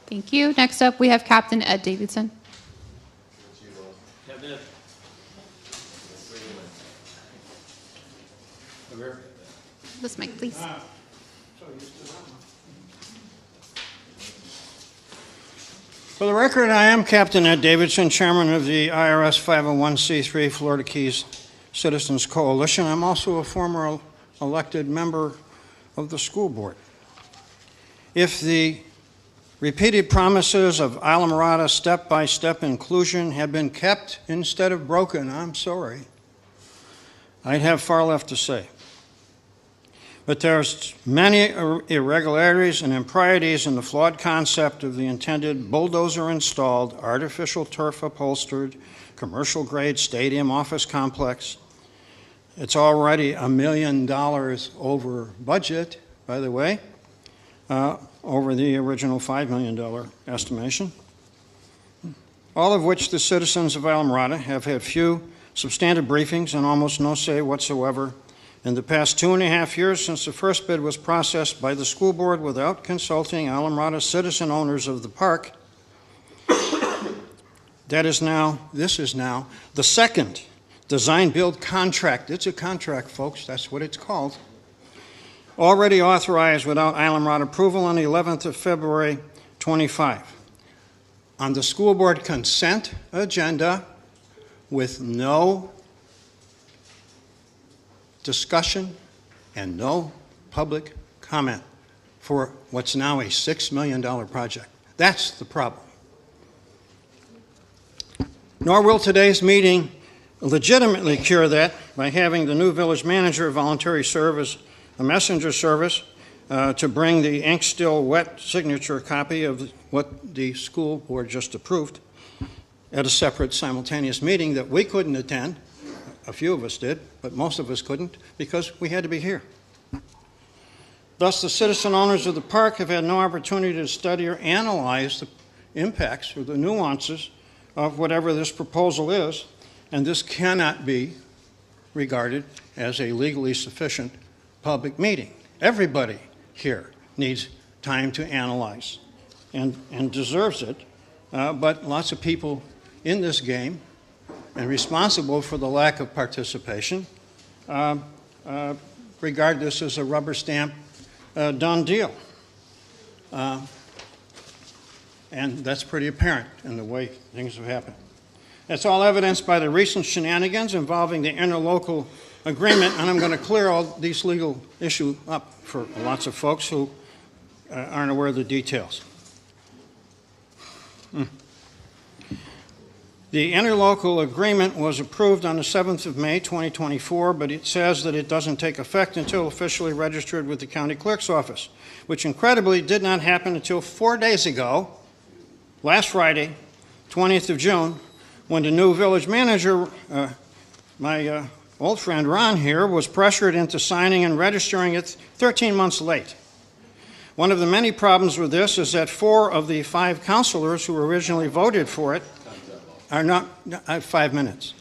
Thank you. Next up, we have Captain Ed Davidson. This mic, please. For the record, I am Captain Ed Davidson, Chairman of the IRS 501c3 Florida Keys Citizens Coalition. I'm also a former elected member of the school board. If the repeated promises of Islamorada step-by-step inclusion had been kept instead of broken, I'm sorry, I'd have far left to say. But there's many irregularities and improprieties in the flawed concept of the intended bulldozer-installed, artificial turf-upholstered, commercial-grade stadium office complex. It's already $1 million over budget, by the way, over the original $5 million estimation, all of which the citizens of Islamorada have had few substantive briefings and almost no say whatsoever in the past 2.5 years since the first bid was processed by the school board without consulting Islamorada citizen owners of the park. This is now the second design-build contract. It's a contract, folks, that's what it's called. Already authorized without Islamorada approval on the 11th of February 25. On the school board consent agenda with no discussion and no public comment for what's now a $6 million project. That's the problem. Nor will today's meeting legitimately cure that by having the new village manager voluntarily serve as a messenger service to bring the ink still wet signature copy of what the school board just approved at a separate simultaneous meeting that we couldn't attend. A few of us did, but most of us couldn't because we had to be here. Thus, the citizen owners of the park have had no opportunity to study or analyze the impacts or the nuances of whatever this proposal is, and this cannot be regarded as a legally sufficient public meeting. Everybody here needs time to analyze and deserves it, but lots of people in this game and responsible for the lack of participation regard this as a rubber stamp done deal. And that's pretty apparent in the way things have happened. That's all evidenced by the recent shenanigans involving the interlocal agreement, and I'm going to clear all these legal issues up for lots of folks who aren't aware of the details. The interlocal agreement was approved on the 7th of May, 2024, but it says that it doesn't take effect until officially registered with the county clerk's office, which incredibly did not happen until 4 days ago, last Friday, 20th of June, when the new village manager, my old friend Ron here, was pressured into signing and registering it 13 months late. One of the many problems with this is that 4 of the 5 councilors who originally voted for it are not, I have 5 minutes.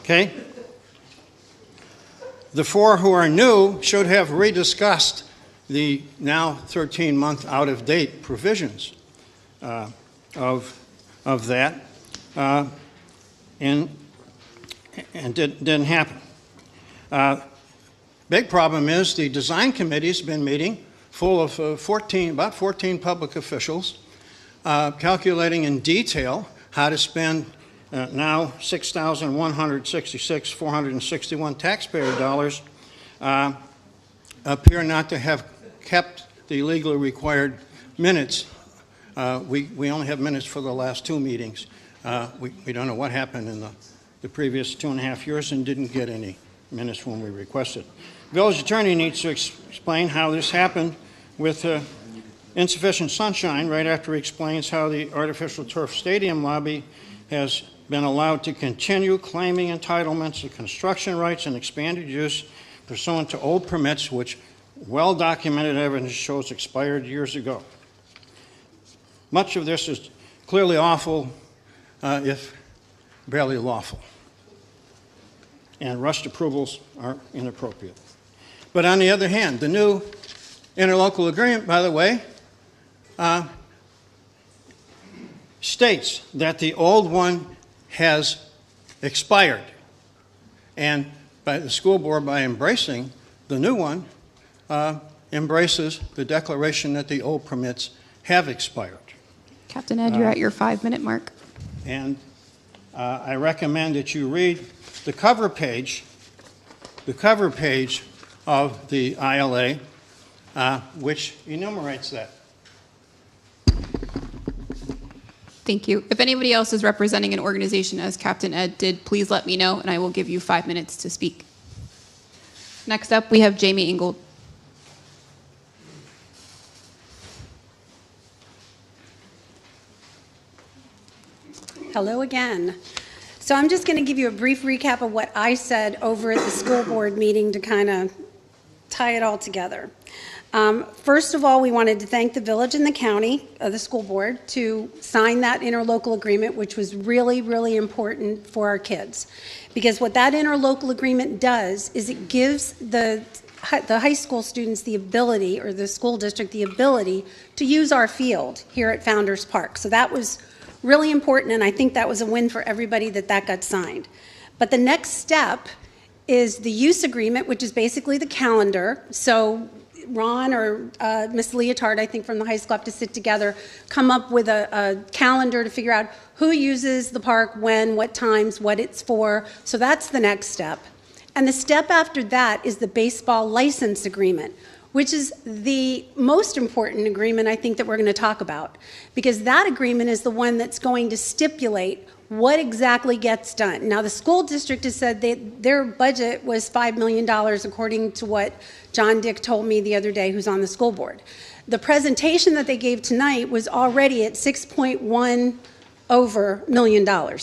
Okay. The 4 who are new should have rediscussed the now 13-month out-of-date provisions of that, and didn't happen. Big problem is the design committee's been meeting full of about 14 public officials, calculating in detail how to spend now $6,166,461 taxpayer dollars, appear not to have kept the legally required minutes. We only have minutes for the last 2 meetings. We don't know what happened in the previous 2.5 years and didn't get any minutes when we requested. Village attorney needs to explain how this happened with insufficient sunshine right after he explains how the artificial turf stadium lobby has been allowed to continue claiming entitlements to construction rights and expanded use pursuant to old permits, which well-documented evidence shows expired years ago. Much of this is clearly awful, if barely lawful. And rushed approvals are inappropriate. But on the other hand, the new interlocal agreement, by the way, states that the old one has expired. And by the school board, by embracing the new one, embraces the declaration that the old permits have expired. Captain Ed, you're at your 5-minute mark. And I recommend that you read the cover page of the ILA, which enumerates that. Thank you. If anybody else is representing an organization as Captain Ed did, please let me know and I will give you 5 minutes to speak. Next up, we have Jamie Ingold. Hello again. So I'm just going to give you a brief recap of what I said over at the school board meeting to kind of tie it all together. First of all, we wanted to thank the village and the county, the school board, to sign that interlocal agreement, which was really, really important for our kids. Because what that interlocal agreement does is it gives the high school students the ability, or the school district the ability, to use our field here at Founders Park. So that was really important, and I think that was a win for everybody that got signed. But the next step is the use agreement, which is basically the calendar. So Ron or Miss Leotard, I think from the high school, have to sit together, come up with a calendar to figure out who uses the park, when, what times, what it's for. So that's the next step. And the step after that is the baseball license agreement, which is the most important agreement I think that we're going to talk about, because that agreement is the one that's going to stipulate what exactly gets done. Now, the school district has said their budget was $5 million, according to what John Dick told me the other day, who's on the school board. The presentation that they gave tonight was already at $6.1 million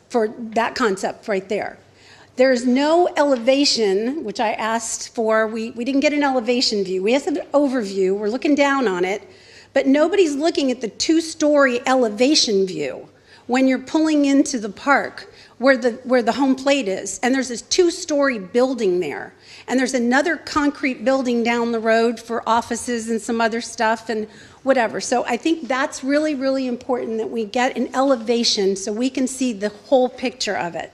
for that concept right there. There's no elevation, which I asked for. We didn't get an elevation view. We have an overview. We're looking down on it, but nobody's looking at the 2-story elevation view when you're pulling into the park where the home plate is. And there's this 2-story building there. And there's another concrete building down the road for offices and some other stuff and whatever. So I think that's really, really important that we get an elevation so we can see the whole picture of it.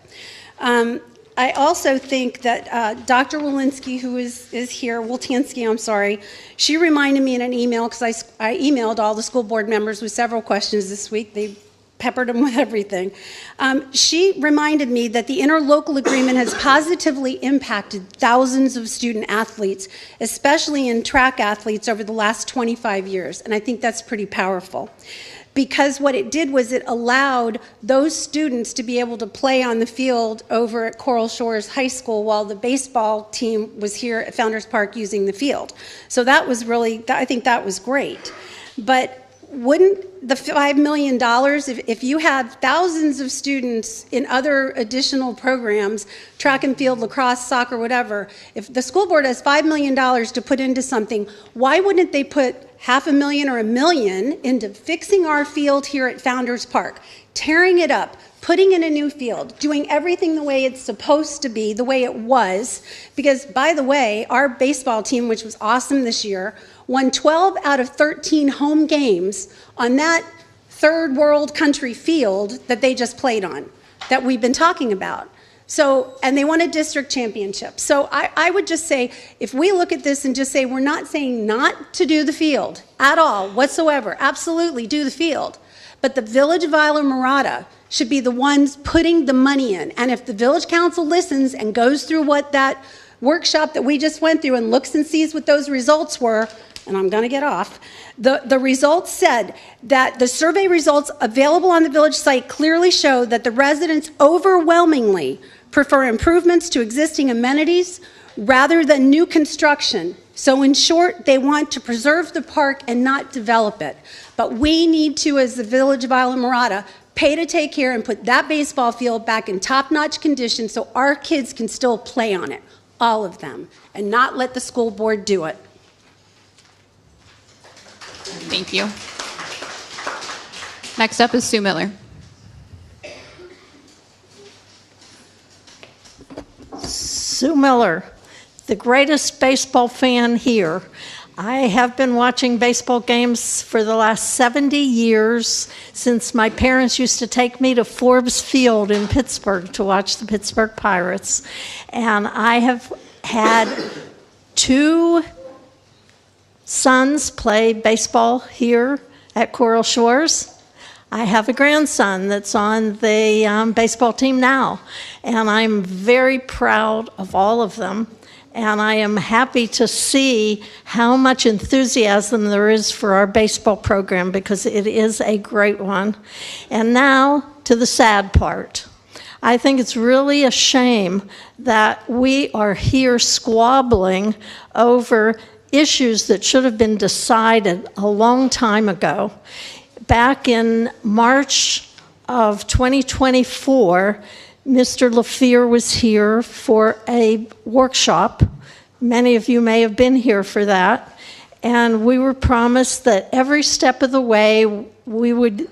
I also think that Dr. Walensky, who is here, Woltansky, I'm sorry, she reminded me in an email, because I emailed all the school board members with several questions this week. They peppered them with everything. She reminded me that the interlocal agreement has positively impacted thousands of student athletes, especially in track athletes over the last 25 years, and I think that's pretty powerful. Because what it did was it allowed those students to be able to play on the field over at Coral Shores High School while the baseball team was here at Founders Park using the field. So that was really, I think that was great. But wouldn't the $5 million, if you had thousands of students in other additional programs, track and field, lacrosse, soccer, whatever, if the school board has $5 million to put into something, why wouldn't they put $500,000 or $1 million into fixing our field here at Founders Park, tearing it up, putting in a new field, doing everything the way it's supposed to be, the way it was? Because, by the way, our baseball team, which was awesome this year, won 12 out of 13 home games on that third world country field that they just played on, that we've been talking about. So, and they won a district championship. So I would just say, if we look at this and just say, we're not saying not to do the field at all, whatsoever, absolutely do the field. But the Village of Isla should be the ones putting the money in. And if the village council listens and goes through what that workshop that we just went through and looks and sees what those results were, and I'm going to get off, the results said that the survey results available on the village site clearly show that the residents overwhelmingly prefer improvements to existing amenities rather than new construction. So in short, they want to preserve the park and not develop it. But we need to, as the Village of Isla Mirada, pay to take care and put that baseball field back in top-notch condition so our kids can still play on it, all of them, and not let the school board do it. Thank you. Next up is Sue Miller. Sue Miller, the greatest baseball fan here. I have been watching baseball games for the last 70 years since my parents used to take me to Forbes Field in Pittsburgh to watch the Pittsburgh Pirates. And I have had 2 sons play baseball here at Coral Shores. I have a grandson that's on the baseball team now, and I'm very proud of all of them. And I am happy to see how much enthusiasm there is for our baseball program, because it is a great one. And now to the sad part. I think it's really a shame that we are here squabbling over issues that should have been decided a long time ago. Back in March of 2024, Mr. LaFear was here for a workshop. Many of you may have been here for that. And we were promised that every step of the way we would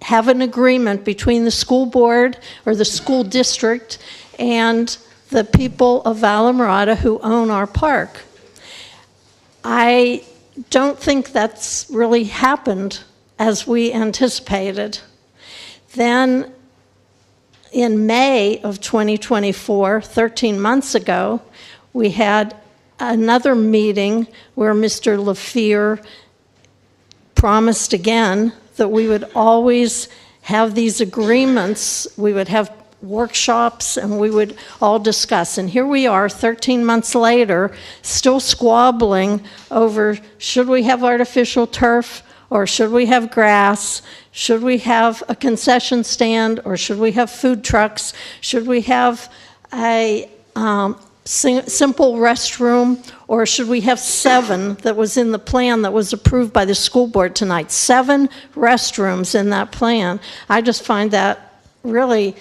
have an agreement between the school board or the school district and the people of Alamorada who own our park. I don't think that's really happened as we anticipated. Then in May of 2024, 13 months ago, we had another meeting where Mr. LaFear promised again that we would always have these agreements, we would have workshops, and we would all discuss. And here we are 13 months later, still squabbling over, should we have artificial turf or should we have grass? Should we have a concession stand or should we have food trucks? Should we have a simple restroom or should we have 7 that was in the plan that was approved by the school board tonight? 7 restrooms in that plan. I just find that really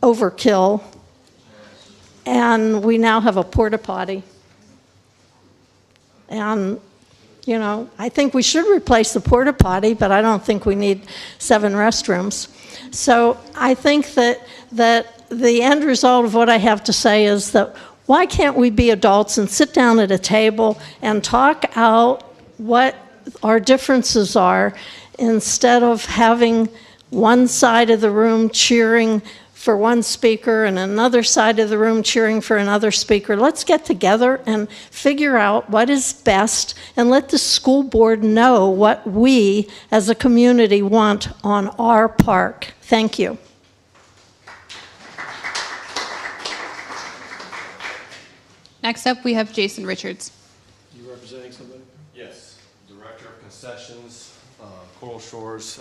overkill. And we now have a porta potty. And you know, I think we should replace the porta potty, but I don't think we need 7 restrooms. So I think that the end result of what I have to say is that why can't we be adults and sit down at a table and talk out what our differences are instead of having one side of the room cheering for one speaker and another side of the room cheering for another speaker. Let's get together and figure out what is best and let the school board know what we as a community want on our park. Thank you. Next up, we have Jason Richards. You representing somebody? Yes, Director of Concessions, Coral Shores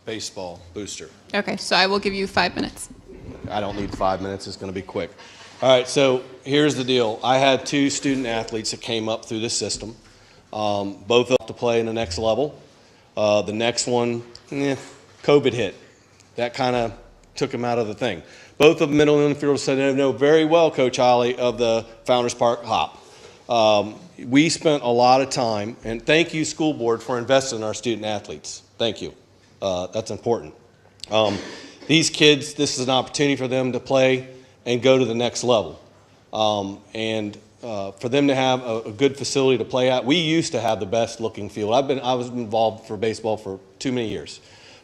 Baseball Booster. Okay, so I will give you 5 minutes. I don't need 5 minutes, it's going to be quick. All right, so here's the deal. I had 2 student athletes that came up through the system, both up to play in the next level. The next one, COVID hit. That kind of took them out of the thing. Both of them middle infielders said they know very well, Coach Holly, of the Founders Park Hop. We spent a lot of time, and thank you, school board, for investing in our student athletes. Thank you. That's important. These kids, this is an opportunity for them to play and go to the next level. For them to have a good facility to play at. We used to have the best looking field. I was involved for baseball for too many years.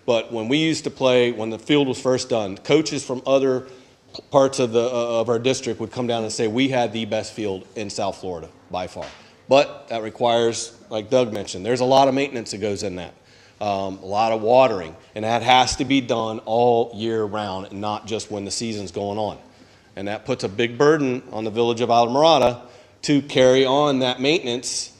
But when we used to play, when the field was first done, coaches from other parts of our district would come down and say we had the best field in South Florida by far. But that requires, like Doug mentioned, there's a lot of maintenance that goes in that. A lot of watering, and that has to be done all year round and not just when the season's going on. And that puts a big burden on the village of Alamorada to carry on that maintenance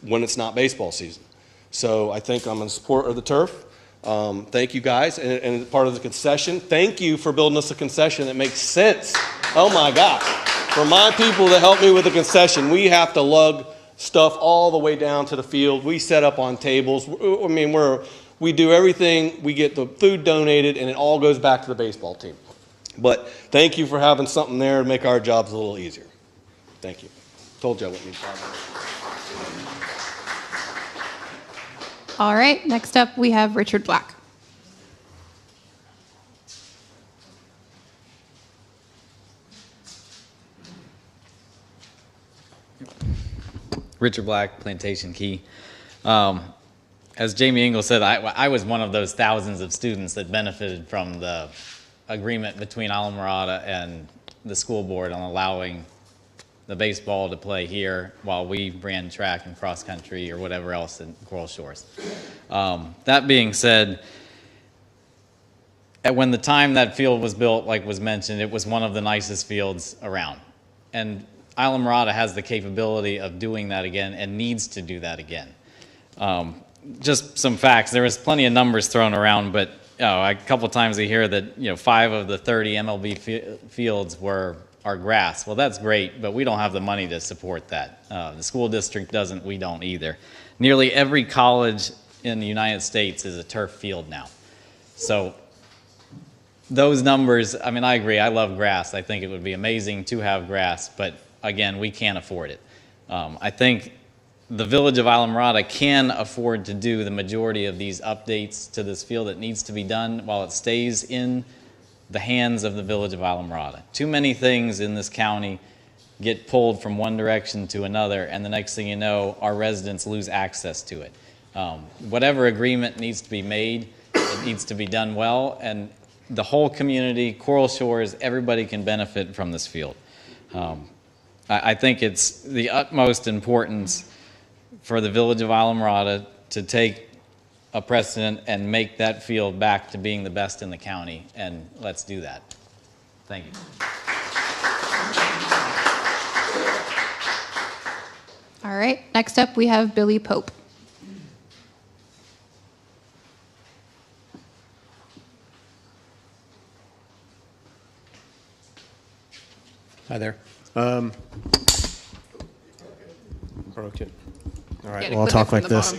when it's not baseball season. So I think I'm in support of the turf. Thank you guys, and part of the concession. Thank you for building us a concession that makes sense. Oh my God. For my people that help me with the concession, we have to lug stuff all the way down to the field. We set up on tables. I mean, we do everything. We get the food donated, and it all goes back to the baseball team. But thank you for having something there to make our jobs a little easier. Thank you. Told you I wouldn't need 5 minutes. All right, next up we have Richard Black. Richard Black, Plantation Key. As Jamie Ingle said, I was one of those thousands of students that benefited from the agreement between Alamorada and the school board on allowing the baseball to play here while we ran track and cross country or whatever else in Coral Shores. That being said, when the time that field was built, like was mentioned, it was one of the nicest fields around. And Alamorada has the capability of doing that again and needs to do that again. Just some facts. There was plenty of numbers thrown around, but a couple of times we hear that 5 of the 30 MLB fields are grass. Well, that's great, but we don't have the money to support that. The school district doesn't. We don't either. Nearly every college in the United States is a turf field now. So those numbers, I mean, I agree. I love grass. I think it would be amazing to have grass, but again, we can't afford it. I think the village of Alamorada can afford to do the majority of these updates to this field that needs to be done while it stays in the hands of the village of Alamorada. Too many things in this county get pulled from one direction to another, and the next thing you know, our residents lose access to it. Whatever agreement needs to be made, it needs to be done well, and the whole community, Coral Shores, everybody can benefit from this field. I think it's the utmost importance for the village of Alamorada to take a precedent and make that field back to being the best in the county, and let's do that. Thank you. All right, next up we have Billy Pope. Hi there. Broke it. All right, well, I'll talk like this.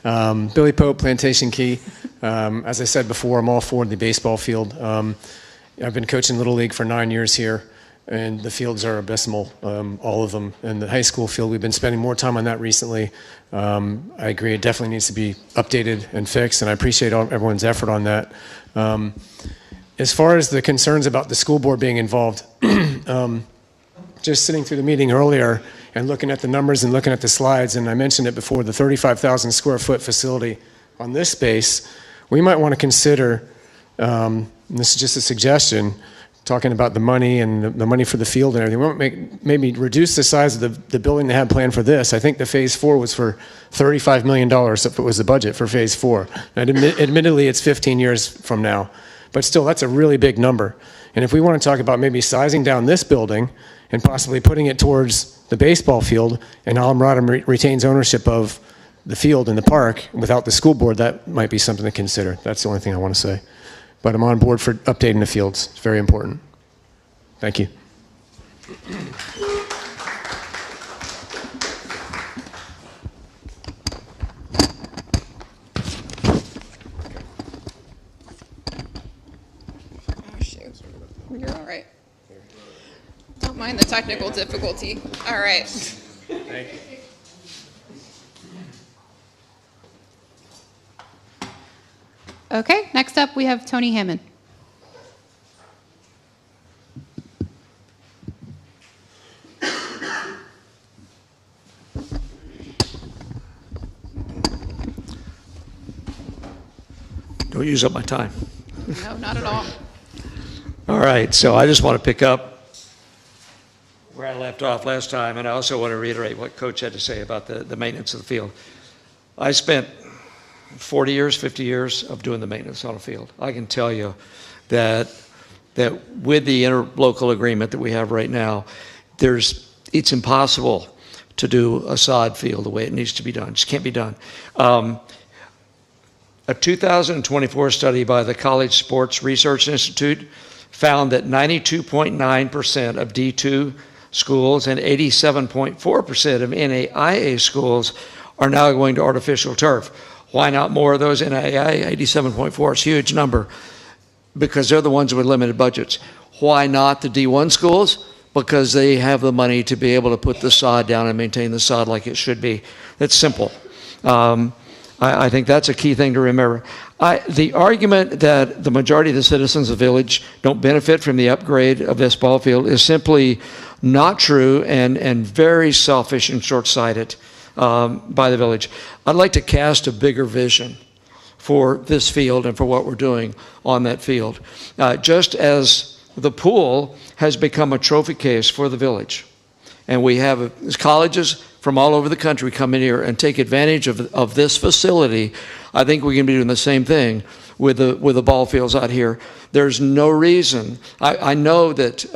Billy Pope, Plantation Key. As I said before, I'm all for the baseball field. I've been coaching Little League for 9 years here, and the fields are abysmal, all of them. And the high school field, we've been spending more time on that recently. I agree, it definitely needs to be updated and fixed, and I appreciate everyone's effort on that. As far as the concerns about the school board being involved, just sitting through the meeting earlier and looking at the numbers and looking at the slides, and I mentioned it before, the 35,000 square foot facility on this space, we might want to consider, and this is just a suggestion, talking about the money and the money for the field and everything, we might maybe reduce the size of the building they had planned for this. I think the phase 4 was for $35 million, if it was the budget for phase 4. And admittedly, it's 15 years from now. But still, that's a really big number. And if we want to talk about maybe sizing down this building and possibly putting it towards the baseball field, and Alamorada retains ownership of the field and the park without the school board, that might be something to consider. That's the only thing I want to say. But I'm on board for updating the fields. It's very important. Thank you. You're all right. Don't mind the technical difficulty. All right. Thank you. Okay, next up we have Tony Hammond. Don't use up my time. No, not at all. All right, so I just want to pick up where I left off last time, and I also want to reiterate what Coach had to say about the maintenance of the field. I spent 40 years, 50 years of doing the maintenance on a field. I can tell you that with the interlocal agreement that we have right now, it's impossible to do a sod field the way it needs to be done. It just can't be done. A 2024 study by the College Sports Research Institute found that 92.9% of D2 schools and 87.4% of NAIA schools are now going to artificial turf. Why not more of those NAIA? 87.4 is a huge number because they're the ones with limited budgets. Why not the D1 schools? Because they have the money to be able to put the sod down and maintain the sod like it should be. That's simple. I think that's a key thing to remember. The argument that the majority of the citizens of the village don't benefit from the upgrade of this ball field is simply not true and very selfish and short-sighted by the village. I'd like to cast a bigger vision for this field and for what we're doing on that field. Just as the pool has become a trophy case for the village, and we have colleges from all over the country come in here and take advantage of this facility, I think we can be doing the same thing with the ball fields out here. There's no reason. I know that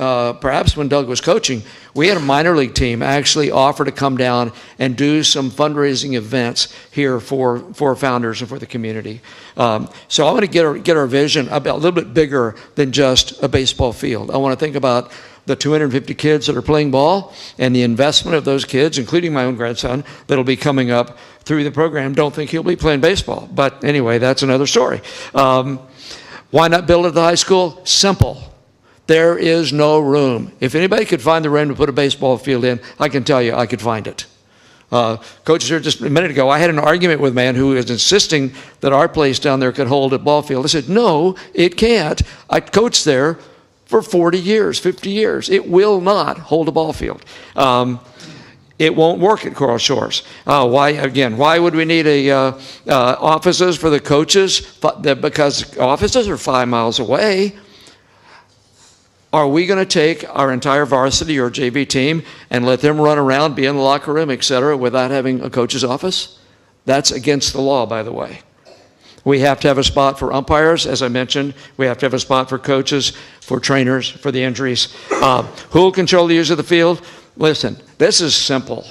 perhaps when Doug was coaching, we had a minor league team actually offer to come down and do some fundraising events here for founders and for the community. So I want to get our vision a little bit bigger than just a baseball field. I want to think about the 250 kids that are playing ball and the investment of those kids, including my own grandson, that'll be coming up through the program. Don't think he'll be playing baseball. But anyway, that's another story. Why not build at the high school? Simple. There is no room. If anybody could find the room to put a baseball field in, I can tell you I could find it. Coach here just a minute ago, I had an argument with a man who was insisting that our place down there could hold a ball field. I said, no, it can't. I coached there for 40 years, 50 years. It will not hold a ball field. It won't work at Coral Shores. Why would we need offices for the coaches? Because offices are 5 miles away. Are we going to take our entire varsity or JV team and let them run around, be in the locker room, et cetera, without having a coach's office? That's against the law, by the way. We have to have a spot for umpires, as I mentioned. We have to have a spot for coaches, for trainers, for the injuries. Who will control the use of the field? Listen, this is simple.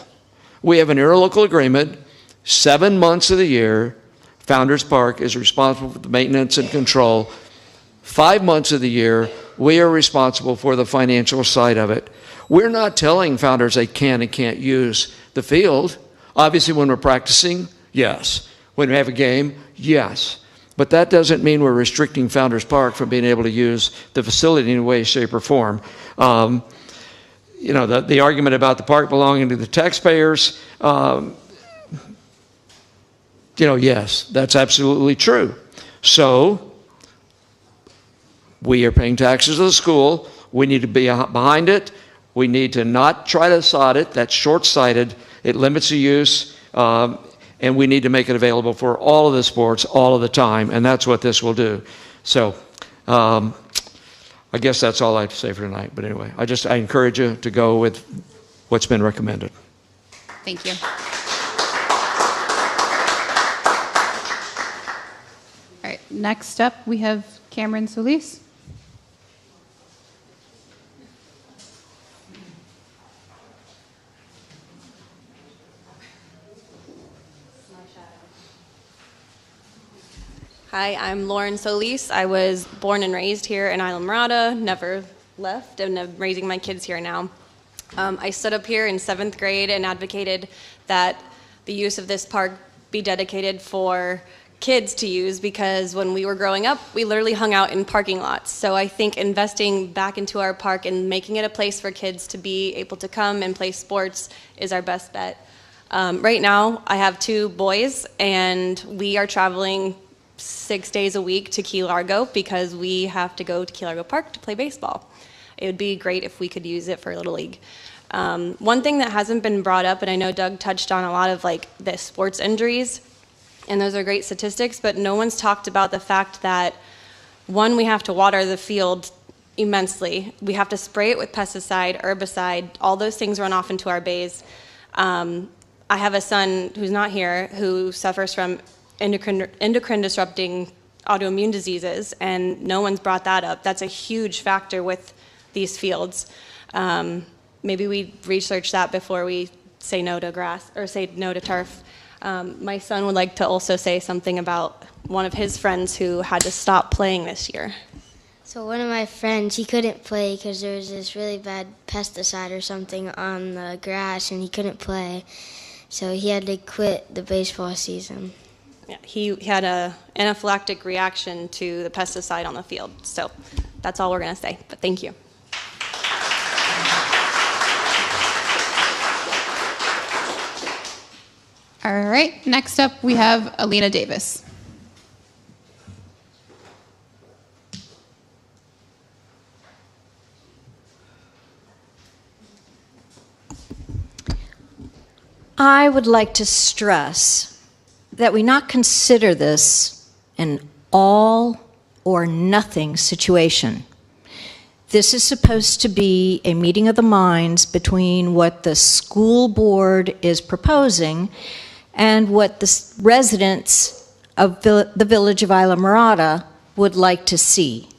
We have an interlocal agreement. 7 months of the year, Founders Park is responsible for the maintenance and control. 5 months of the year, we are responsible for the financial side of it. We're not telling Founders they can and can't use the field. Obviously, when we're practicing, yes. When we have a game, yes. But that doesn't mean we're restricting Founders Park from being able to use the facility in any way, shape, or form. You know, the argument about the park belonging to the taxpayers, yes, that's absolutely true. So we are paying taxes to the school. We need to be behind it. We need to not try to sod it. That's short-sighted. It limits the use. And we need to make it available for all of the sports all of the time, and that's what this will do. So I guess that's all I have to say for tonight. But anyway, I encourage you to go with what's been recommended. Thank you. All right, next up we have Cameron Solis. Hi, I'm Lauren Solis. I was born and raised here in Islamorada, never left, and I'm raising my kids here now. I stood up here in 7th grade and advocated that the use of this park be dedicated for kids to use, because when we were growing up, we literally hung out in parking lots. So I think investing back into our park and making it a place for kids to be able to come and play sports is our best bet. Right now, I have 2 boys, and we are traveling 6 days a week to Key Largo because we have to go to Key Largo Park to play baseball. It would be great if we could use it for Little League. One thing that hasn't been brought up, and I know Doug touched on a lot of the sports injuries, and those are great statistics, but no one's talked about the fact that, one, we have to water the field immensely. We have to spray it with pesticide, herbicide, all those things run off into our bays. I have a son who's not here who suffers from endocrine disrupting autoimmune diseases, and no one's brought that up. That's a huge factor with these fields. Maybe we research that before we say no to grass or say no to turf. My son would like to also say something about one of his friends who had to stop playing this year. So one of my friends, he couldn't play because there was this really bad pesticide or something on the grass, and he couldn't play. So he had to quit the baseball season. Yeah, he had an anaphylactic reaction to the pesticide on the field. So that's all we're going to say, but thank you. All All right, next up we have Alina Davis. I would like to stress that we not consider this an all or nothing situation. This is supposed to be a meeting of the minds between what the school board is proposing and what the residents of the village of Isla Mirada would like to see.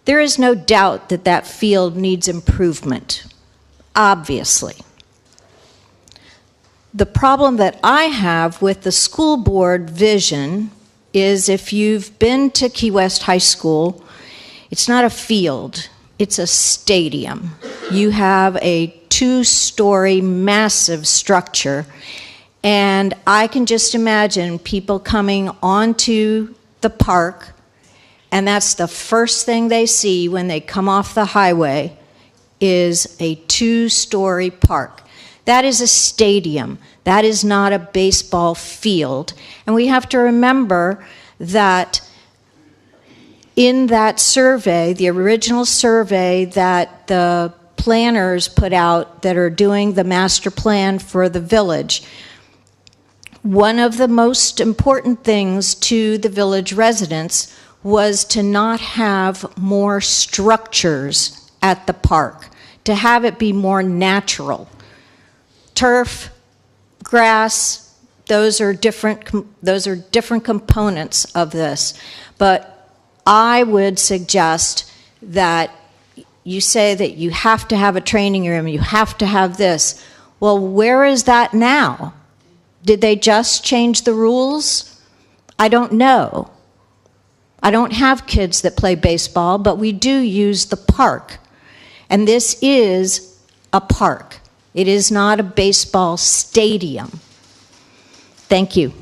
There is no doubt that that field needs improvement, obviously. The problem that I have with the school board vision is if you've been to Key West High School, it's not a field, it's a stadium. You have a 2-story massive structure, and I can just imagine people coming onto the park, and that's the first thing they see when they come off the highway is a 2-story park. That is a stadium. That is not a baseball field. And we have to remember that in that survey, the original survey that the planners put out that are doing the master plan for the village, one of the most important things to the village residents was to not have more structures at the park, to have it be more natural. Turf, grass, those are different components of this. But I would suggest that you say that you have to have a training room, you have to have this. Well, where is that now? Did they just change the rules? I don't know. I don't have kids that play baseball, but we do use the park. And this is a park. It is not a baseball stadium. Thank you.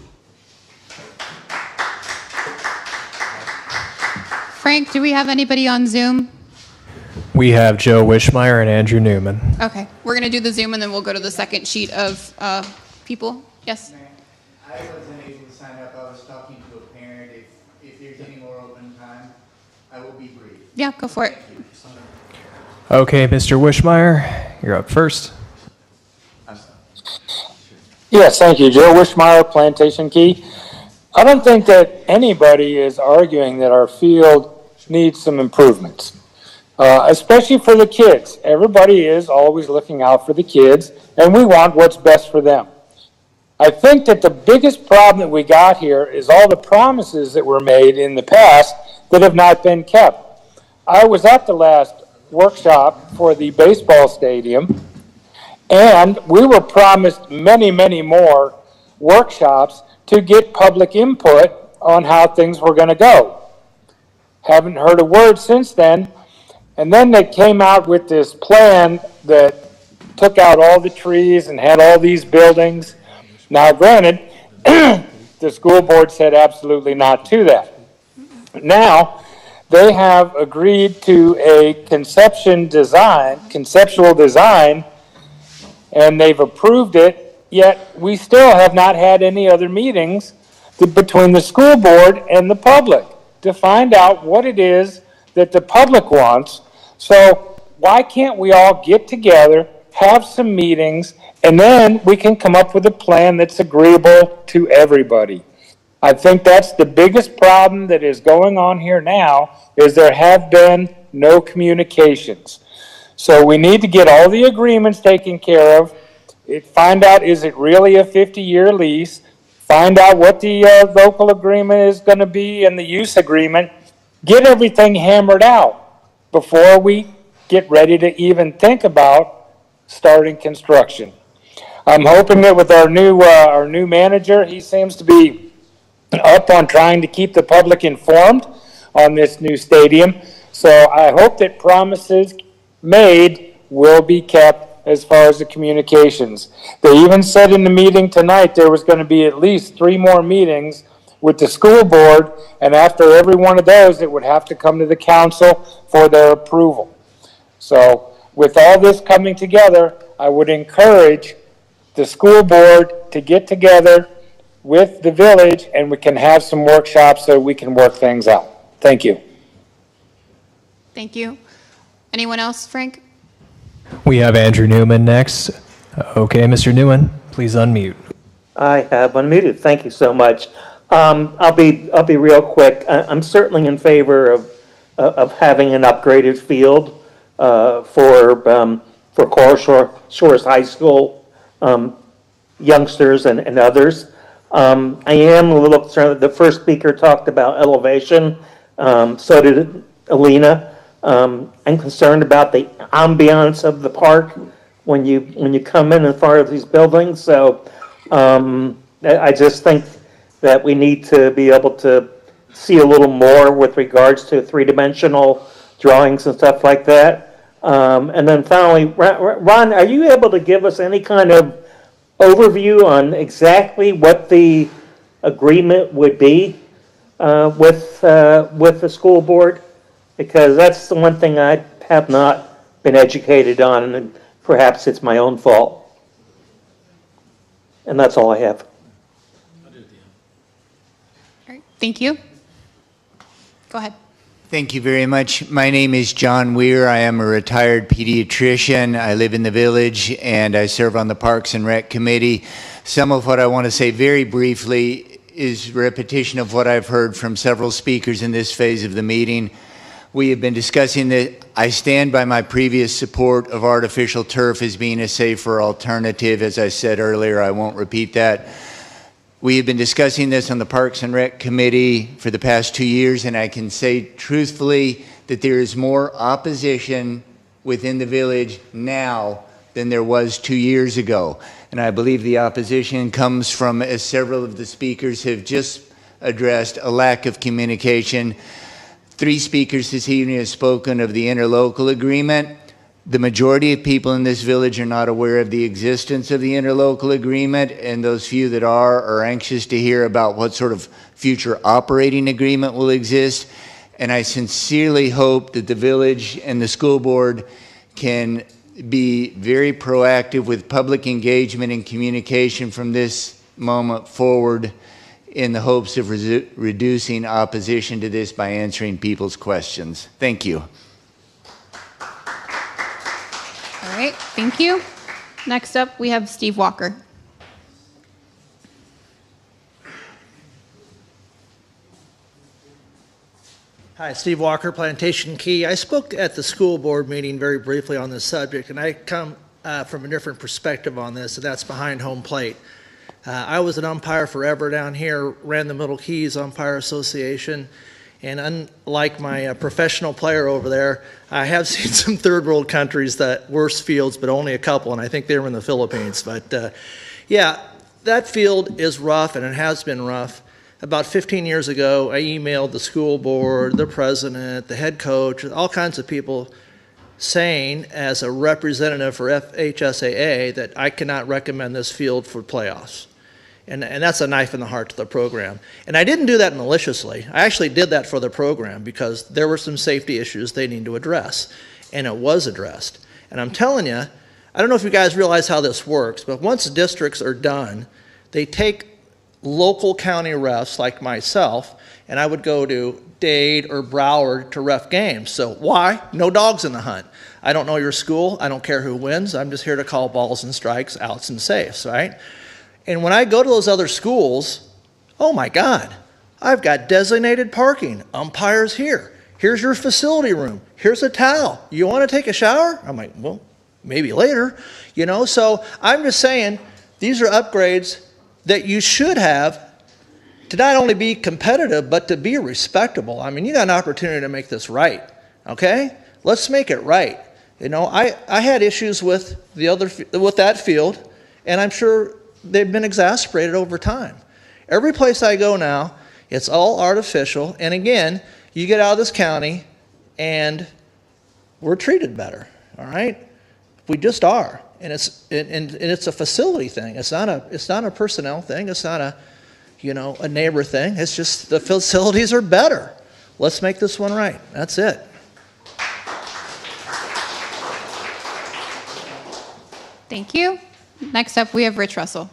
Frank, do we have anybody on Zoom? We have Joe Wishmeyer and Andrew Newman. Okay, we're going to do the Zoom and then we'll go to the second sheet of people. Yes? I wasn't able to sign up. I was talking to a parent. If there's any more open time, I will be brief. Yeah, go for it. Okay, Mr. Wishmeyer, you're up first. Yes, thank you. Joe Wishmeyer, Plantation Key. I don't think that anybody is arguing that our field needs some improvements, especially for the kids. Everybody is always looking out for the kids, and we want what's best for them. I think that the biggest problem that we got here is all the promises that were made in the past that have not been kept. I was at the last workshop for the baseball stadium, and we were promised many, many more workshops to get public input on how things were going to go. Haven't heard a word since then. And then they came out with this plan that took out all the trees and had all these buildings. Now, granted, the school board said absolutely not to that. Now, they have agreed to a conceptual design, and they've approved it, yet we still have not had any other meetings between the school board and the public to find out what it is that the public wants. So why can't we all get together, have some meetings, and then we can come up with a plan that's agreeable to everybody? I think that's the biggest problem that is going on here now, is there have been no communications. So we need to get all the agreements taken care of, find out, is it really a 50-year lease, find out what the local agreement is going to be and the use agreement, get everything hammered out before we get ready to even think about starting construction. I'm hoping that with our new manager, he seems to be up on trying to keep the public informed on this new stadium. So I hope that promises made will be kept as far as the communications. They even said in the meeting tonight there was going to be at least 3 more meetings with the school board, and after every one of those, it would have to come to the council for their approval. So with all this coming together, I would encourage the school board to get together with the village and we can have some workshops so we can work things out. Thank you. Thank you. Anyone else, Frank? We have Andrew Newman next. Okay, Mr. Newman, please unmute. I have unmuted. Thank you so much. I'll be real quick. I'm certainly in favor of having an upgraded field for Coral Shores High School youngsters and others. I am a little concerned that the first speaker talked about elevation. So did Alina. I'm concerned about the ambiance of the park when you come in as far as these buildings. So I just think that we need to be able to see a little more with regards to three-dimensional drawings and stuff like that. And then finally, Ron, are you able to give us any kind of overview on exactly what the agreement would be with the school board? Because that's the one thing I have not been educated on, and perhaps it's my own fault. And that's all I have. All right, thank you. Go ahead. Thank you very much. My name is John Weir. I am a retired pediatrician. I live in the village and I serve on the Parks and Rec Committee. Some of what I want to say very briefly is repetition of what I've heard from several speakers in this phase of the meeting. We have been discussing that I stand by my previous support of artificial turf as being a safer alternative. As I said earlier, I won't repeat that. We have been discussing this on the Parks and Rec Committee for the past 2 years, and I can say truthfully that there is more opposition within the village now than there was 2 years ago. And I believe the opposition comes from, as several of the speakers have just addressed, a lack of communication. 3 speakers this evening have spoken of the interlocal agreement. The majority of people in this village are not aware of the existence of the interlocal agreement, and those few that are anxious to hear about what sort of future operating agreement will exist. And I sincerely hope that the village and the school board can be very proactive with public engagement and communication from this moment forward in the hopes of reducing opposition to this by answering people's questions. Thank you. All right, thank you. Next up, we have Steve Walker. Hi, Steve Walker, Plantation Key. I spoke at the school board meeting very briefly on this subject, and I come from a different perspective on this, and that's behind home plate. I was an umpire forever down here, ran the Middle Keys Umpire Association, and unlike my professional player over there, I have seen some third world countries that worse fields, but only a couple, and I think they were in the Philippines. But yeah, that field is rough, and it has been rough. About 15 years ago, I emailed the school board, the president, the head coach, all kinds of people saying, as a representative for FHSAA, that I cannot recommend this field for playoffs. And that's a knife in the heart to the program. And I didn't do that maliciously. I actually did that for the program because there were some safety issues they need to address. And it was addressed. And I'm telling you, I don't know if you guys realize how this works, but once districts are done, they take local county refs like myself, and I would go to Dade or Broward to ref games. So why? No dogs in the hunt. I don't know your school. I don't care who wins. I'm just here to call balls and strikes, outs and safes, right? And when I go to those other schools, oh my God, I've got designated parking, umpires here. Here's your facility room. Here's a towel. You want to take a shower? I'm like, well, maybe later. You know, so I'm just saying these are upgrades that you should have to not only be competitive, but to be respectable. I mean, you got an opportunity to make this right, okay? Let's make it right. You know, I had issues with that field, and I'm sure they've been exacerbated over time. Every place I go now, it's all artificial, and again, you get out of this county, and we're treated better, all right? We just are, and it's a facility thing. It's not a personnel thing. It's not a neighbor thing. It's just the facilities are better. Let's make this one right. That's it. Thank you. Next up, we have Rich Russell.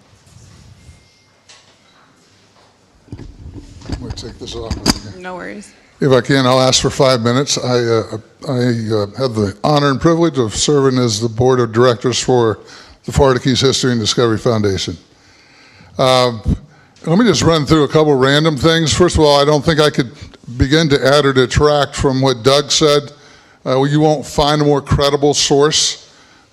I'm going to take this off. No worries. If I can, I'll ask for 5 minutes. I have the honor and privilege of serving as the board of directors for the Florida Keys History and Discovery Foundation. Let me just run through a couple random things. First of all, I don't think I could begin to add or detract from what Doug said. You won't find a more credible source.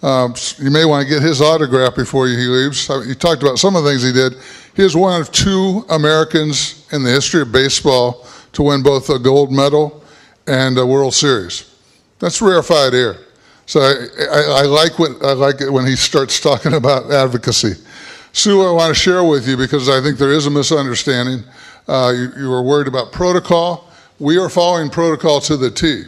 You may want to get his autograph before he leaves. He talked about some of the things he did. He is one of 2 Americans in the history of baseball to win both a gold medal and a World Series. That's rarefied air. So I like it when he starts talking about advocacy. Sue, I want to share with you because I think there is a misunderstanding. You were worried about protocol. We are following protocol to the T.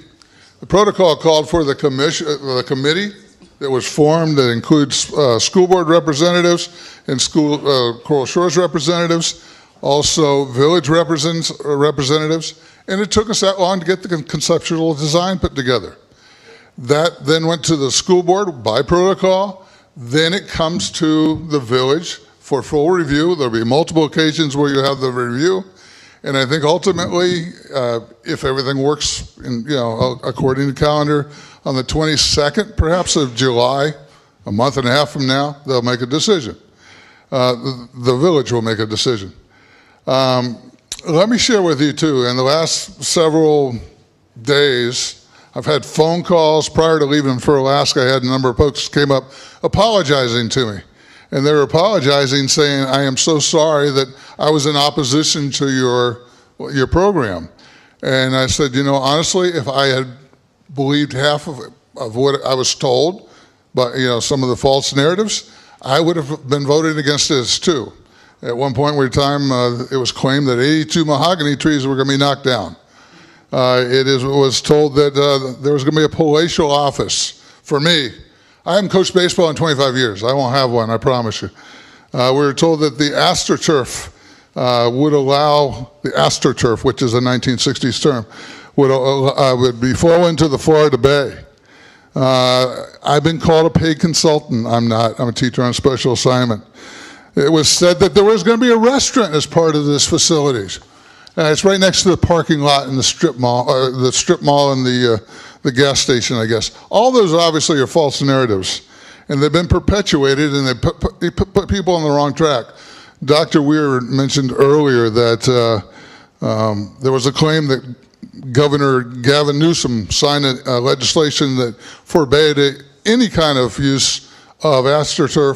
The protocol called for the committee that was formed that includes school board representatives and Coral Shores representatives, also village representatives, and it took us that long to get the conceptual design put together. That then went to the school board by protocol, then it comes to the village for full review. There'll be multiple occasions where you have the review, and I think ultimately, if everything works according to calendar, on the 22nd, perhaps of July, a month and a half from now, they'll make a decision. The village will make a decision. Let me share with you too, in the last several days, I've had phone calls prior to leaving for Alaska. I had a number of folks came up apologizing to me. And they were apologizing, saying, I am so sorry that I was in opposition to your program. And I said, honestly, if I had believed half of what I was told, but some of the false narratives, I would have been voting against this too. At one point in time, it was claimed that 82 mahogany trees were going to be knocked down. It was told that there was going to be a palatial office for me. I haven't coached baseball in 25 years. I won't have one, I promise you. We were told that the AstroTurf would allow, the AstroTurf, which is a 1960s term, would be flow into the Florida Bay. I've been called a paid consultant. I'm not. I'm a teacher on special assignment. It was said that there was going to be a restaurant as part of this facility. It's right next to the parking lot in the strip mall, and the gas station, I guess. All those obviously are false narratives, and they've been perpetuated, and they put people on the wrong track. Dr. Weir mentioned earlier that there was a claim that Governor Gavin Newsom signed a legislation that forbade any kind of use of artificial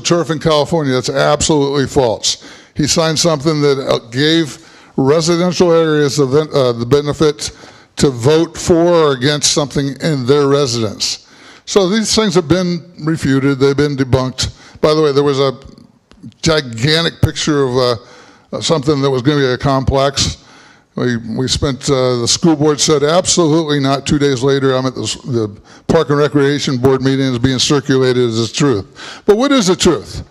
turf in California. That's absolutely false. He signed something that gave residential areas the benefit to vote for or against something in their residence. So these things have been refuted. They've been debunked. By the way, there was a gigantic picture of something that was going to be a complex. We spent, the school board said absolutely not. 2 days later, I'm at the Park and Recreation Board meeting. It's being circulated as the truth. But what is the truth?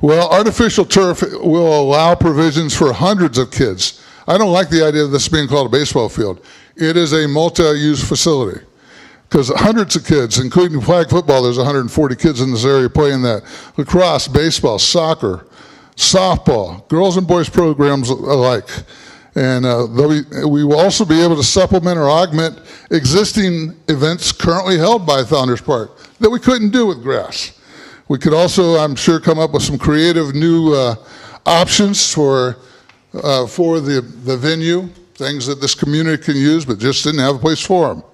Well, artificial turf will allow provisions for hundreds of kids. I don't like the idea of this being called a baseball field. It is a multi-use facility because hundreds of kids, including flag football, there's 140 kids in this area playing that. Lacrosse, baseball, soccer, softball, girls and boys programs alike. And we will also be able to supplement or augment existing events currently held by Founders Park that we couldn't do with grass. We could also, I'm sure, come up with some creative new options for the venue, things that this community can use but just didn't have a place for them.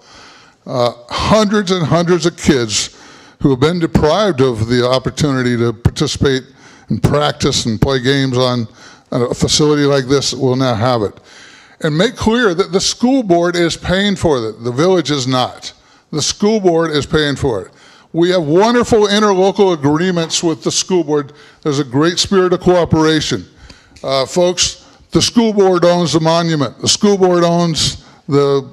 Hundreds and hundreds of kids who have been deprived of the opportunity to participate and practice and play games on a facility like this will now have it. And make clear that the school board is paying for it. The village is not. The school board is paying for it. We have wonderful interlocal agreements with the school board. There's a great spirit of cooperation. Folks, the school board owns the monument. The school board owns the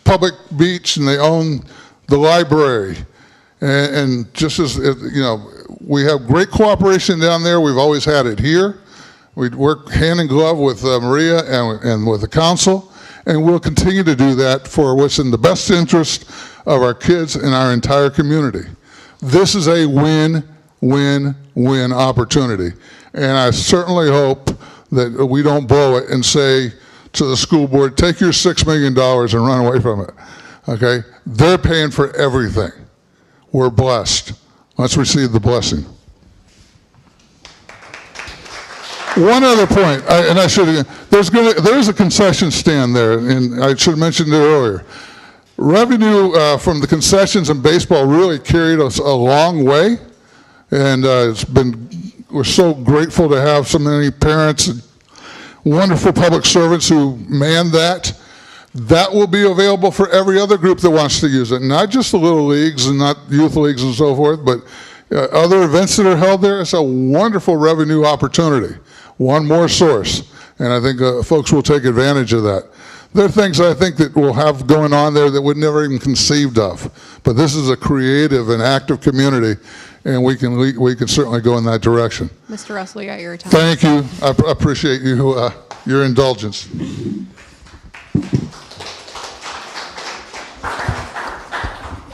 public beach, and they own the library. And just as, we have great cooperation down there. We've always had it here. We work hand in glove with Maria and with the council, and we'll continue to do that for what's in the best interest of our kids and our entire community. This is a win-win-win opportunity. And I certainly hope that we don't blow it and say to the school board, take your $6 million and run away from it. Okay? They're paying for everything. We're blessed. Let's receive the blessing. One other point, there's a concession stand there, and I should have mentioned it earlier. Revenue from the concessions in baseball really carried us a long way, and we're so grateful to have so many parents and wonderful public servants who man that. That will be available for every other group that wants to use it, not just the little leagues and not youth leagues and so forth, but other events that are held there. It's a wonderful revenue opportunity, one more source, and I think folks will take advantage of that. There are things I think that we'll have going on there that we'd never even conceived of, but this is a creative and active community, and we can certainly go in that direction. Mr. Russell, you got your time. Thank you. I appreciate you your indulgence.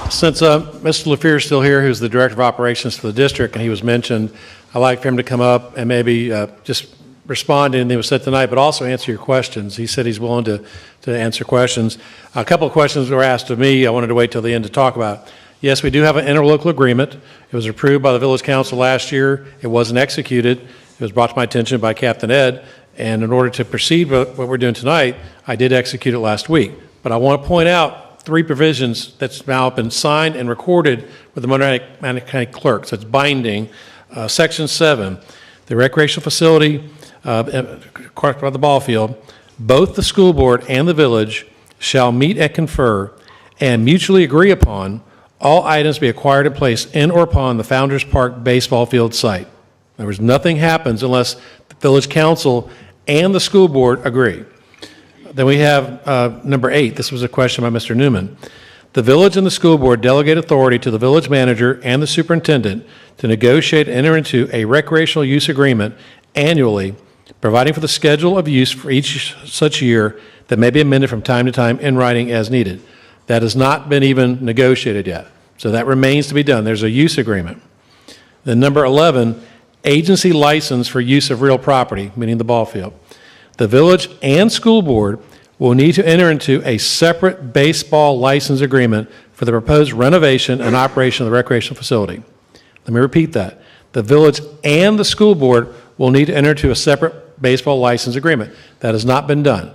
Since Mr. LaFear is still here, who's the Director of Operations for the district, and he was mentioned, I'd like for him to come up and maybe just respond to anything that was said tonight, but also answer your questions. He said he's willing to answer questions. A couple of questions were asked of me. I wanted to wait till the end to talk about. Yes, we do have an interlocal agreement. It was approved by the Village Council last year. It wasn't executed. It was brought to my attention by Captain Ed, and in order to proceed with what we're doing tonight, I did execute it last week. But I want to point out 3 provisions that's now been signed and recorded with the Monroe County Clerk, so it's binding. Section 7, the recreational facility by the ball field, both the school board and the village shall meet and confer and mutually agree upon all items to be acquired and placed in or upon the Founders Park baseball field site. In other words, nothing happens unless the village council and the school board agree. Then we have number 8. This was a question by Mr. Newman. The village and the school board delegate authority to the village manager and the superintendent to negotiate and enter into a recreational use agreement annually, providing for the schedule of use for each such year that may be amended from time to time in writing as needed. That has not been even negotiated yet, so that remains to be done. There's a use agreement. Then number 11, agency license for use of real property, meaning the ball field. The village and school board will need to enter into a separate baseball license agreement for the proposed renovation and operation of the recreational facility. Let me repeat that. The village and the school board will need to enter into a separate baseball license agreement. That has not been done.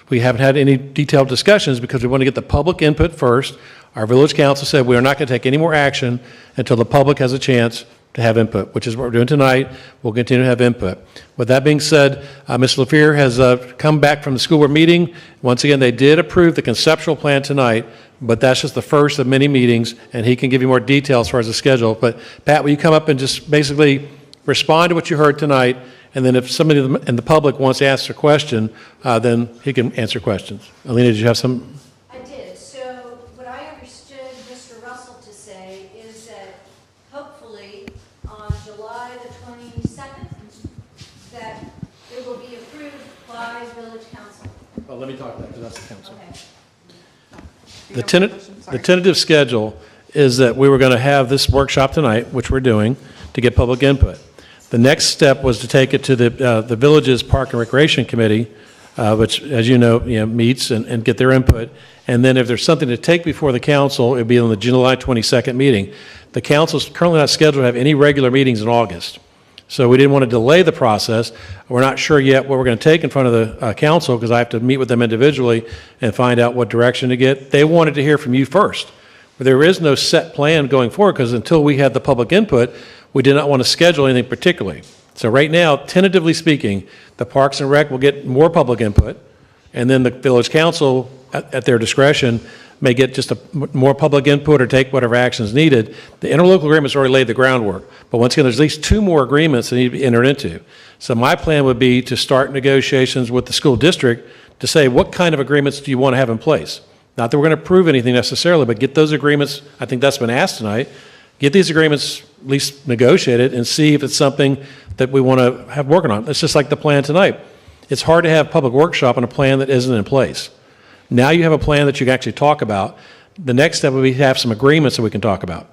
We haven't had any detailed discussions because we want to get the public input first. Our village council said we are not going to take any more action until the public has a chance to have input, which is what we're doing tonight. We'll continue to have input. With that being said, Mr. LaFear has come back from the school board meeting. Once again, they did approve the conceptual plan tonight, but that's just the first of many meetings, and he can give you more details as far as the schedule. But Pat, will you come up and just basically respond to what you heard tonight, and then if somebody in the public wants to ask a question, then he can answer questions. Alina, did you have some? I did. So what I understood Mr. Russell to say is that hopefully on July the 22nd, that it will be approved by village council. Oh, let me talk to that because that's the council. Okay. The tentative schedule is that we were going to have this workshop tonight, which we're doing, to get public input. The next step was to take it to the village's Park and Recreation Committee, which, as you know, meets and get their input. And then if there's something to take before the council, it would be on the July 22nd meeting. The council's currently not scheduled to have any regular meetings in August. So we didn't want to delay the process. We're not sure yet what we're going to take in front of the council because I have to meet with them individually and find out what direction to get. They wanted to hear from you first. But there is no set plan going forward because until we had the public input, we did not want to schedule anything particularly. So right now, tentatively speaking, the Parks and Rec will get more public input, and then the village council, at their discretion, may get just more public input or take whatever action is needed. The interlocal agreement's already laid the groundwork, but once again, there's at least 2 more agreements that need to be entered into. So my plan would be to start negotiations with the school district to say, what kind of agreements do you want to have in place? Not that we're going to approve anything necessarily, but get those agreements. I think that's been asked tonight. Get these agreements at least negotiated and see if it's something that we want to have working on. It's just like the plan tonight. It's hard to have public workshop on a plan that isn't in place. Now you have a plan that you can actually talk about. The next step would be to have some agreements that we can talk about.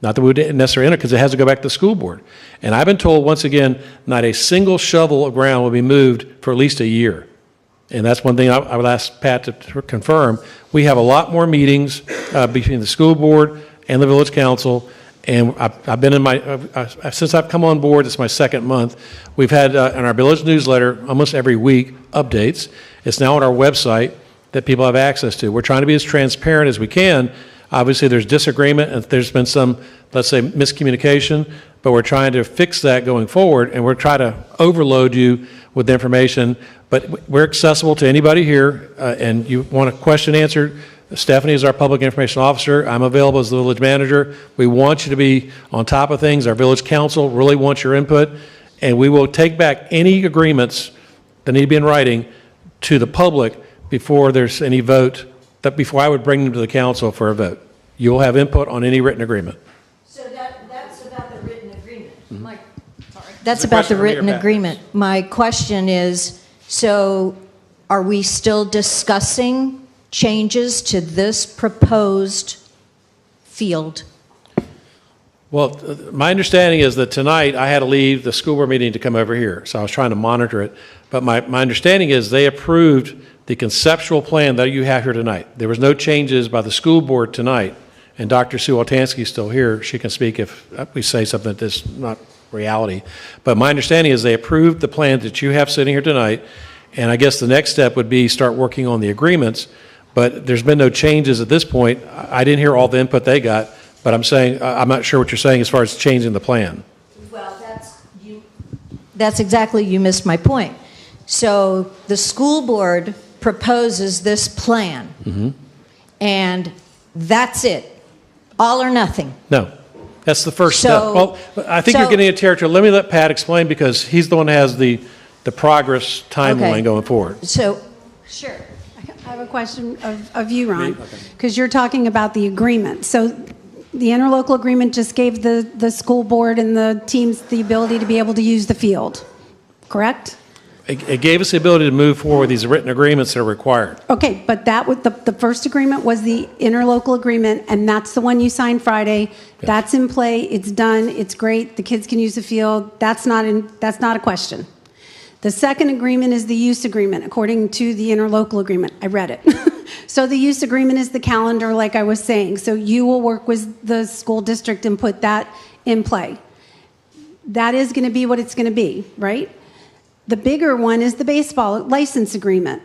Not that we didn't necessarily enter, because it has to go back to the school board. And I've been told, once again, not a single shovel of ground will be moved for at least a year. And that's one thing I would ask Pat to confirm. We have a lot more meetings between the school board and the village council. And I've been since I've come on board, it's my second month, we've had in our village newsletter almost every week updates. It's now on our website that people have access to. We're trying to be as transparent as we can. Obviously, there's disagreement and there's been some, let's say, miscommunication, but we're trying to fix that going forward, and we're trying to overload you with information. But we're accessible to anybody here, and you want a question answered, Stephanie is our public information officer. I'm available as the village manager. We want you to be on top of things. Our village council really wants your input, and we will take back any agreements that need to be in writing to the public before there's any vote, before I would bring them to the council for a vote. You will have input on any written agreement. So that's about the written agreement. That's That's a about question the from written your Pat. agreement. My question is, so are we still discussing changes to this proposed field? Well, my understanding is that tonight I had to leave the school board meeting to come over here, so I was trying to monitor it. But my understanding is they approved the conceptual plan that you have here tonight. There was no changes by the school board tonight. And Dr. Sue Altansky is still here. She can speak if we say something that's not reality. But my understanding is they approved the plan that you have sitting here tonight. And I guess the next step would be start working on the agreements. But there's been no changes at this point. I didn't hear all the input they got, but I'm saying, I'm not sure what you're saying as far as changing the plan. Well, that's exactly, you missed my point. So the school board proposes this plan, and that's it, all or nothing. No, that's the first So- step. Well, I think you're getting a territory. Let me let Pat explain, because he's the one that has the progress timeline Okay. going forward. So, sure. I have a question of you, Ron, because you're talking about the agreement. So the interlocal agreement just gave the school board and the teams the ability to be able to use the field, correct? It gave us the ability to move forward with these written agreements that are required. Okay, but that was the first agreement was the interlocal agreement, and that's the one you signed Friday. That's in play. It's done. It's great. The kids can use the field. That's not a question. The second agreement is the use agreement, according to the interlocal agreement. I read it. So the use agreement is the calendar, like I was saying. So you will work with the school district and put that in play. That is going to be what it's going to be, right? The bigger one is the baseball license agreement.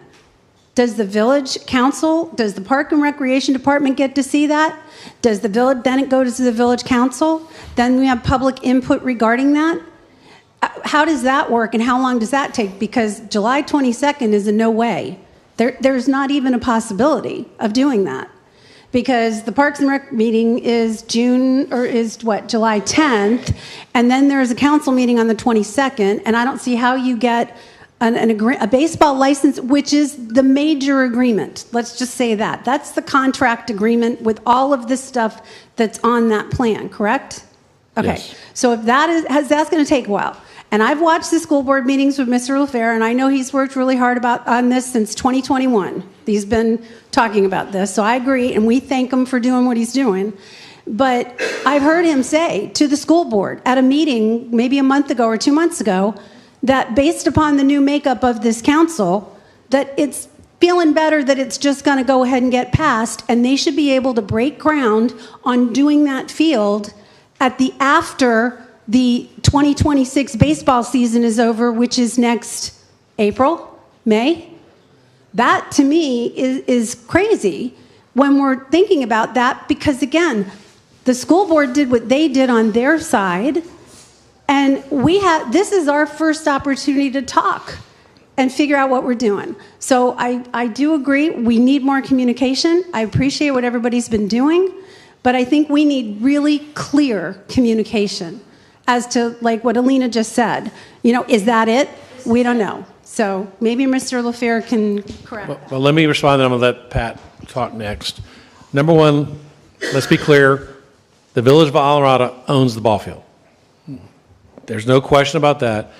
Does the village council, does the Park and Recreation Department get to see that? Does the village, then it goes to the village council? Then we have public input regarding that? How does that work, and how long does that take? Because July 22nd is a no way. There's not even a possibility of doing that. Because the Parks and Rec meeting is July 10th, and then there's a council meeting on the 22nd, and I don't see how you get a baseball license, which is the major agreement. Let's just say that. That's the contract agreement with all of this stuff that's on that plan, correct? Okay, Yes. so if that's going to take a while. And I've watched the school board meetings with Mr. LaFair, and I know he's worked really hard on this since 2021. He's been talking about this, so I agree, and we thank him for doing what he's doing. But I've heard him say to the school board at a meeting maybe a month ago or 2 months ago that based upon the new makeup of this council, that it's feeling better that it's just going to go ahead and get passed, and they should be able to break ground on doing that field after the 2026 baseball season is over, which is next April, May. That to me is crazy when we're thinking about that, because again, the school board did what they did on their side, and this is our first opportunity to talk and figure out what we're doing. So I do agree, we need more communication. I appreciate what everybody's been doing, but I think we need really clear communication as to, like what Alina just said. Is that it? We don't know. So maybe Mr. LaFair can correct. Well, let me respond, and I'm going to let Pat talk next. Number one, let's be clear, the Village of Islamorada owns the ball field. There's no question about that.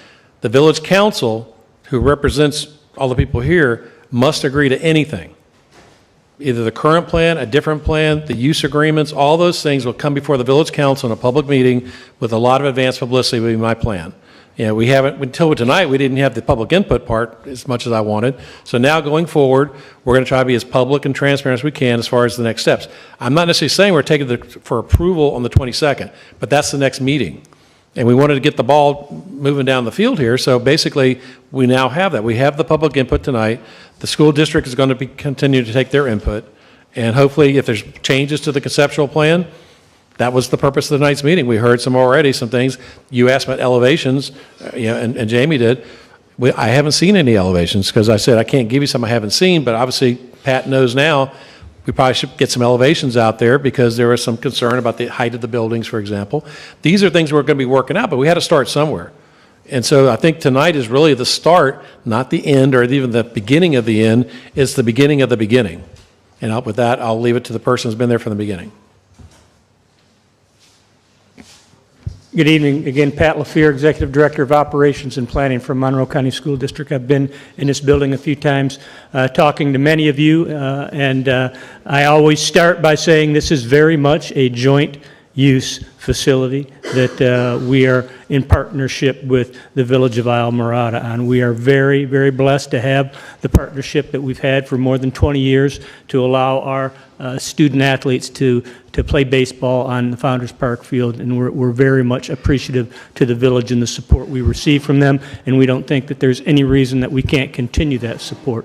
The village council, who represents all the people here, must agree to anything. either the current plan, a different plan, the use agreements, all those things will come before the village council in a public meeting with a lot of advance publicity would be my plan. You know, we haven't, until tonight, we didn't have the public input part as much as I wanted. So now going forward, we're going to try to be as public and transparent as we can as far as the next steps. I'm not necessarily saying we're taking for approval on the 22nd, but that's the next meeting. And we wanted to get the ball moving down the field here, so basically, we now have that. We have the public input tonight. The school district is going to continue to take their input, and hopefully, if there's changes to the conceptual plan, that was the purpose of tonight's meeting. We heard some things. You asked about elevations, and Jamie did. I haven't seen any elevations, because I said I can't give you some I haven't seen, but obviously, Pat knows now. We probably should get some elevations out there because there was some concern about the height of the buildings, for example. These are things we're going to be working out, but we had to start somewhere. And so I think tonight is really the start, not the end or even the beginning of the end. It's the beginning of the beginning. And with that, I'll leave it to the person who's been there from the beginning. Good evening. Again, Pat LaFear, Executive Director of Operations and Planning for Monroe County School District. I've been in this building a few times talking to many of you, and I always start by saying this is very much a joint use facility that we are in partnership with the Village of Islamorada on. We are very, very blessed to have the partnership that we've had for more than 20 years to allow our student athletes to play baseball on the Founders Park field, and we're very much appreciative to the village and the support we receive from them, and we don't think that there's any reason that we can't continue that support.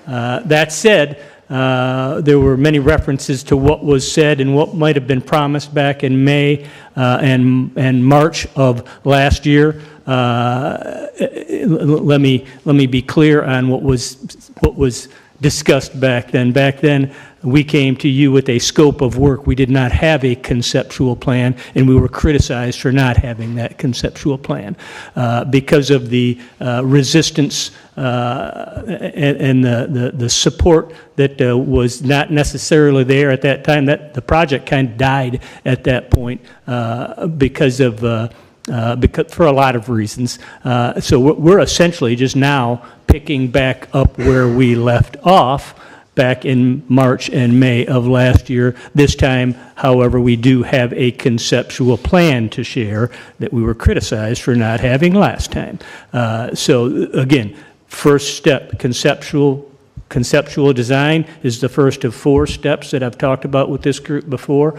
That said, there were many references to what was said and what might have been promised back in May and March of last year. Let me be clear on what was discussed back then. Back then, we came to you with a scope of work. We did not have a conceptual plan, and we were criticized for not having that conceptual plan because of the resistance and the support that was not necessarily there at that time. That the project kind of died at that point because for a lot of reasons. So we're essentially just now picking back up where we left off back in March and May of last year. This time, however, we do have a conceptual plan to share that we were criticized for not having last time. So again, first step, conceptual design is the first of 4 steps that I've talked about with this group before.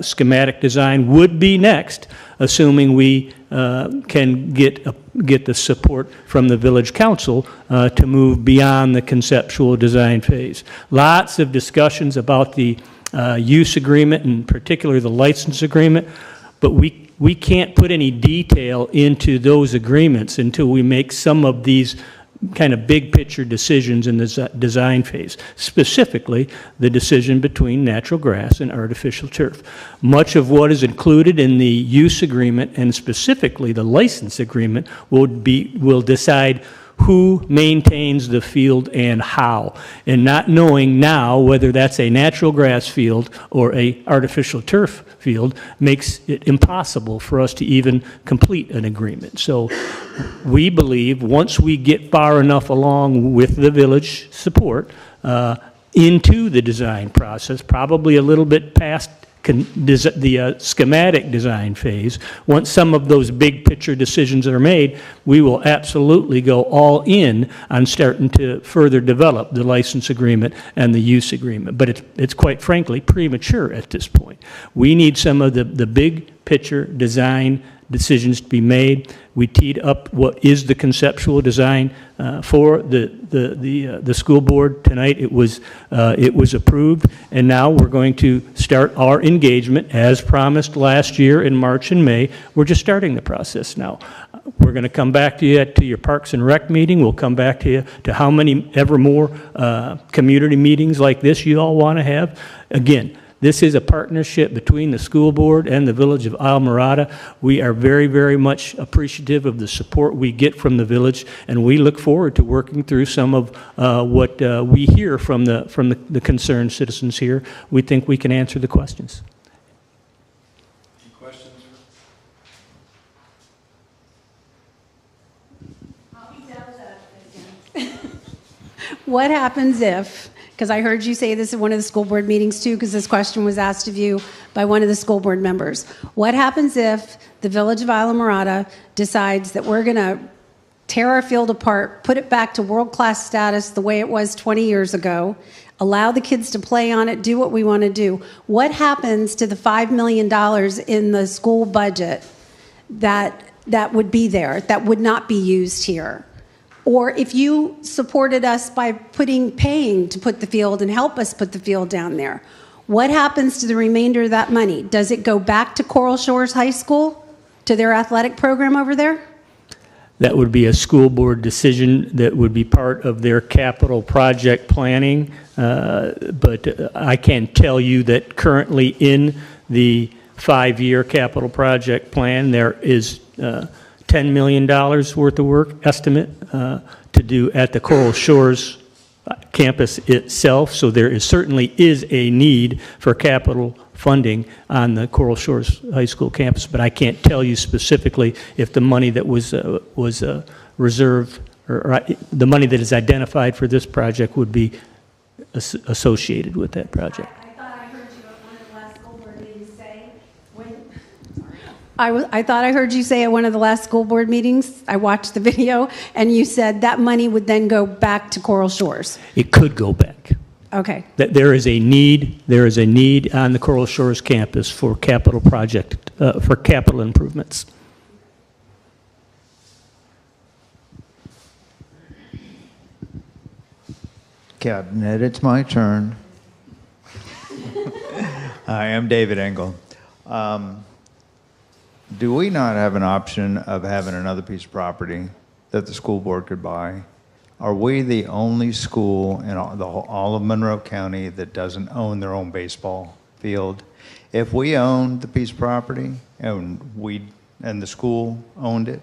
Schematic design would be next, assuming we can get the support from the village council to move beyond the conceptual design phase. Lots of discussions about the use agreement, and particularly the license agreement, but we can't put any detail into those agreements until we make some of these kind of big picture decisions in the design phase, specifically the decision between natural grass and artificial turf. Much of what is included in the use agreement, and specifically the license agreement, will decide who maintains the field and how. And not knowing now whether that's a natural grass field or a artificial turf field makes it impossible for us to even complete an agreement. So we believe once we get far enough along with the village support into the design process, probably a little bit past the schematic design phase, once some of those big picture decisions are made, we will absolutely go all in on starting to further develop the license agreement and the use agreement. But it's quite frankly premature at this point. We need some of the big picture design decisions to be made. We teed up what is the conceptual design for the school board tonight. It was approved, and now we're going to start our engagement as promised last year in March and May. We're just starting the process now. We're going to come back to you to your Parks and Rec meeting. We'll come back to you to how many ever more community meetings like this you all want to have. Again, this is a partnership between the school board and the Village of Islamorada. We are very, very much appreciative of the support we get from the village, and we look forward to working through some of what we hear from the concerned citizens here. We think we can answer the questions. Any questions? What happens if because I heard you say this at one of the school board meetings too, because this question was asked of you by one of the school board members. What happens if the Village of Islamorada decides that we're going to tear our field apart, put it back to world-class status the way it was 20 years ago, allow the kids to play on it, do what we want to do? What happens to the $5 million in the school budget that would be there, that would not be used here? Or if you supported us by paying to put the field and help us put the field down there, what happens to the remainder of that money? Does it go back to Coral Shores High School, to their athletic program over there? That would be a school board decision that would be part of their capital project planning. But I can tell you that currently in the 5-year capital project plan, there is $10 million worth of work estimate to do at the Coral Shores campus itself. So there certainly is a need for capital funding on the Coral Shores High School campus, but I can't tell you specifically if the money that was reserved or the money that is identified for this project would be associated with that project. I thought I heard you say at one of the last school board meetings, I watched the video, and you said that money would then go back to Coral Shores. It could go back. Okay. That there is a need on the Coral Shores campus for capital improvements. Cabinet, it's my turn. Hi, I'm David Engel. Do we not have an option of having another piece of property that the school board could buy? Are we the only school in all of Monroe County that doesn't own their own baseball field? If we owned the piece of property and the school owned it,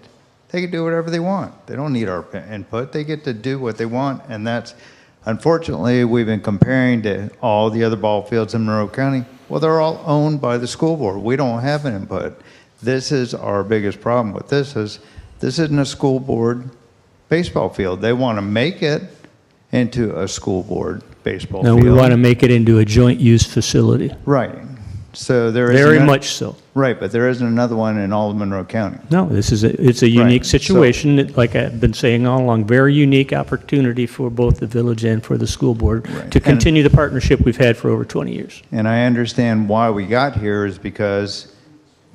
they could do whatever they want. They don't need our input. They get to do what they want, and that's, unfortunately, we've been comparing to all the other ball fields in Monroe County. Well, they're all owned by the school board. We don't have an input. This is our biggest problem with this isn't a school board baseball field. They want to make it into a school board baseball field. No, we want to make it into a joint use facility. Right. So there is very much so. Right, but there isn't another one in all of Monroe County. No, it's a unique situation, that, like I've been saying all along, very unique opportunity for both the village and for the school board to continue the partnership we've had for over 20 years. And I understand why we got here is because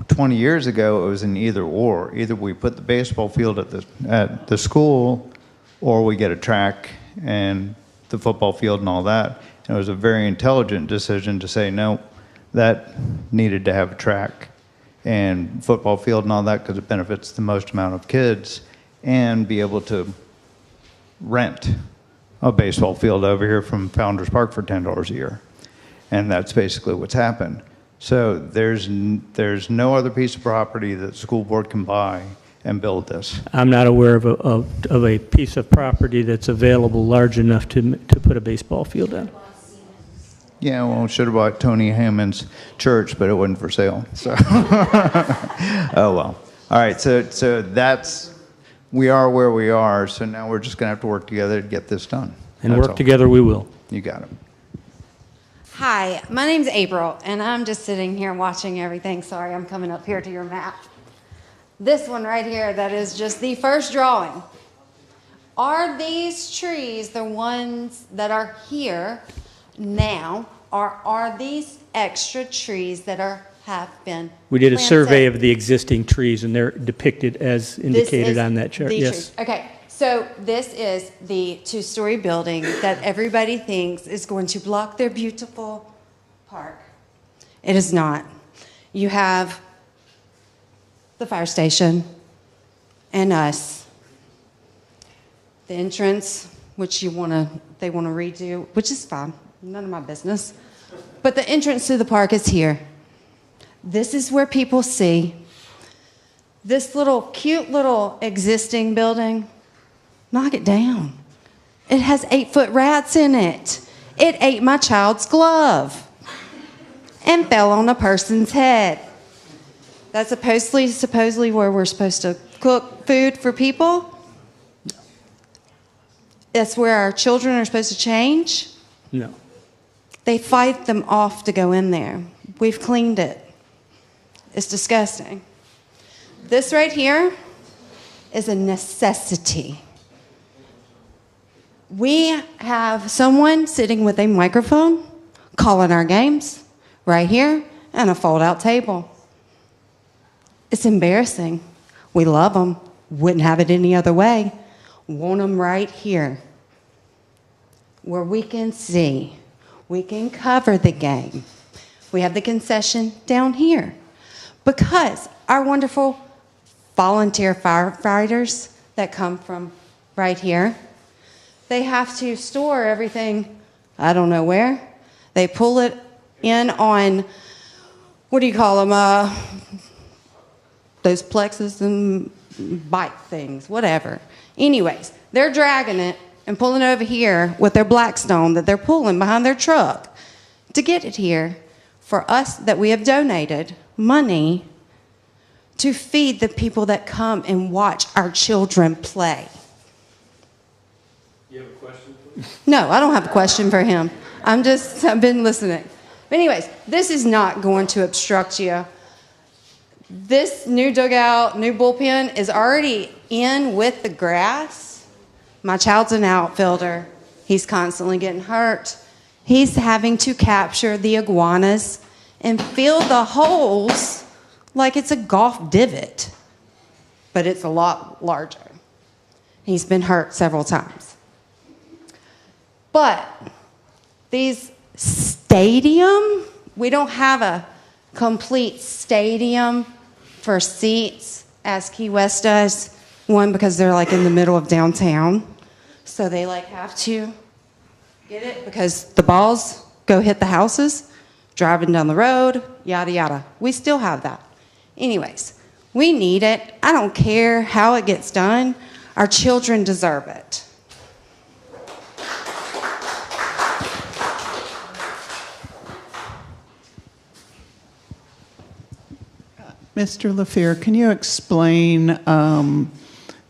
20 years ago, it was an either or. Either we put the baseball field at the school, or we get a track and the football field and all that. And it was a very intelligent decision to say, no, that needed to have a track and football field and all that because it benefits the most amount of kids, and be able to rent a baseball field over here from Founders Park for $10 a year. And that's basically what's happened. So there's no other piece of property that the school board can buy and build this. I'm not aware of a piece of property that's available large enough to put a baseball field on. Yeah, well, should have bought Tony Hammond's church, but it wasn't for sale. So, oh well. All right, so we are where we are. So now we're just going to have to work together to get this done. And work together we will. You got it. Hi, my name's April, and I'm just sitting here watching everything. Sorry, I'm coming up here to your map. This one right here, that is just the first drawing. Are these trees the ones that are here now, or are these extra trees that have been We did a planted? survey of the existing trees, and they're depicted as indicated on that chart. Yes. Trees. Okay, so this is the two-story building that everybody thinks is going to block their beautiful park. It is not. You have the fire station and us. The entrance, which they want to redo, which is fine. None of my business. But the entrance to the park is here. This is where people see this cute little existing building. Knock it down. It has 8-foot rats in it. It ate my child's glove and fell on a person's head. That's supposedly where we're supposed to cook food for people. That's where our children are supposed to change. No. They fight them off to go in there. We've cleaned it. It's disgusting. This right here is a necessity. We have someone sitting with a microphone calling our games right here and a fold-out table. It's embarrassing. We love them. Wouldn't have it any other way. Want them right here where we can see. We can cover the game. We have the concession down here because our wonderful volunteer firefighters that come from right here, they have to store everything, I don't know where. They pull it in on, what do you call them, those plexus and bike things, whatever. Anyways, they're dragging it and pulling over here with their Blackstone that they're pulling behind their truck to get it here for us that we have donated money to feed the people that come and watch our children play. You have a question for me? No, I don't have a question for him. I've been listening. But anyways, this is not going to obstruct you. This new dugout, new bullpen is already in with the grass. My child's an outfielder. He's constantly getting hurt. He's having to capture the iguanas and fill the holes like it's a golf divot, but it's a lot larger. He's been hurt several times. But these stadium, we don't have a complete stadium for seats as Key West does. One, because they're like in the middle of downtown. So they like have to get it because the balls go hit the houses, driving down the road, yada, yada. We still have that. Anyways, we need it. I don't care how it gets done. Our children deserve it. Mr. LaFear, can you explain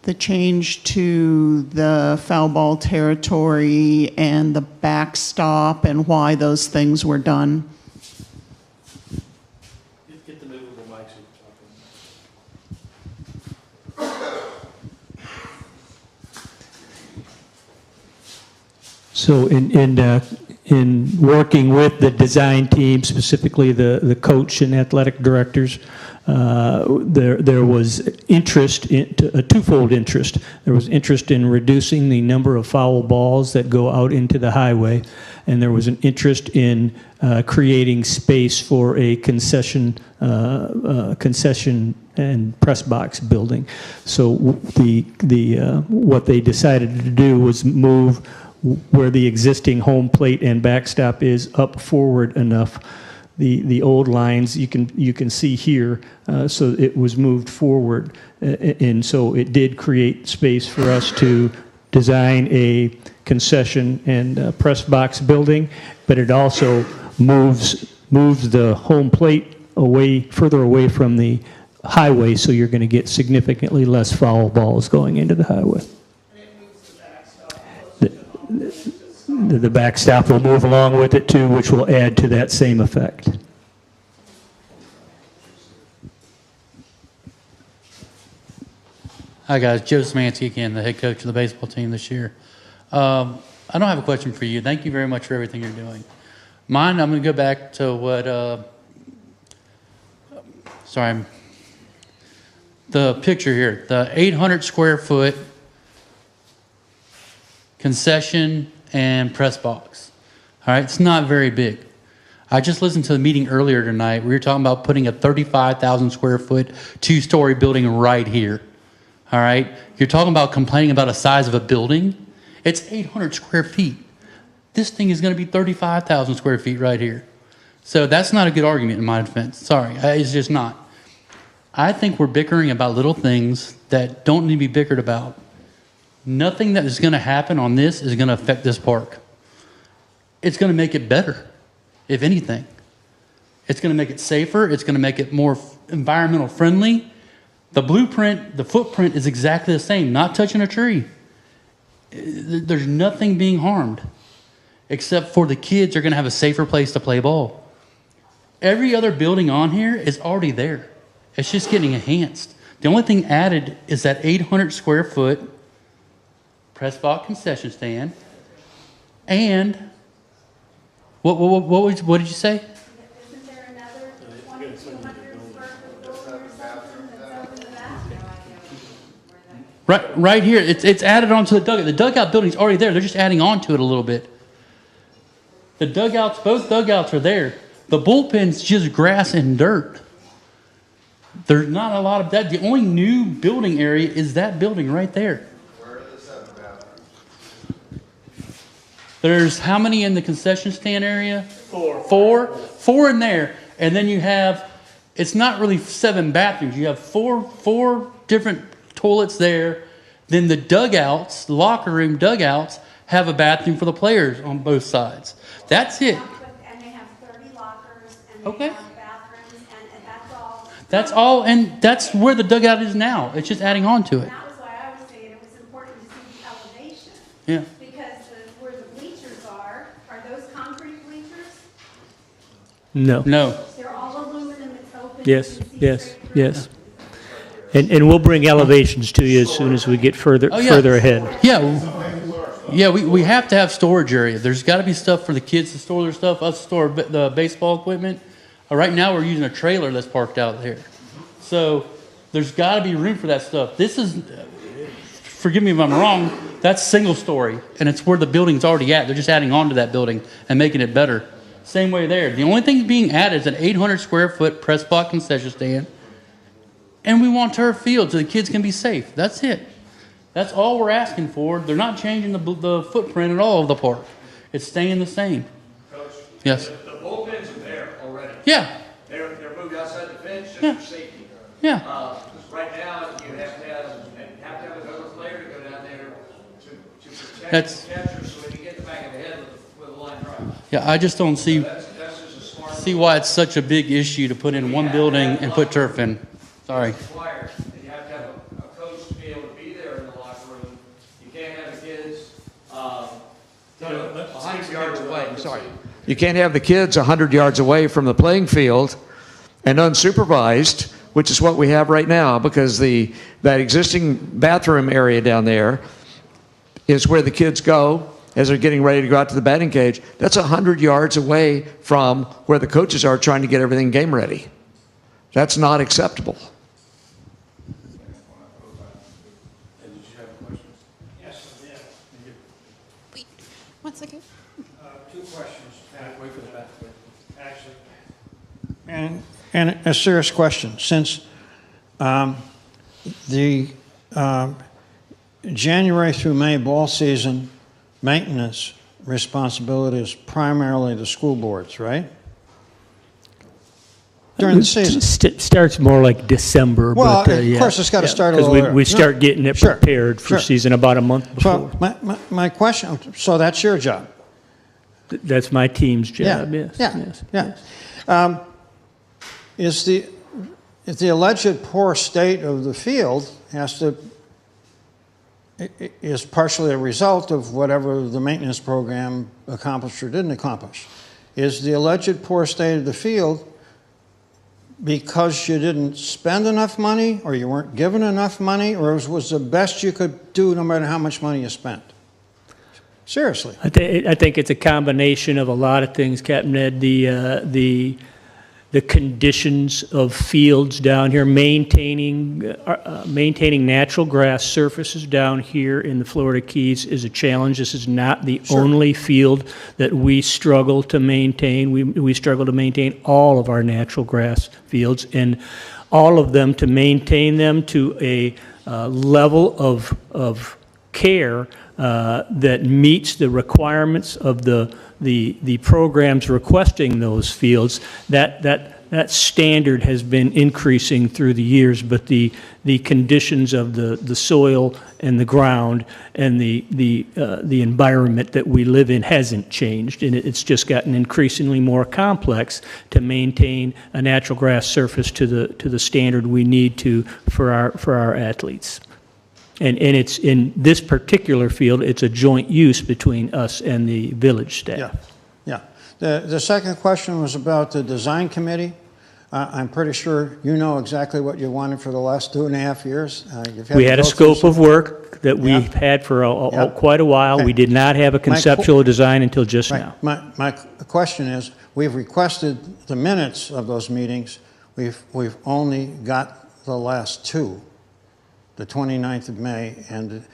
the change to the foul ball territory and the backstop and why those things were done? Get the movable mic so you can talk. So in working with the design team, specifically the coach and athletic directors, there was interest, a twofold interest. There was interest in reducing the number of foul balls that go out into the highway, and there was an interest in creating space for a concession and press box building. So what they decided to do was move where the existing home plate and backstop is up forward enough. The old lines you can see here, so it was moved forward, and so it did create space for us to design a concession and press box building, but it also moves the home plate further away from the highway, so you're going to get significantly less foul balls going into the highway. The backstop will move along with it too, which will add to that same effect. Hi guys, Joe Szymanski again, the head coach of the baseball team this year. I don't have a question for you. Thank you very much for everything you're doing. Mine, I'm going to go back to what, the picture here, the 800 square foot concession and press box. All right, it's not very big. I just listened to the meeting earlier tonight. We were talking about putting a 35,000 square foot, 2-story building right here. All right, you're talking about complaining about a size of a building. It's 800 square feet. This thing is going to be 35,000 square feet right here. So that's not a good argument in my defense. Sorry, it's just not. I think we're bickering about little things that don't need to be bickered about. Nothing that is going to happen on this is going to affect this park. It's going to make it better, if anything. It's going to make it safer. It's going to make it more environmental friendly. The blueprint, the footprint is exactly the same, not touching a tree. There's nothing being harmed. except for the kids are going to have a safer place to play ball. Every other building on here is already there. It's just getting enhanced. The only thing added is that 800 square foot press box concession stand. And what did you say? Isn't there another 2,200 square foot building or something that's up in the back? Right here, it's added onto the dugout. The dugout building's already there. They're just adding on to it a little bit. The dugouts, both dugouts are there. The bullpen's just grass and dirt. There's not a lot of that. The only new building area is that building right there. Where are the 7 bathrooms? There's how many in the concession stand area? 4. 4 in there. And then you have, it's not really 7 bathrooms. You have four different toilets there. Then the dugouts, the locker room dugouts, have a bathroom for the players on both sides. That's it. And they have 30 lockers and Okay. they have bathrooms and that's all. That's all, and that's where the dugout is now. It's just adding on to it. That was why I was saying it was important to see the elevation. Yeah. Because where the bleachers are those concrete bleachers? No. No. They're all aluminum, it's open. Yes, you can see yes, straight through. yes. And we'll bring elevations to you as soon as we get further Oh, yeah. further ahead. Yeah, we have to have storage area. There's got to be stuff for the kids to store their stuff, us to store the baseball equipment. Right now we're using a trailer that's parked out there. So there's got to be room for that stuff. This is, forgive me if I'm wrong, that's single story, and it's where the building's already at. They're just adding on to that building and making it better. Same way there. The only thing being added is an 800 square foot press box concession stand, and we want turf field so the kids can be safe. That's it. That's all we're asking for. They're not changing the footprint at all of the park. It's staying the same. Coach? Yes. The bullpens are there already. Yeah. They're moved outside the fence just Yeah. for safety. Yeah. Right now, you have to have another player to go down there to protect That's- the catcher so he can get the back of the head with a line drive. Yeah, I just don't see That's just a smart why it's such a big issue to put in one building and put turf in. Sorry. required. And you have to have a coach to be able to be there in the locker room. You can't have the kids 100 yards away. I'm sorry. You can't have the kids 100 yards away from the playing field and unsupervised, which is what we have right now, because that existing bathroom area down there is where the kids go as they're getting ready to go out to the batting cage. That's 100 yards away from where the coaches are trying to get everything game ready. That's not acceptable. One second. 2 questions. Wait for the back. Actually, and a serious question. Since the January through May ball season maintenance responsibility is primarily the school boards, right? During the season. Starts more like December. Well, but, of course, it's got to start a because little earlier. we start getting it Sure, prepared for sure. season about a month before. So my question, so that's your job? That's my team's job, yes. Yeah. Is the alleged poor state of the field is partially a result of whatever the maintenance program accomplished or didn't accomplish. Is the alleged poor state of the field because you didn't spend enough money, or you weren't given enough money, or was the best you could do no matter how much money you spent? Seriously. I think it's a combination of a lot of things, Captain Ed. The conditions of fields down here, maintaining natural grass surfaces down here in the Florida Keys is a challenge. This is not the only field that we struggle to maintain. We struggle to maintain all of our natural grass fields, and all of them, to maintain them to a level of care that meets the requirements of the programs requesting those fields. That standard has been increasing through the years, but the conditions of the soil and the ground and the environment that we live in hasn't changed, and it's just gotten increasingly more complex to maintain a natural grass surface to the standard we need to for our athletes. And it's in this particular field, it's a joint use between us and the village staff. Yeah, yeah. The second question was about the design committee. I'm pretty sure you know exactly what you wanted for the last 2.5 years. We had a scope of work that we've had for quite a while. Okay. We did not have a conceptual design until just now. My question is, we've requested the minutes of those meetings. We've only got the last two, the 29th of May, and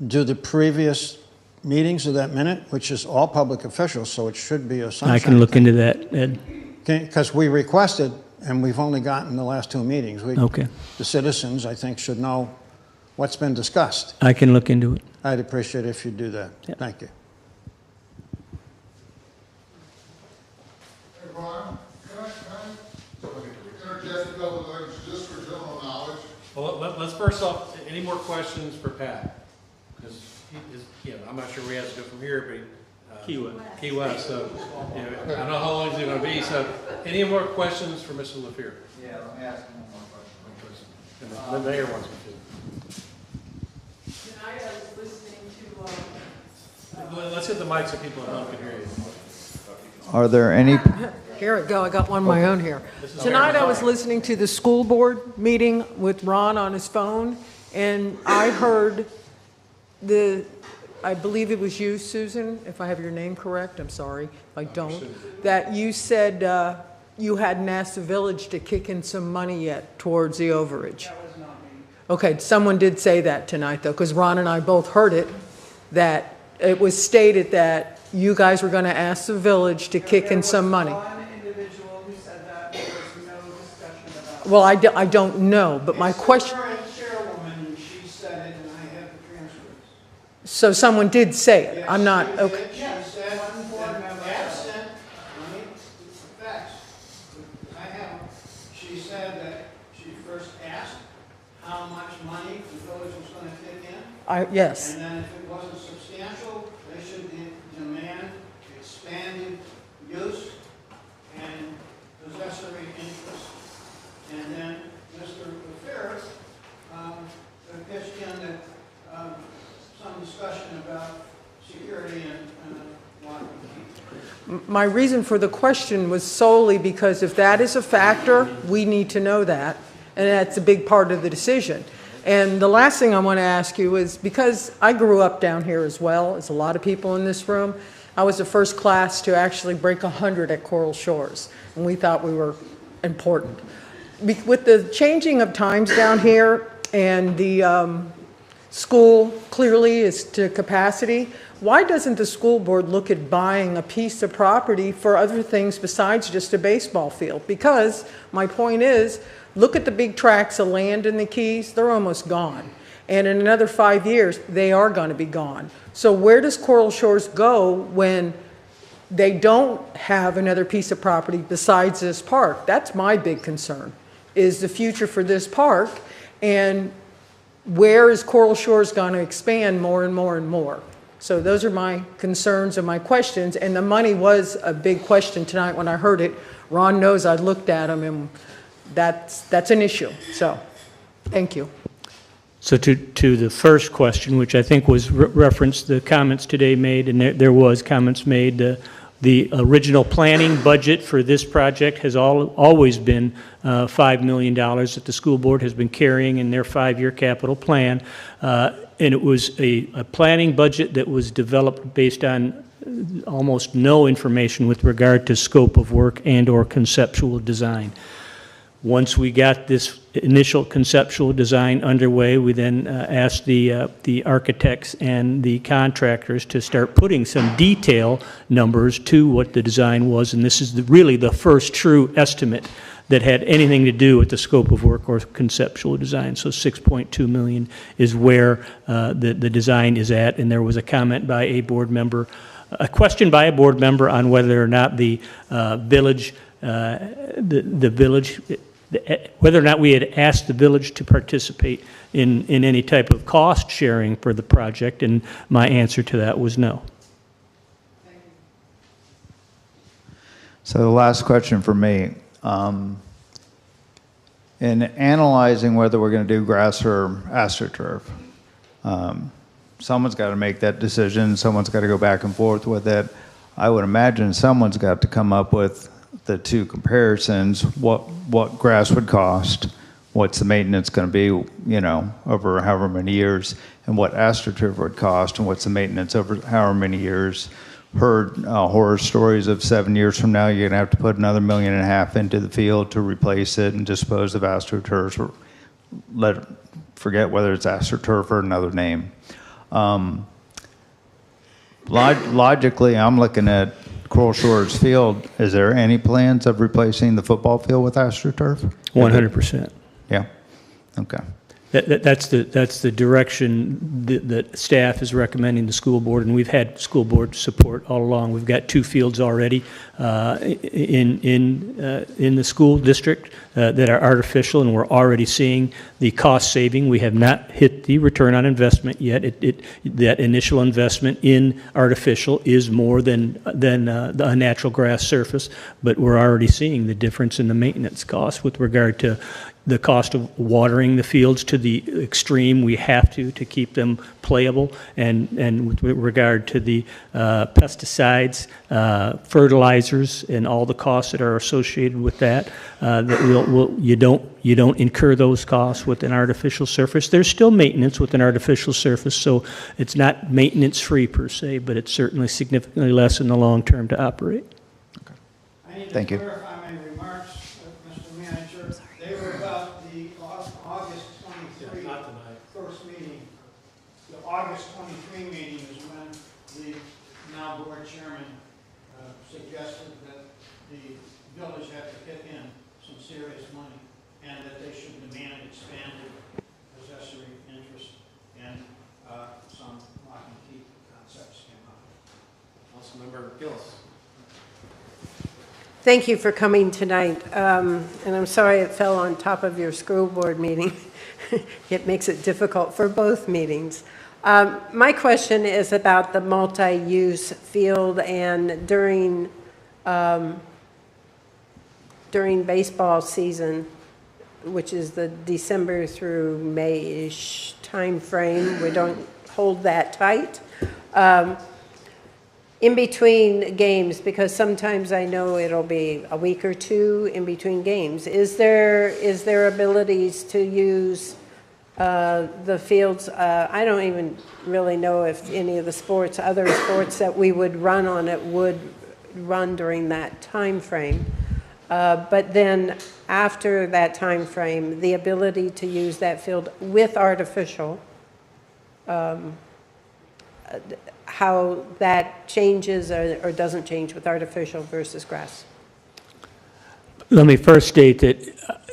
do the previous meetings of that minute, which is all public officials, so it should be a sunshine I can look thing. into that, Ed. Because we requested, and we've only gotten the last two meetings. Okay. The citizens, I think, should know what's been discussed. I can look into it. I'd appreciate it if you do that. Yeah. Thank you. Hey, Ron, can I interject a couple of things just for general knowledge? Well, let's first off, any more questions for Pat? Because I'm not sure we have to go from here, but Key West, so I don't know how long it's going to be. So, any more questions for Mr. LaFear? Yeah, let me ask him one more question. And the mayor wants me to. Tonight I was listening to. Let's hit the mic so people at home can hear you. Are there any? Here we go. I got one of my own here. Tonight I was listening to the school board meeting with Ron on his phone, and I heard I believe it was you, Susan, if I have your name correct. I'm sorry if I don't. That you said you hadn't asked the village to kick in some money yet towards the overage. That was not me. Okay, someone did say that tonight, though, because Ron and I both heard it, that it was stated that you guys were going to ask the village to kick in some money. One individual who said that, there was no discussion about it. Well, I don't know, but my question. The current chairwoman, she said it, and I have the transcripts. So someone did say it. I'm not, She okay. said one board member absent, facts, I have them. She said that she first asked how much money the village was going to kick in. Yes. And then if it wasn't substantial, they should demand expanded use and possessory interest. And then Mr. LaFear pitched in that some discussion about security and water. My reason for the question was solely because if that is a factor, we need to know that, and that's a big part of the decision. And the last thing I want to ask you is, because I grew up down here as well as a lot of people in this room, I was the first class to actually break 100 at Coral Shores, and we thought we were important. With the changing of times down here and the school clearly is to capacity, why doesn't the school board look at buying a piece of property for other things besides just a baseball field? Because my point is, look at the big tracts of land in the Keys, they're almost gone. And in another 5 years, they are going to be gone. So where does Coral Shores go when they don't have another piece of property besides this park? That's my big concern, is the future for this park, and where is Coral Shores going to expand more and more and more? So those are my concerns and my questions, and the money was a big question tonight when I heard it. Ron knows I looked at him, and that's an issue. So, thank you. So to the first question, which I think was referenced, the comments today made, and there was comments made, the original planning budget for this project has always been $5 million that the school board has been carrying in their 5-year capital plan. And it was a planning budget that was developed based on almost no information with regard to scope of work and or conceptual design. Once we got this initial conceptual design underway, we then asked the architects and the contractors to start putting some detail numbers to what the design was, and this is really the first true estimate that had anything to do with the scope of work or conceptual design. So $6.2 million is where the design is at, and there was a comment by a board member, a question by a board member on whether or not the village, whether or not we had asked the village to participate in any type of cost sharing for the project, and my answer to that was no. So the last question for me, in analyzing whether we're going to do grass or AstroTurf, Someone's got to make that decision. Someone's got to go back and forth with it. I would imagine someone's got to come up with the two comparisons, what grass would cost, what's the maintenance going to be, over however many years, and what AstroTurf would cost, and what's the maintenance over however many years. Heard horror stories of 7 years from now, you're going to have to put another $1.5 million into the field to replace it and dispose of AstroTurf, or forget whether it's AstroTurf or another name. Logically, I'm looking at Coral Shores Field. Is there any plans of replacing the football field with AstroTurf? 100%. Yeah. Okay. That's the direction that staff is recommending the school board, and we've had school board support all along. We've got 2 fields already in the school district that are artificial, and we're already seeing the cost saving. We have not hit the return on investment yet. That initial investment in artificial is more than a natural grass surface, but we're already seeing the difference in the maintenance cost with regard to the cost of watering the fields to the extreme we have to keep them playable, and with regard to the pesticides, fertilizers, and all the costs that are associated with that, you don't incur those costs with an artificial surface. There's still maintenance with an artificial surface, so it's not maintenance free per se, but it's certainly significantly less in the long term to operate. Thank you. August 23 meeting is when the now board chairman suggested that the village had to kick in some serious money and that they should demand expanded possessory interest, and some lock and key concepts came up. Councilmember Gillis. Thank you for coming tonight, and I'm sorry it fell on top of your school board meeting. It makes it difficult for both meetings. My question is about the multi-use field, and during baseball season, which is the December through May-ish time frame, we don't hold that tight. In between games, because sometimes I know it'll be a week or two in between games, is there abilities to use the fields? I don't even really know if any of the other sports that we would run on it would run during that time frame. But then after that time frame, the ability to use that field with artificial, how that changes or doesn't change with artificial versus grass. Let me first state that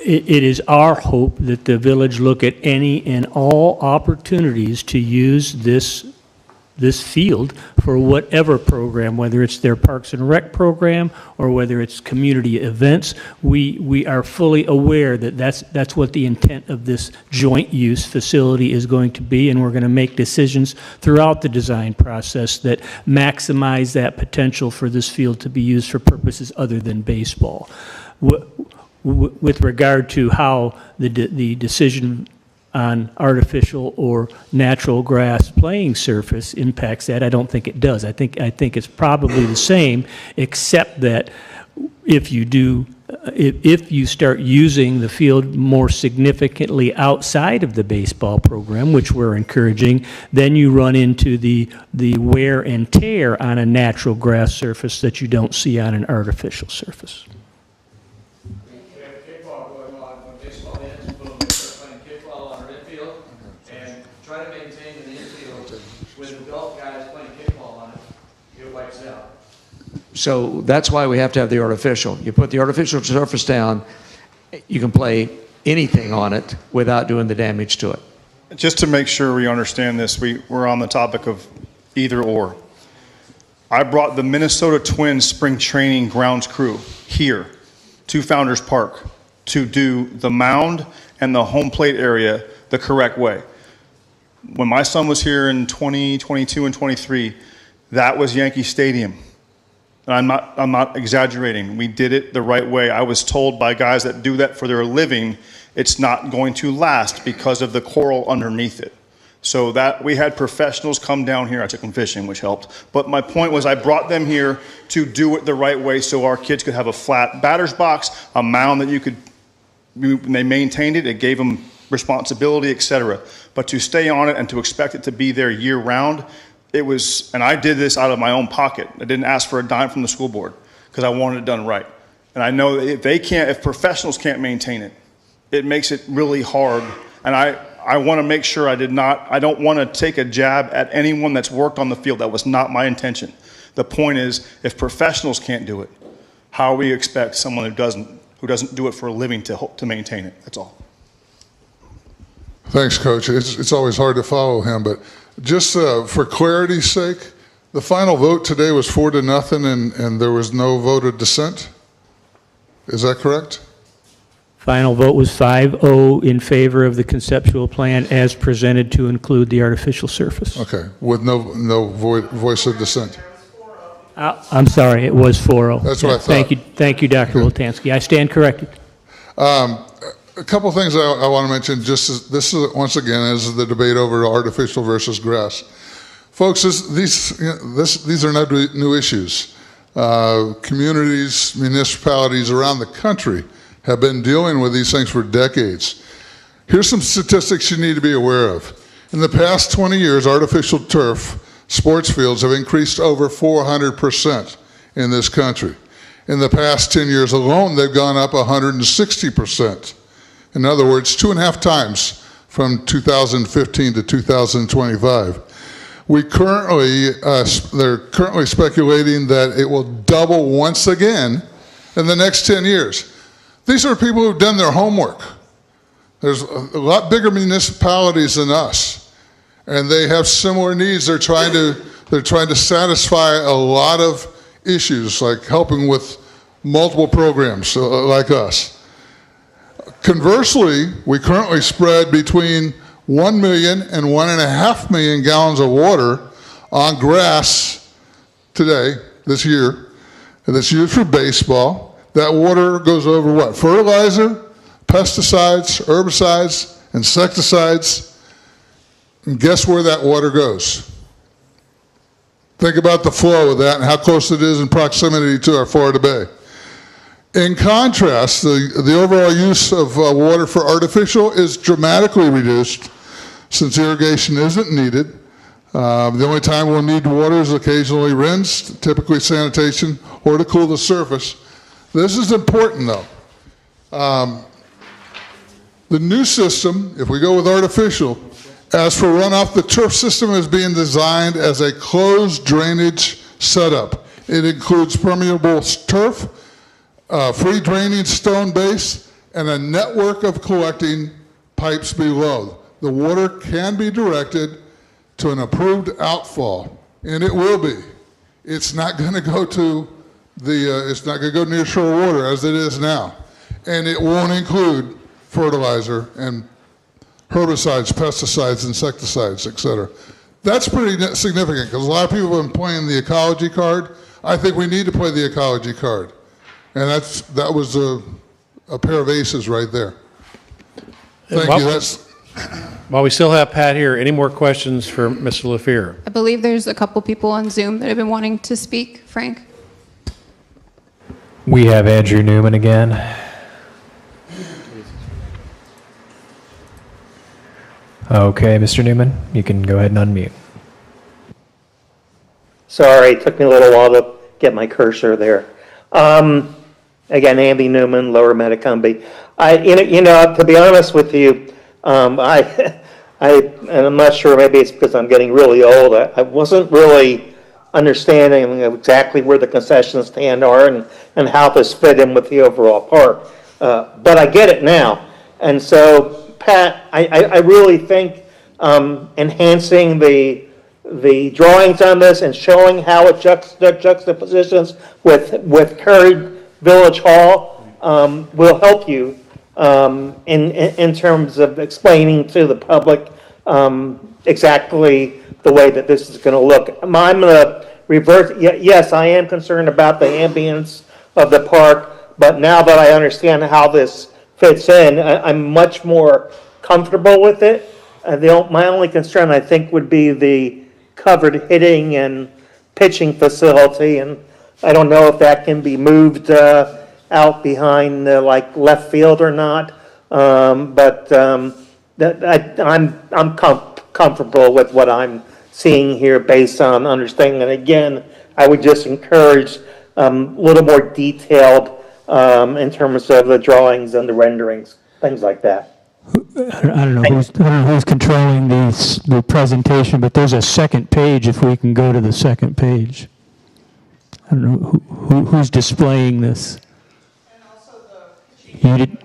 it is our hope that the village look at any and all opportunities to use this field for whatever program, whether it's their Parks and Rec program or whether it's community events. We are fully aware that that's what the intent of this joint use facility is going to be, and we're going to make decisions throughout the design process that maximize that potential for this field to be used for purposes other than baseball. With regard to how the decision on artificial or natural grass playing surface impacts that, I don't think it does. I think it's probably the same, except that if you start using the field more significantly outside of the baseball program, which we're encouraging, then you run into the wear and tear on a natural grass surface that you don't see on an artificial surface. So that's why we have to have the artificial. You put the artificial surface down, you can play anything on it without doing the damage to it. Just to make sure we understand this, we're on the topic of either or. I brought the Minnesota Twins spring training grounds crew here to Founders Park to do the mound and the home plate area the correct way. When my son was here in 2022 and 23, that was Yankee Stadium. And I'm not exaggerating. We did it the right way. I was told by guys that do that for their living, it's not going to last because of the coral underneath it. So that we had professionals come down here. I took them fishing, which helped. But my point was I brought them here to do it the right way so our kids could have a flat batter's box, a mound that they maintained it. It gave them responsibility, etc. But to stay on it and to expect it to be there year round, it was, and I did this out of my own pocket. I didn't ask for a dime from the school board because I wanted it done right. And I know that if professionals can't maintain it, it makes it really hard. And I want to make sure I don't want to take a jab at anyone that's worked on the field. That was not my intention. The point is, if professionals can't do it, how we expect someone who doesn't do it for a living to maintain it? That's all. Thanks, Coach. It's always hard to follow him, but just for clarity's sake, the final vote today was 4-0, and there was no vote of dissent. Is that correct? Final vote was 5-0 in favor of the conceptual plan as presented to include the artificial surface. Okay, with no voice of dissent. I'm sorry, it was 4-0. That's what I thought. Thank you, Dr. Woltansky. I stand corrected. A couple things I want to mention. This is once again is the debate over artificial versus grass, folks. These are not new issues. Communities, municipalities around the country have been dealing with these things for decades. Here's some statistics you need to be aware of. In the past 20 years, artificial turf sports fields have increased over 400% in this country. In the past 10 years alone, they've gone up 160%. In other words, 2.5 times from 2015 to 2025. They're currently speculating that it will double once again in the next 10 years. These are people who've done their homework. There's a lot bigger municipalities than us, and they have similar needs. They're trying to satisfy a lot of issues, like helping with multiple programs like us. Conversely, we currently spread between 1 million and 1.5 million gallons of water on grass today, this year, and that's used for baseball. That water goes over what? Fertilizer, pesticides, herbicides, insecticides. And guess where that water goes? Think about the flow of that and how close it is in proximity to our Florida Bay. In contrast, the overall use of water for artificial is dramatically reduced since irrigation isn't needed. The only time we'll need water is occasionally rinsed, typically sanitation, or to cool the surface. This is important, though. The new system, if we go with artificial, as for runoff, the turf system is being designed as a closed drainage setup. It includes permeable turf, free draining stone base, and a network of collecting pipes below. The water can be directed to an approved outfall, and it will be. It's not going to go to it's not going to go near shore water as it is now, and it won't include fertilizer and herbicides, pesticides, insecticides, etc. That's pretty significant because a lot of people have been playing the ecology card. I think we need to play the ecology card, and that was a pair of aces right there. Thank you. While we still have Pat here, any more questions for Mr. LaFear? I believe there's a couple people on Zoom that have been wanting to speak. Frank? We have Andrew Newman again. Okay, Mr. Newman, you can go ahead and unmute. Sorry, it took me a little while to get my cursor there. Again, Andy Newman, Lower Metacumby. To be honest with you, and I'm not sure, maybe it's because I'm getting really old. I wasn't really understanding exactly where the concession stand are and how this fit in with the overall park. But I get it now. And so, Pat, I really think enhancing the drawings on this and showing how it juxtapositions with Curry Village Hall will help you in terms of explaining to the public exactly the way that this is going to look. I'm going to reverse. Yes, I am concerned about the ambience of the park, but now that I understand how this fits in, I'm much more comfortable with it. My only concern, I think, would be the covered hitting and pitching facility, and I don't know if that can be moved out behind like left field or not. But I'm comfortable with what I'm seeing here based on understanding. And again, I would just encourage a little more detailed in terms of the drawings and the renderings, things like that. I don't know who's controlling the presentation, but there's a second page if we can go to the second page. I don't know who's displaying this. You did.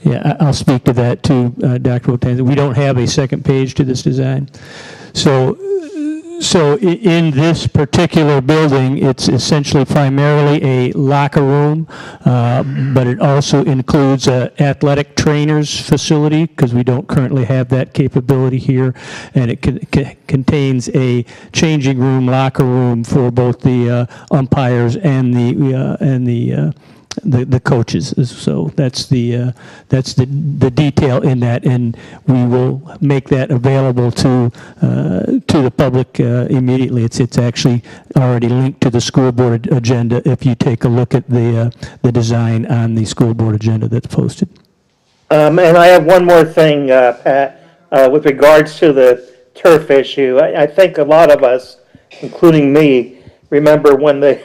Yeah, I'll speak to that too, Dr. Wotanzi. We don't have a second page to this design. So in this particular building, it's essentially primarily a locker room, but it also includes an athletic trainer's facility because we don't currently have that capability here, and it contains a changing room, locker room for both the umpires and the coaches. So that's the detail in that, and we will make that available to the public immediately. It's actually already linked to the school board agenda if you take a look at the design on the school board agenda that's posted. And I have one more thing, Pat, with regards to the turf issue. I think a lot of us, including me, remember when the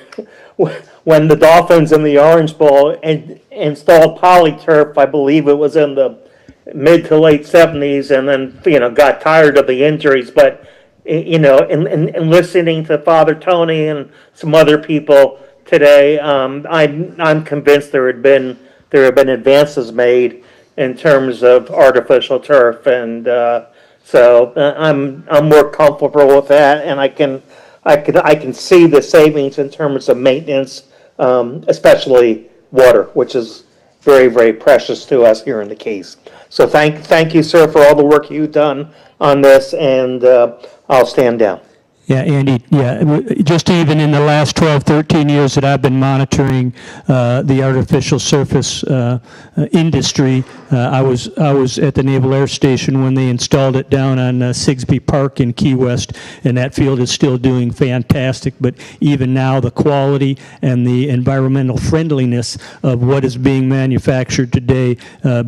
Dolphins in the Orange Bowl installed polyturf. I believe it was in the mid to late 70s, and then got tired of the injuries. But in listening to Father Tony and some other people today, I'm convinced there have been advances made in terms of artificial turf, and so I'm more comfortable with that, and I can see the savings in terms of maintenance, especially water, which is very, very precious to us here in the Keys. So thank you, sir, for all the work you've done on this, and I'll stand down. Yeah, Andy, just even in the last 12, 13 years that I've been monitoring the artificial surface industry, I was at the Naval Air Station when they installed it down on Sigsbee Park in Key West, and that field is still doing fantastic, but even now the quality and the environmental friendliness of what is being manufactured today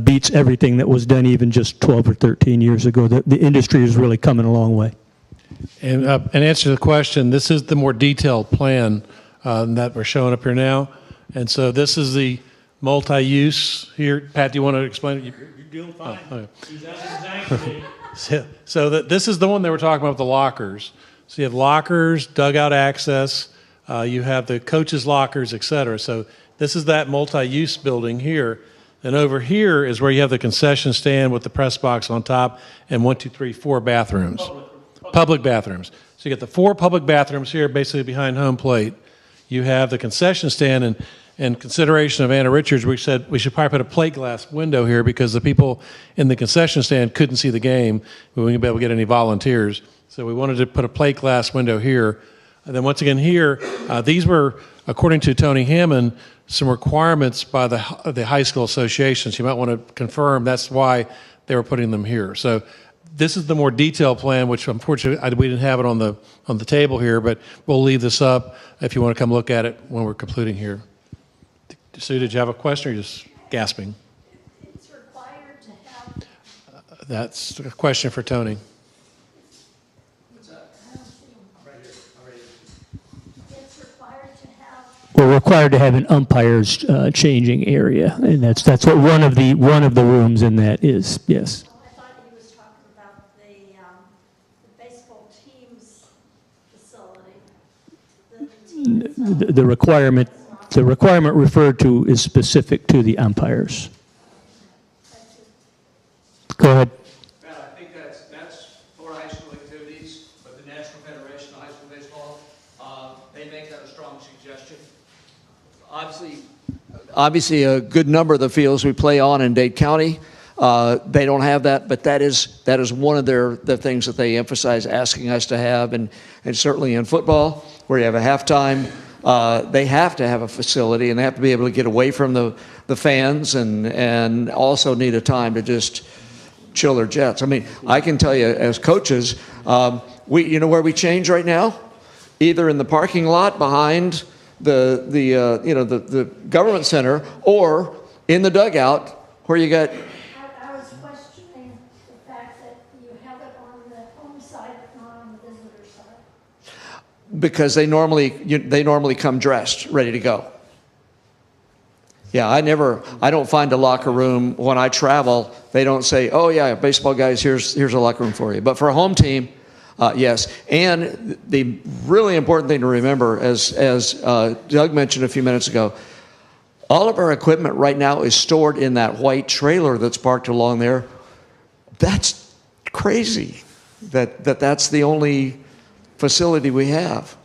beats everything that was done even just 12 or 13 years ago. The industry is really coming a long way. And in answer to the question, this is the more detailed plan that we're showing up here now. And so this is the multi-use here. Pat, do you want to explain it? You're doing fine. Oh, okay. So this is the one that we're talking about with the lockers. So you have lockers, dugout access, you have the coaches' lockers, et cetera. So this is that multi-use building here. And over here is where you have the concession stand with the press box on top and 1, 2, 3, 4 bathrooms. Public bathrooms. So you get the 4 public bathrooms here, basically behind home plate. You have the concession stand, and in consideration of Anna Richards, we said we should probably put a plate glass window here because the people in the concession stand couldn't see the game. We wouldn't be able to get any volunteers. So we wanted to put a plate glass window here. And then once again here, these were, according to Tony Hammond, some requirements by the high school associations. You might want to confirm that's why they were putting them here. So this is the more detailed plan, which unfortunately we didn't have it on the table here, but we'll leave this up if you want to come look at it when we're concluding here. Sue, did you have a question, or are you just gasping? It's required to have. That's a question for Tony. It's required to have. We're required to have an umpire's changing area, and that's what one of the rooms in that is. Yes. The requirement referred to is specific to the umpires. Go ahead. Matt, I think that's for high school activities, but the National Federation of High School Baseball, they make that a strong suggestion. Obviously, a good number of the fields we play on in Dade County, they don't have that, but that is one of the things that they emphasize asking us to have, and certainly in football, where you have a halftime they have to have a facility, and they have to be able to get away from the fans, and also need a time to just chill their jets. I mean, I can tell you as coaches, you know where we change right now? Either in the parking lot behind the government center, or in the dugout where you got. I was questioning the fact that you have it on the home side but not on the visitor side. Because they normally come dressed, ready to go. Yeah, I don't find a locker room when I travel. They don't say, "Oh yeah, baseball guys, here's a locker room for you." But for a home team, yes. And the really important thing to remember, as Doug mentioned a few minutes ago, all of our equipment right now is stored in that white trailer that's parked along there. That's crazy. That's the only facility we have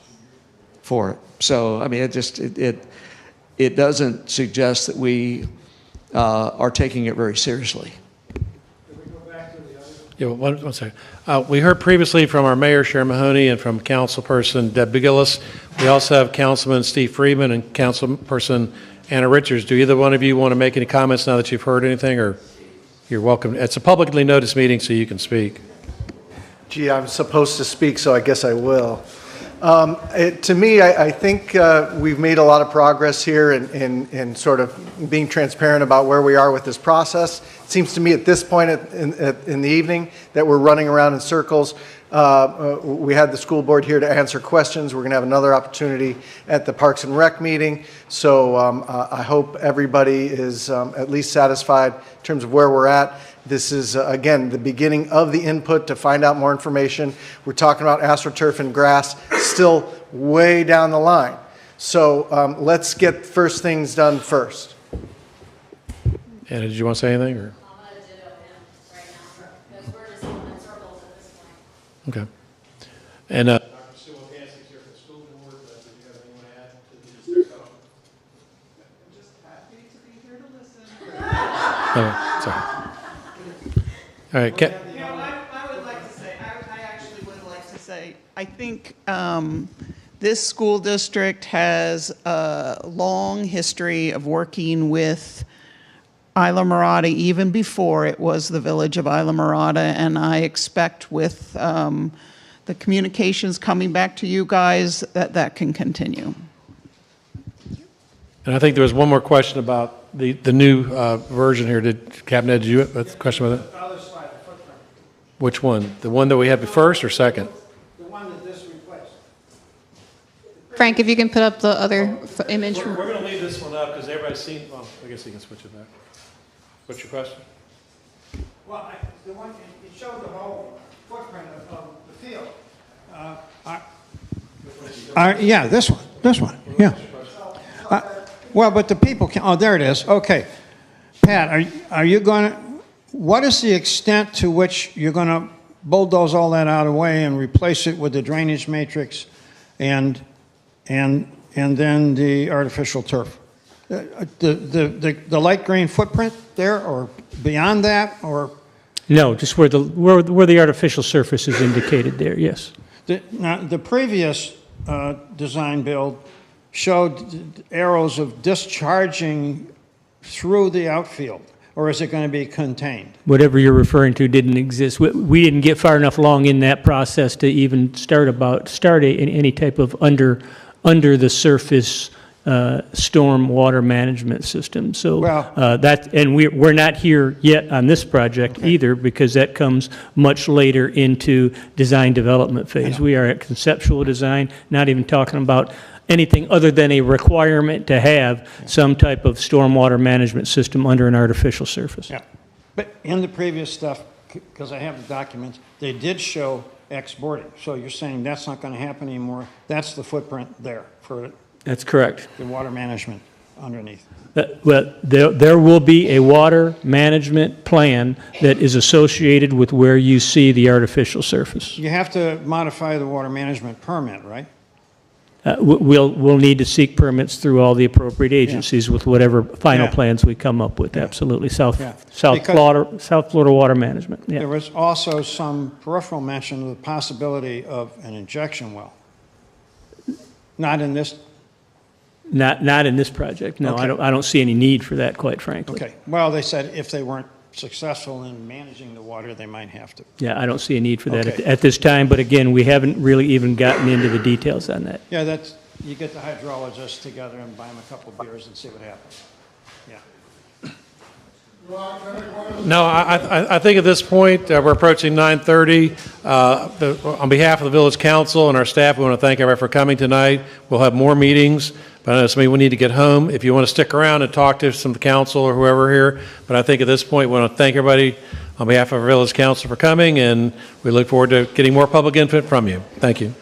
for it. So I mean, it doesn't suggest that we are taking it very seriously. Yeah, one second. We heard previously from our mayor, Sharon Mahoney, and from councilperson Deb Gillis. We also have Councilman Steve Friedman and Councilperson Anna Richards. Do either one of you want to make any comments now that you've heard anything, or you're welcome? It's a publicly noticed meeting, so you can speak. Gee, I'm supposed to speak, so I guess I will. To me, I think we've made a lot of progress here in sort of being transparent about where we are with this process. It seems to me at this point in the evening that we're running around in circles. We had the school board here to answer questions. We're going to have another opportunity at the Parks and Rec meeting. So I hope everybody is at least satisfied in terms of where we're at. This is, again, the beginning of the input to find out more information. We're talking about AstroTurf and grass still way down the line. So let's get first things done first. Anna, did you want to say anything? Or? Okay. And Dr. Sewell Hansing here from the school board. Do you have anything to add to the discussion? I'm just happy to be here to listen. Oh, sorry. All right. I would like to say, I actually would like to say, I think this school district has a long history of working with Isla Mirada even before it was the village of Isla Mirada, and I expect with the communications coming back to you guys that can continue. And I think there was one more question about the new version here. Captain Ed, did you have a question with it? Which one? The one that we had first or second? The one that this request. Frank, if you can put up the other image. We're going to leave this one up because everybody's seen. Well, I guess you can switch it back. What's your question? Well, the one, it showed the whole footprint of the field. Yeah, this one, yeah. Well, but the people can, oh, there it is, okay. Pat, are you going to, what is the extent to which you're going to bulldoze all that out of the way and replace it with the drainage matrix and then the artificial turf? The light green footprint there, or beyond that, or? No, just where the artificial surface is indicated there, yes. Now, the previous design build showed arrows of discharging through the outfield, or is it going to be contained? Whatever you're referring to didn't exist. We didn't get far enough along in that process to even start any type of under the surface storm water management system. So we're not here yet on this project either, because that comes much later into design development phase. We are at conceptual design, not even talking about anything other than a requirement to have some type of stormwater management system under an artificial surface. Yeah, but in the previous stuff, because I have the documents, they did show X-boarding. So you're saying that's not going to happen anymore. That's the footprint there for That's correct. The water management underneath. Well, there will be a water management plan that is associated with where you see the artificial surface. You have to modify the water management permit, right? We'll need to seek permits through all the appropriate agencies with whatever final plans we come up with. Absolutely, South Florida Water Management. Yeah. There was also some peripheral mention of the possibility of an injection well. Not in this Not in this project, no. Okay. I don't see any need for that, quite frankly. Okay, well, they said if they weren't successful in managing the water, they might have to. Yeah, I don't see a need for that Okay. at this time, but again, we haven't really even gotten into the details on that. Yeah, that's, you get the hydrologists together and buy them a couple beers and see what happens. Yeah. No, I think at this point, we're approaching 9:30. On behalf of the village council and our staff, we want to thank everybody for coming tonight. We'll have more meetings, but I know somebody will need to get home. If you want to stick around and talk to some council or whoever here, but I think at this point, we want to thank everybody on behalf of our village council for coming, and we look forward to getting more public input from you. Thank you.